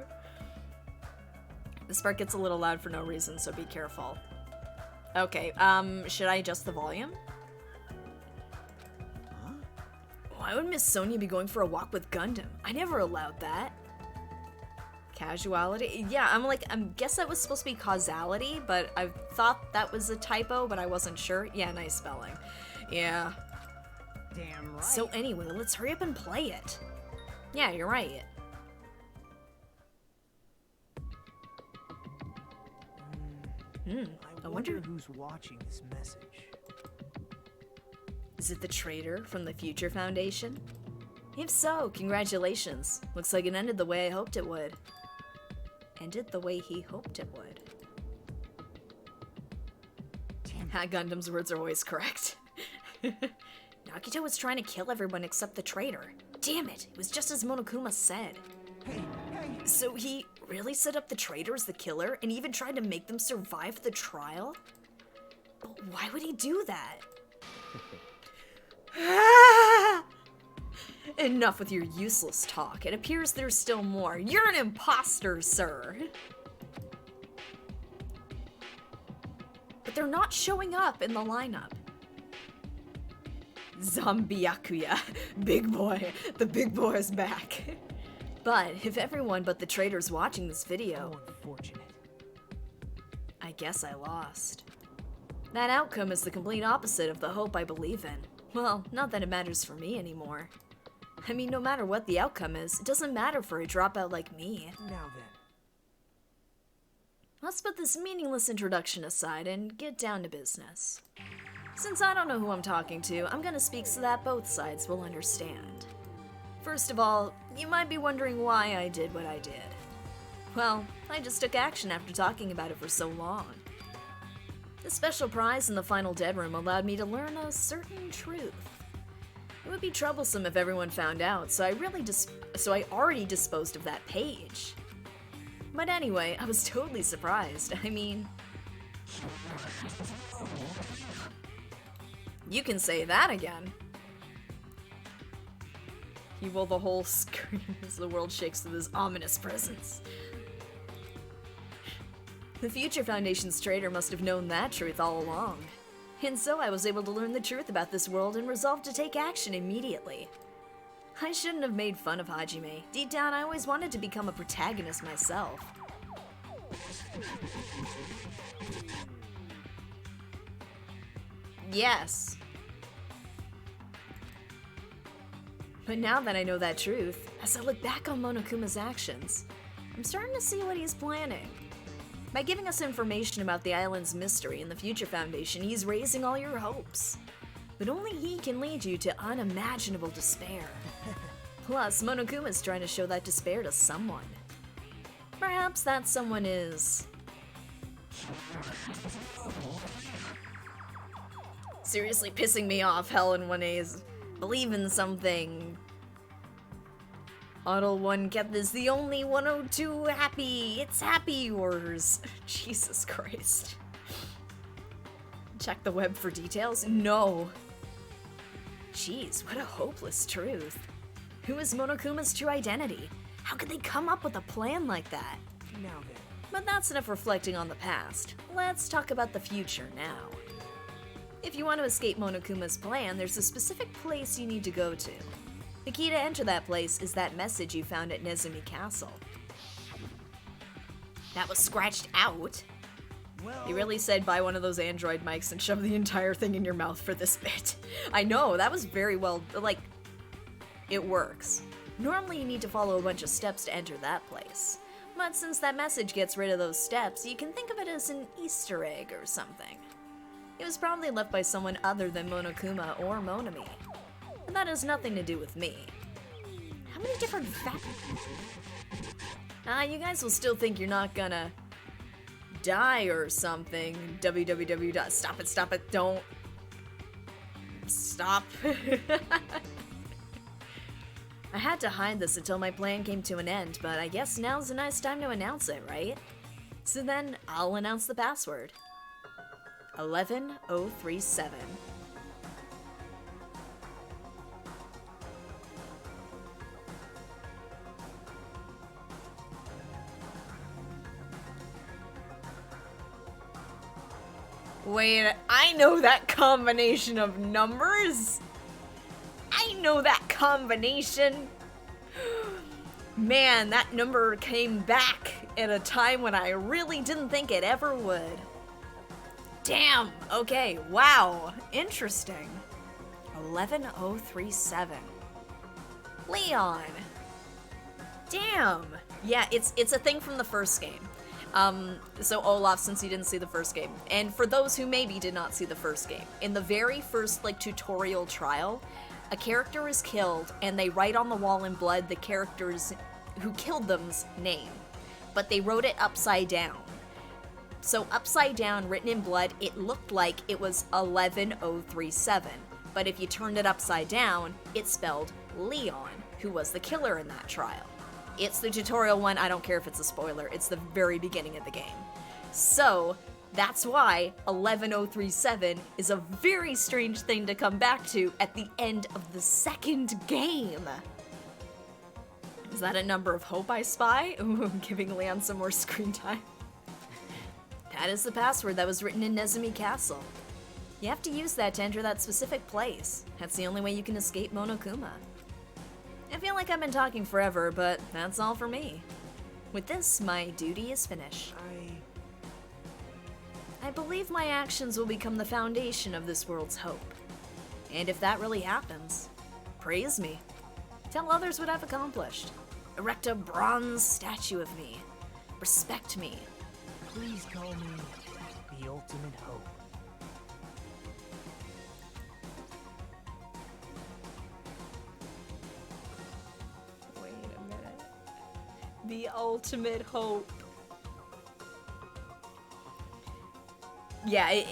This part gets a little loud for no reason, so be careful. Okay, should I adjust the volume? Huh? Why would Miss Sonia be going for a walk with Gundam? I never allowed that. Casuality? Yeah, I guess that was supposed to be causality, but I thought that was a typo, but I wasn't sure. Yeah, nice spelling. Yeah. Damn right. So anyway, let's hurry up and play it. Yeah, you're right. I wonder who's watching this message. Is it the traitor from the Future Foundation? If so, congratulations. Looks like it ended the way I hoped it would. Ended the way he hoped it would. Damn, Gundam's words are always correct. Nagito was trying to kill everyone except the traitor. Damn it, it was just as Monokuma said. Hey! So he really set up the traitor as the killer and even tried to make them survive the trial? But why would he do that? Enough with your useless talk. It appears there's still more. You're an imposter, sir. But they're not showing up in the lineup. Zombie Akuya. Big boy. The big boy is back. But if everyone but the traitor's watching this video, How unfortunate. I guess I lost. That outcome is the complete opposite of the hope I believe in. Well, not that it matters for me anymore. I mean, no matter what the outcome is, it doesn't matter for a dropout like me. Now then. Let's put this meaningless introduction aside and get down to business. Since I don't know who I'm talking to, I'm gonna speak so that both sides will understand. First of all, you might be wondering why I did what I did. Well, I just took action after talking about it for so long. The special prize in the final dead room allowed me to learn a certain truth. It would be troublesome if everyone found out, so I already disposed of that page. But anyway, I was totally surprised. I mean, you can say that again. He will the whole screen as the world shakes with his ominous presence. The Future Foundation's traitor must have known that truth all along. And so I was able to learn the truth about this world and resolved to take action immediately. I shouldn't have made fun of Hajime. Deep down, I always wanted to become a protagonist myself. Yes. But now that I know that truth, as I look back on Monokuma's actions, I'm starting to see what he's planning. By giving us information about the island's mystery and the Future Foundation, he's raising all your hopes. But only he can lead you to unimaginable despair. Plus, Monokuma's trying to show that despair to someone. Perhaps that someone is... seriously pissing me off, Helen 1A's believe in something. Auto 1 kept this the only 102 happy. It's happy yours. Jesus Christ. Check the web for details? No. Jeez, what a hopeless truth. Who is Monokuma's true identity? How could they come up with a plan like that? Now then. But that's enough reflecting on the past. Let's talk about the future now. If you want to escape Monokuma's plan, there's a specific place you need to go to. The key to enter that place is that message you found at Nezumi Castle. That was scratched out. Well, You really said buy one of those Android mics and shove the entire thing in your mouth for this bit. I know, that was very well, like, it works. Normally you need to follow a bunch of steps to enter that place. But since that message gets rid of those steps, you can think of it as an Easter egg or something. It was probably left by someone other than Monokuma or Monami. And that has nothing to do with me. How many different you guys will still think you're not gonna die or something. www. Stop it, don't. Stop. I had to hide this until my plan came to an end, but I guess now's a nice time to announce it, right? So then, I'll announce the password. 11037. Wait, I know that combination of numbers? I know that combination! Man, that number came back at a time when I really didn't think it ever would. Damn, okay, wow, interesting. 11037. Leon. Damn. Yeah, it's a thing from the first game. So Olaf, since you didn't see the first game, and for those who maybe did not see the first game, in the very first, like, tutorial trial, a character is killed, and they write on the wall in blood the character's who killed them's name, but they wrote it upside down. So upside down, written in blood, it looked like it was 11037, but if you turned it upside down, it spelled Leon, who was the killer in that trial. It's the tutorial one, I don't care if it's a spoiler, it's the very beginning of the game. So, that's why 11037 is a very strange thing to come back to at the end of the second game. Is that a number of hope I spy? Ooh, I'm giving Leon some more screen time. That is the password that was written in Nezumi Castle. You have to use that to enter that specific place. That's the only way you can escape Monokuma. I feel like I've been talking forever, but that's all for me. With this, my duty is finished. I believe my actions will become the foundation of this world's hope. And if that really happens, praise me. Tell others what I've accomplished. Erect a bronze statue of me. Respect me. Please call me the ultimate hope. Wait a minute. The ultimate hope. Yeah,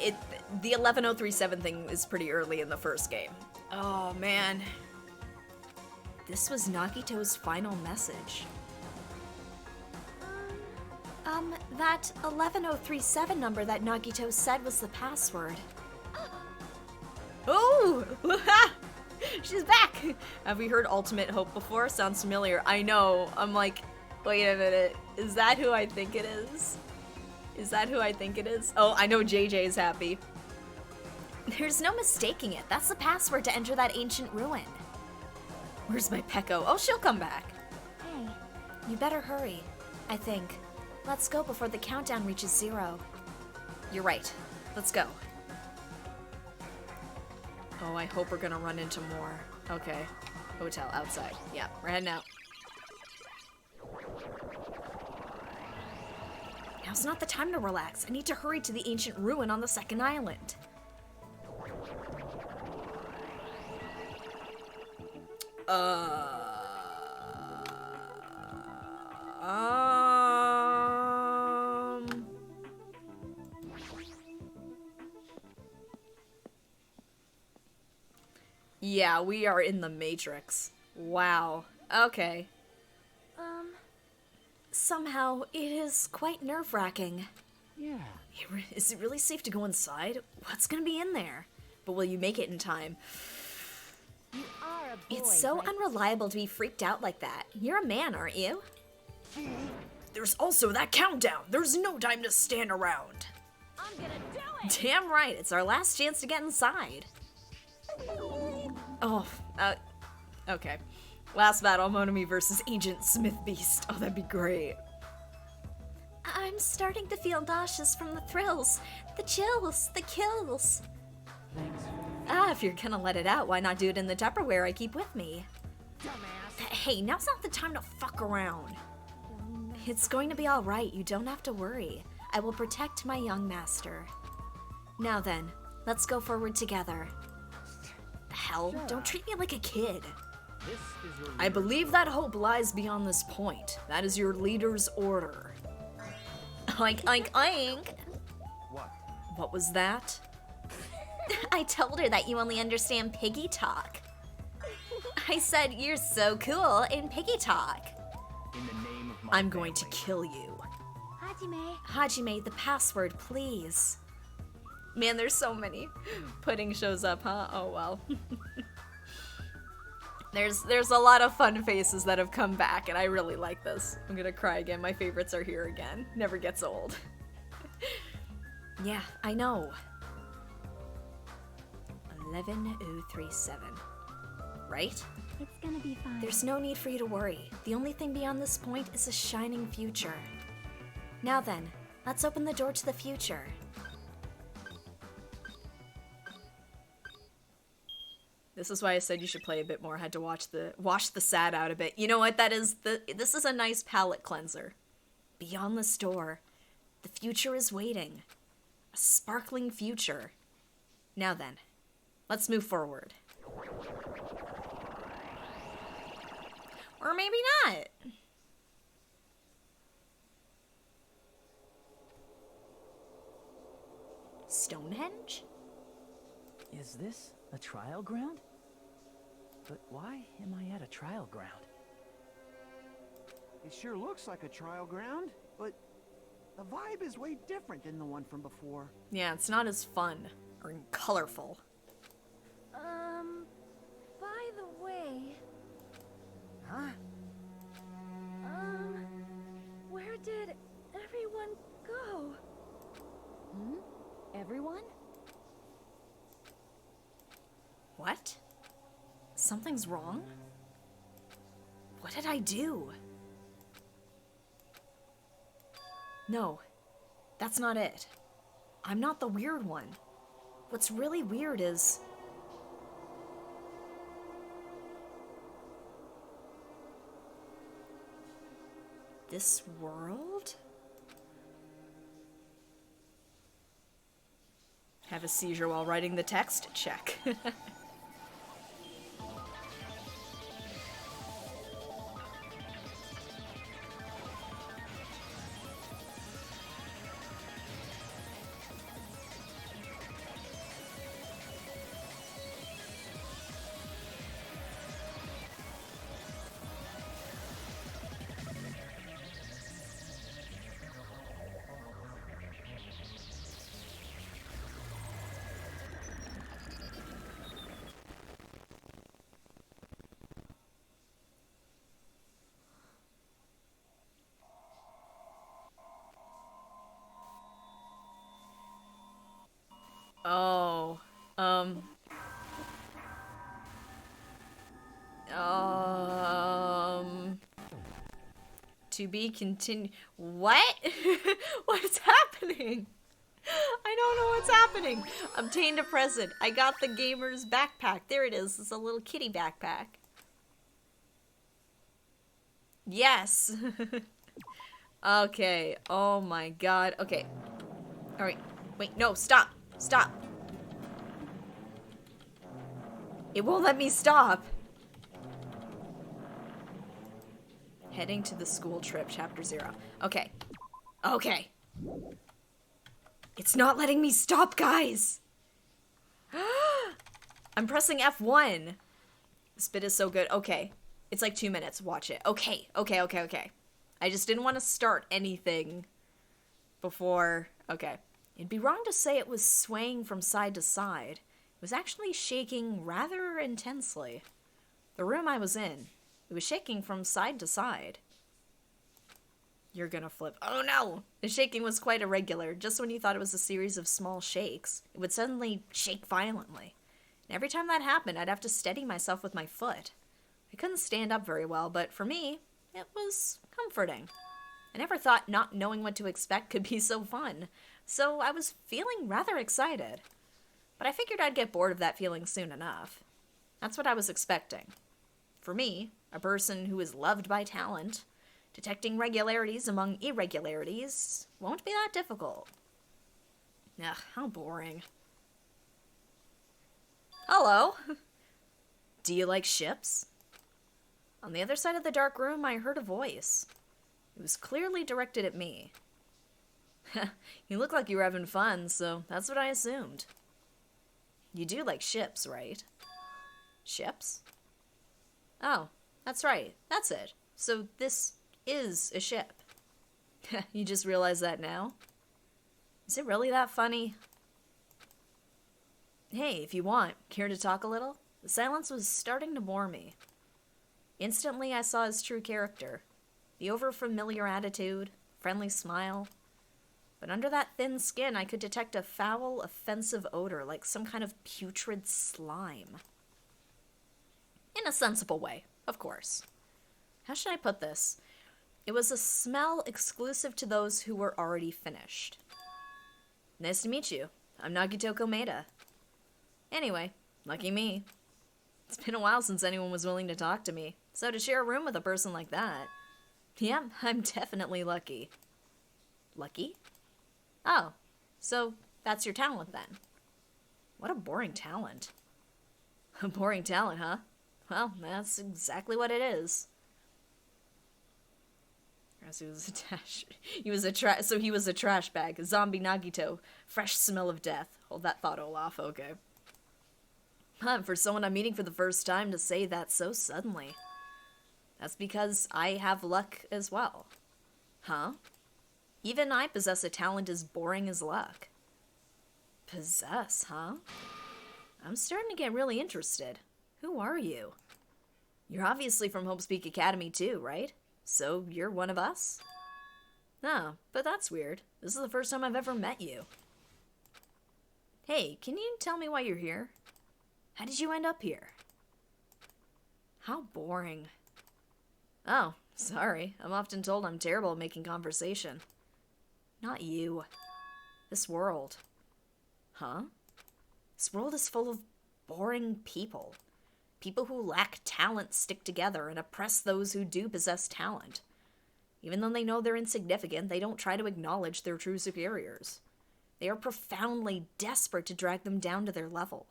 the 11037 thing is pretty early in the first game. Oh man. This was Nagito's final message. That 11037 number that Nagito said was the password. Oh! She's back! Have we heard Ultimate Hope before? Sounds familiar. I know. I'm like, wait a minute. Is that who I think it is? Is that who I think it is? Oh, I know JJ is happy. There's no mistaking it. That's the password to enter that ancient ruin. Where's my Peko? Oh, she'll come back. Hey, you better hurry, I think. Let's go before the countdown reaches 0. You're right. Let's go. Oh, I hope we're gonna run into more. Okay. Hotel, outside. Yeah, we're heading out. Now's not the time to relax. I need to hurry to the ancient ruin on the second island. Yeah, we are in the Matrix. Wow. Okay. Somehow, it is quite nerve-wracking. Yeah. Is it really safe to go inside? What's gonna be in there? But will you make it in time? You are a boy, It's so right? unreliable to be freaked out like that. You're a man, aren't you? There's also that countdown. There's no time to stand around. I'm gonna do it! Damn right, it's our last chance to get inside. Oh, okay. Last battle, Monami versus Agent Smith Beast. Oh, that'd be great. I'm starting to feel nauseous from the thrills, the chills, the kills. Thanks. If you're gonna let it out, why not do it in the Tupperware I keep with me? Dumbass. Hey, now's not the time to fuck around. It's going to be alright, you don't have to worry. I will protect my young master. Now then, let's go forward together. Hell, don't treat me like a kid. This is your I believe that hope lies beyond this point. That is your leader's order. Oink, oink, oink. What? What was that? I told her that you only understand piggy talk. I said you're so cool in piggy talk. In the name of my I'm going to family. kill you. Hajime. Hajime, the password, please. Man, there's so many. Pudding shows up, huh? Oh well. There's a lot of fun faces that have come back, and I really like this. I'm gonna cry again. My favorites are here again. Never gets old. Yeah, I know. 11037. Right? It's gonna be fine. There's no need for you to worry. The only thing beyond this point is a shining future. Now then, let's open the door to the future. This is why I said you should play a bit more. I had to wash the sad out a bit. You know what that is? This is a nice palate cleanser. Beyond this door, the future is waiting. A sparkling future. Now then, let's move forward. Or maybe not. Stonehenge? Is this a trial ground? But why am I at a trial ground? It sure looks like a trial ground, but the vibe is way different than the one from before. Yeah, it's not as fun or colorful. By the way, Huh? where did everyone go? Everyone? What? Something's wrong? What did I do? No, that's not it. I'm not the weird one. What's really weird is... this world? Have a seizure while writing the text? Check. Oh, to be continued. What? What's happening? I don't know what's happening. Obtained a present. I got the gamer's backpack. There it is. It's a little kitty backpack. Yes. Okay. Oh my god. Okay. Alright. Wait, no, stop. Stop. It won't let me stop. Heading to the school trip, chapter 0. Okay. Okay. It's not letting me stop, guys. I'm pressing F1. This bit is so good. Okay. It's like 2 minutes. Watch it. Okay. Okay, okay, okay. I just didn't want to start anything before... Okay. It'd be wrong to say it was swaying from side to side. was actually shaking rather intensely. The room I was in, it was shaking from side to side. You're gonna flip. Oh no! The shaking was quite irregular. Just when you thought it was a series of small shakes, it would suddenly shake violently. And every time that happened, I'd have to steady myself with my foot. I couldn't stand up very well, but for me, it was comforting. I never thought not knowing what to expect could be so fun, so I was feeling rather excited. But I figured I'd get bored of that feeling soon enough. That's what I was expecting. For me, a person who is loved by talent, detecting regularities among irregularities won't be that difficult. Ugh, how boring. Hello. Do you like ships? On the other side of the dark room, I heard a voice. It was clearly directed at me. You look like you were having fun, so that's what I assumed. You do like ships, right? Ships? Oh, that's right. That's it. So this is a ship. You just realized that now? Is it really that funny? Hey, if you want, care to talk a little? The silence was starting to bore me. Instantly, I saw his true character. The over-familiar attitude, friendly smile. But under that thin skin, I could detect a foul, offensive odor like some kind of putrid slime. In a sensible way, of course. How should I put this? It was a smell exclusive to those who were already finished. Nice to meet you. I'm Nagito Komeda. Anyway, lucky me. It's been a while since anyone was willing to talk to me, so to share a room with a person like that... Yeah, I'm definitely lucky. Lucky? Oh, so that's your talent then. What a boring talent. A boring talent, huh? Well, that's exactly what it is. He was a trash bag. A zombie Nagito. Fresh smell of death. Hold that thought, Olaf. Okay. For someone I'm meeting for the first time to say that so suddenly. That's because I have luck as well. Huh? Even I possess a talent as boring as luck. Possess, huh? I'm starting to get really interested. Who are you? You're obviously from Hopespeak Academy too, right? So you're one of us? No, but that's weird. This is the first time I've ever met you. Hey, can you tell me why you're here? How did you end up here? How boring. Oh, sorry. I'm often told I'm terrible at making conversation. Not you. This world. Huh? This world is full of boring people. People who lack talent stick together and oppress those who do possess talent. Even though they know they're insignificant, they don't try to acknowledge their true superiors. They are profoundly desperate to drag them down to their level.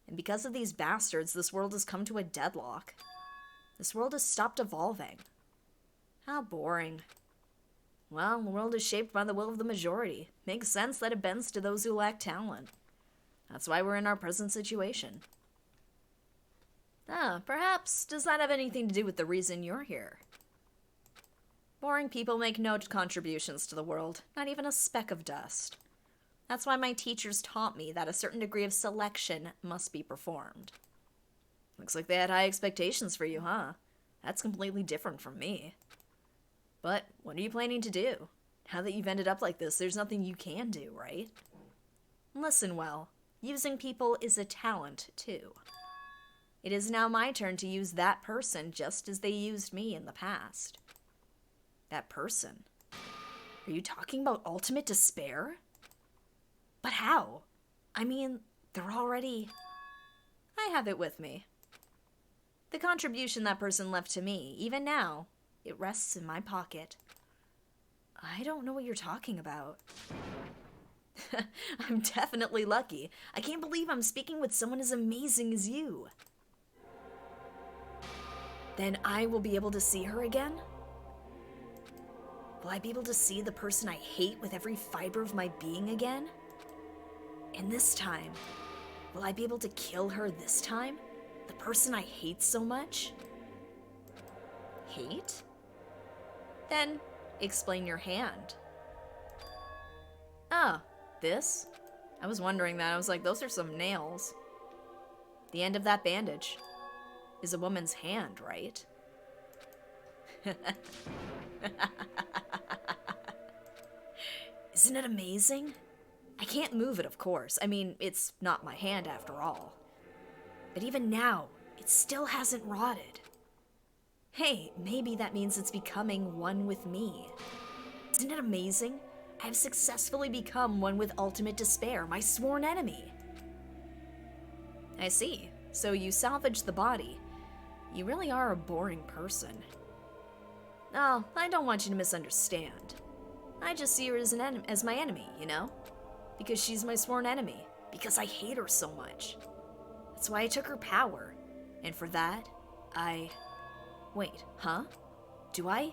And because of these bastards, this world has come to a deadlock. This world has stopped evolving. How boring. Well, the world is shaped by the will of the majority. Makes sense that it bends to those who lack talent. That's why we're in our present situation. Perhaps does that have anything to do with the reason you're here? Boring people make no contributions to the world, not even a speck of dust. That's why my teachers taught me that a certain degree of selection must be performed. Looks like they had high expectations for you, huh? That's completely different from me. But what are you planning to do? Now that you've ended up like this, there's nothing you can do, right? Listen well, using people is a talent, too. It is now my turn to use that person just as they used me in the past. That person? Are you talking about ultimate despair? But how? I mean, they're already... I have it with me. The contribution that person left to me, even now, it rests in my pocket. I don't know what you're talking about. I'm definitely lucky. I can't believe I'm speaking with someone as amazing as you. Then I will be able to see her again? Will I be able to see the person I hate with every fiber of my being again? And this time, will I be able to kill her this time? The person I hate so much? Hate? Then, explain your hand. Oh, this? I was wondering that. I was like, those are some nails. The end of that bandage is a woman's hand, right? Isn't it amazing? I can't move it, of course. I mean, it's not my hand after all. But even now, it still hasn't rotted. Hey, maybe that means it's becoming one with me. Isn't it amazing? I have successfully become one with ultimate despair, my sworn enemy. I see. So you salvaged the body. You really are a boring person. No, I don't want you to misunderstand. I just see her as as my enemy, you know? Because she's my sworn enemy. Because I hate her so much. That's why I took her power. And for that, Wait, huh? Do I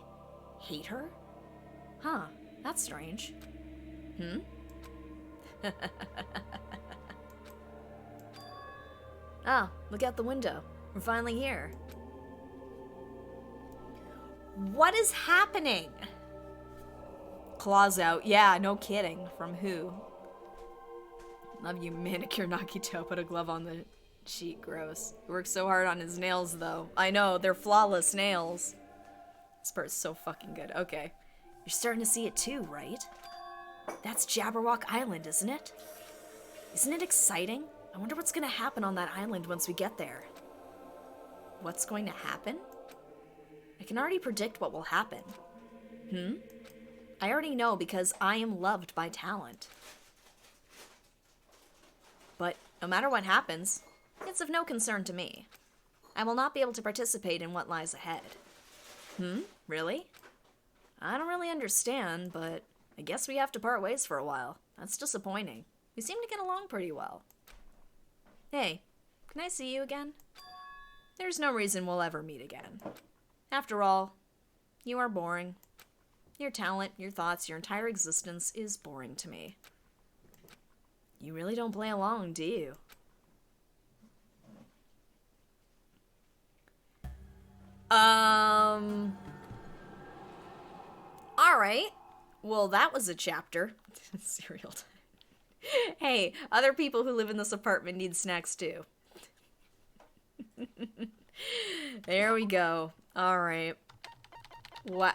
hate her? Huh, that's strange. Ah, look out the window. We're finally here. What is happening? Claws out. Yeah, no kidding. From who? Love you, manicure Nagito. Put a glove on the cheek. Gross. He works so hard on his nails, though. I know, they're flawless nails. This part's so fucking good. Okay. You're starting to see it too, right? That's Jabberwock Island, isn't it? Isn't it exciting? I wonder what's gonna happen on that island once we get there. What's going to happen? I can already predict what will happen. I already know because I am loved by talent. But no matter what happens, it's of no concern to me. I will not be able to participate in what lies ahead. Really? I don't really understand, but I guess we have to part ways for a while. That's disappointing. We seem to get along pretty well. Hey, can I see you again? There's no reason we'll ever meet again. After all, you are boring. Your talent, your thoughts, your entire existence is boring to me. You really don't play along, do you? Alright. Well, that was a chapter. Cereal time. Hey, other people who live in this apartment need snacks too. There we go. Alright. What,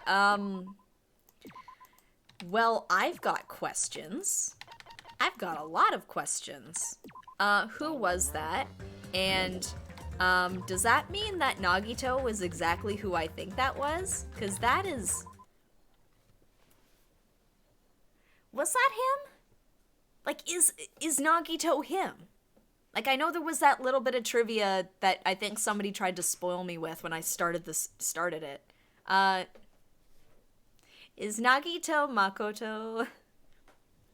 well, I've got questions. I've got a lot of questions. Who was that? And, does that mean that Nagito was exactly who I think that was? 'Cause that is... Was that him? Like, is Nagito him? Like, I know there was that little bit of trivia that I think somebody tried to spoil me with when I started it. Is Nagito Makoto?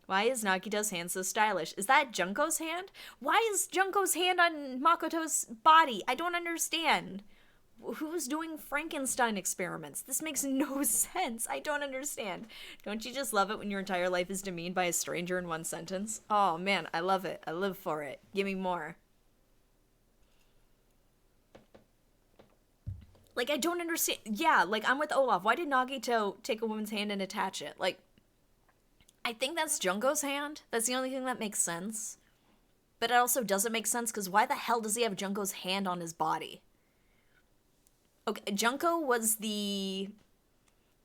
Why is Nagito's hand so stylish? Is that Junko's hand? Why is Junko's hand on Makoto's body? I don't understand. Who's doing Frankenstein experiments? This makes no sense. I don't understand. Don't you just love it when your entire life is demeaned by a stranger in one sentence? Oh man, I love it. I live for it. Give me more. Like, I don't understand. Yeah, like, I'm with Olaf. Why did Nagito take a woman's hand and attach it? Like, I think that's Junko's hand. That's the only thing that makes sense. But it also doesn't make sense because why the hell does he have Junko's hand on his body? Okay, Junko was the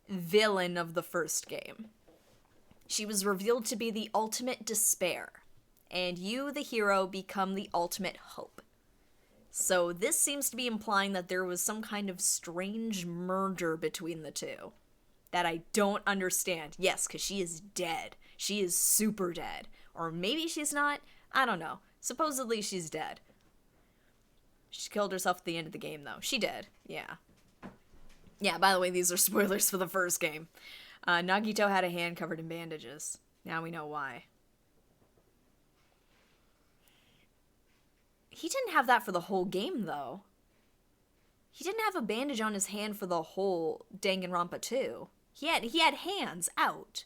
villain of the first game. She was revealed to be the ultimate despair. And you, the hero, become the ultimate hope. So this seems to be implying that there was some kind of strange merger between the two. That I don't understand. Yes, because she is dead. She is super dead. Or maybe she's not. I don't know. Supposedly she's dead. She killed herself at the end of the game, though. She did. Yeah. Yeah, by the way, these are spoilers for the first game. Nagito had a hand covered in bandages. Now we know why. He didn't have that for the whole game, though. He didn't have a bandage on his hand for the whole Danganronpa 2. He had hands out.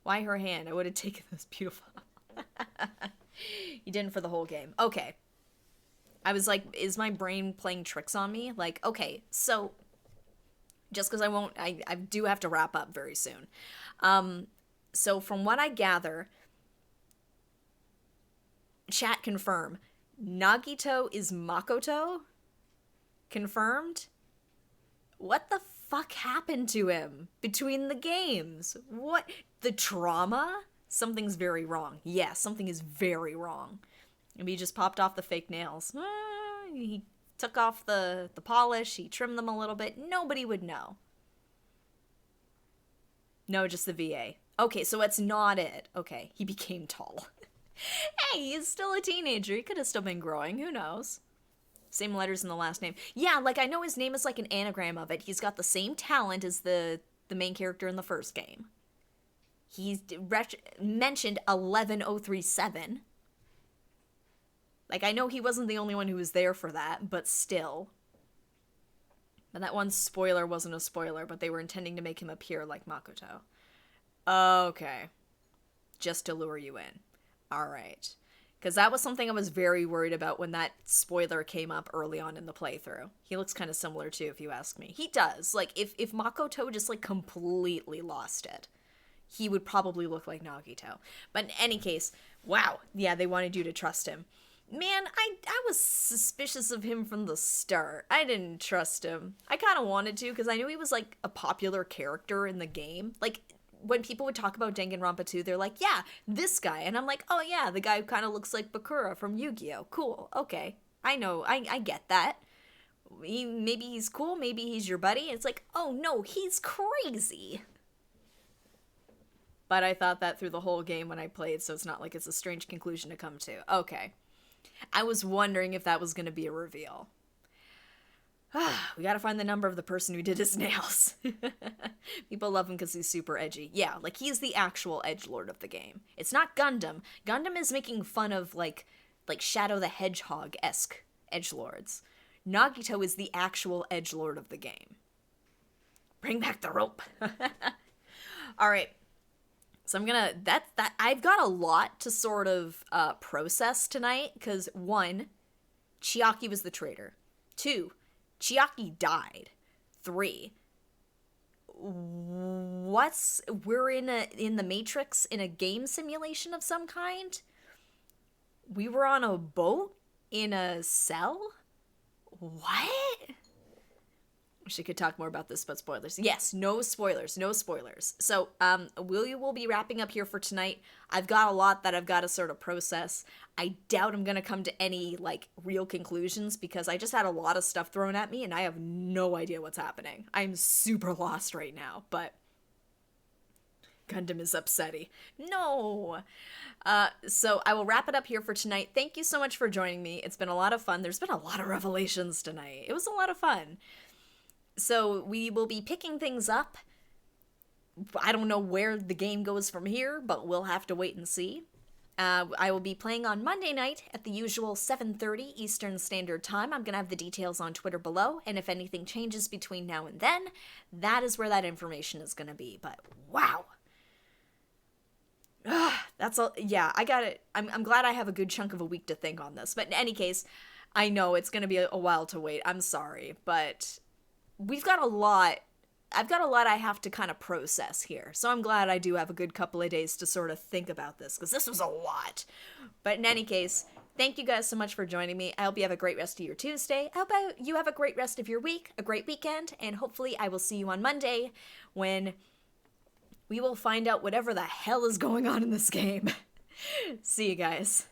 Why her hand? I would have taken this beautiful. He didn't for the whole game. Okay. I was like, is my brain playing tricks on me? Like, okay, so just because I do have to wrap up very soon. So from what I gather, chat confirm, Nagito is Makoto? Confirmed? What the fuck happened to him between the games? What? The trauma? Something's very wrong. Yeah, something is very wrong. Maybe he just popped off the fake nails. He took off the polish, he trimmed them a little bit. Nobody would know. No, just the VA. Okay, so it's not it. Okay, he became tall. Hey, he's still a teenager. He could have still been growing. Who knows? Same letters in the last name. Yeah, like I know his name is like an anagram of it. He's got the same talent as the main character in the first game. He's mentioned 11037. Like, I know he wasn't the only one who was there for that, but still. But that one spoiler wasn't a spoiler, but they were intending to make him appear like Makoto. Okay. Just to lure you in. Alright. Because that was something I was very worried about when that spoiler came up early on in the playthrough. He looks kind of similar too, if you ask me. He does. Like, if Makoto just, like, completely lost it, he would probably look like Nagito. But in any case, wow. Yeah, they wanted you to trust him. Man, I was suspicious of him from the start. I didn't trust him. I kind of wanted to, because I knew he was, like, a popular character in the game. Like, when people would talk about Danganronpa 2, they're like, yeah, this guy. And I'm like, oh yeah, the guy who kind of looks like Bakura from Yu-Gi-Oh! Cool, okay. I know, I get that. Maybe he's cool, maybe he's your buddy. It's like, oh no, he's crazy. But I thought that through the whole game when I played, so it's not like it's a strange conclusion to come to. Okay. I was wondering if that was going to be a reveal. We gotta find the number of the person who did his nails. People love him because he's super edgy. Yeah, like, he's the actual edgelord of the game. It's not Gundam. Gundam is making fun of, like Shadow the Hedgehog-esque edgelords. Nagito is the actual edgelord of the game. Bring back the rope. Alright. So I'm gonna, I've got a lot to sort of process tonight, because 1, Chiaki was the traitor. 2, Chiaki died. 3, we're in the Matrix in a game simulation of some kind? We were on a boat in a cell? What? Wish I could talk more about this, but spoilers. Yes, no spoilers, no spoilers. So, we will be wrapping up here for tonight. I've got a lot that I've got to sort of process. I doubt I'm going to come to any, like, real conclusions, because I just had a lot of stuff thrown at me, and I have no idea what's happening. I'm super lost right now, but Gundam is upsetty. No! So I will wrap it up here for tonight. Thank you so much for joining me. It's been a lot of fun. There's been a lot of revelations tonight. It was a lot of fun. So we will be picking things up. I don't know where the game goes from here, but we'll have to wait and see. I will be playing on Monday night at the usual 7:30 Eastern Standard Time. I'm going to have the details on Twitter below, and if anything changes between now and then, that is where that information is going to be. But wow. That's all. Yeah, I got it. I'm glad I have a good chunk of a week to think on this. But in any case, I know it's going to be a while to wait. I'm sorry, but we've got a lot. I've got a lot I have to kind of process here. So I'm glad I do have a good couple of days to sort of think about this, because this was a lot. But in any case, thank you guys so much for joining me. I hope you have a great rest of your Tuesday. I hope you have a great rest of your week, a great weekend, and hopefully I will see you on Monday when we will find out whatever the hell is going on in this game. See you guys.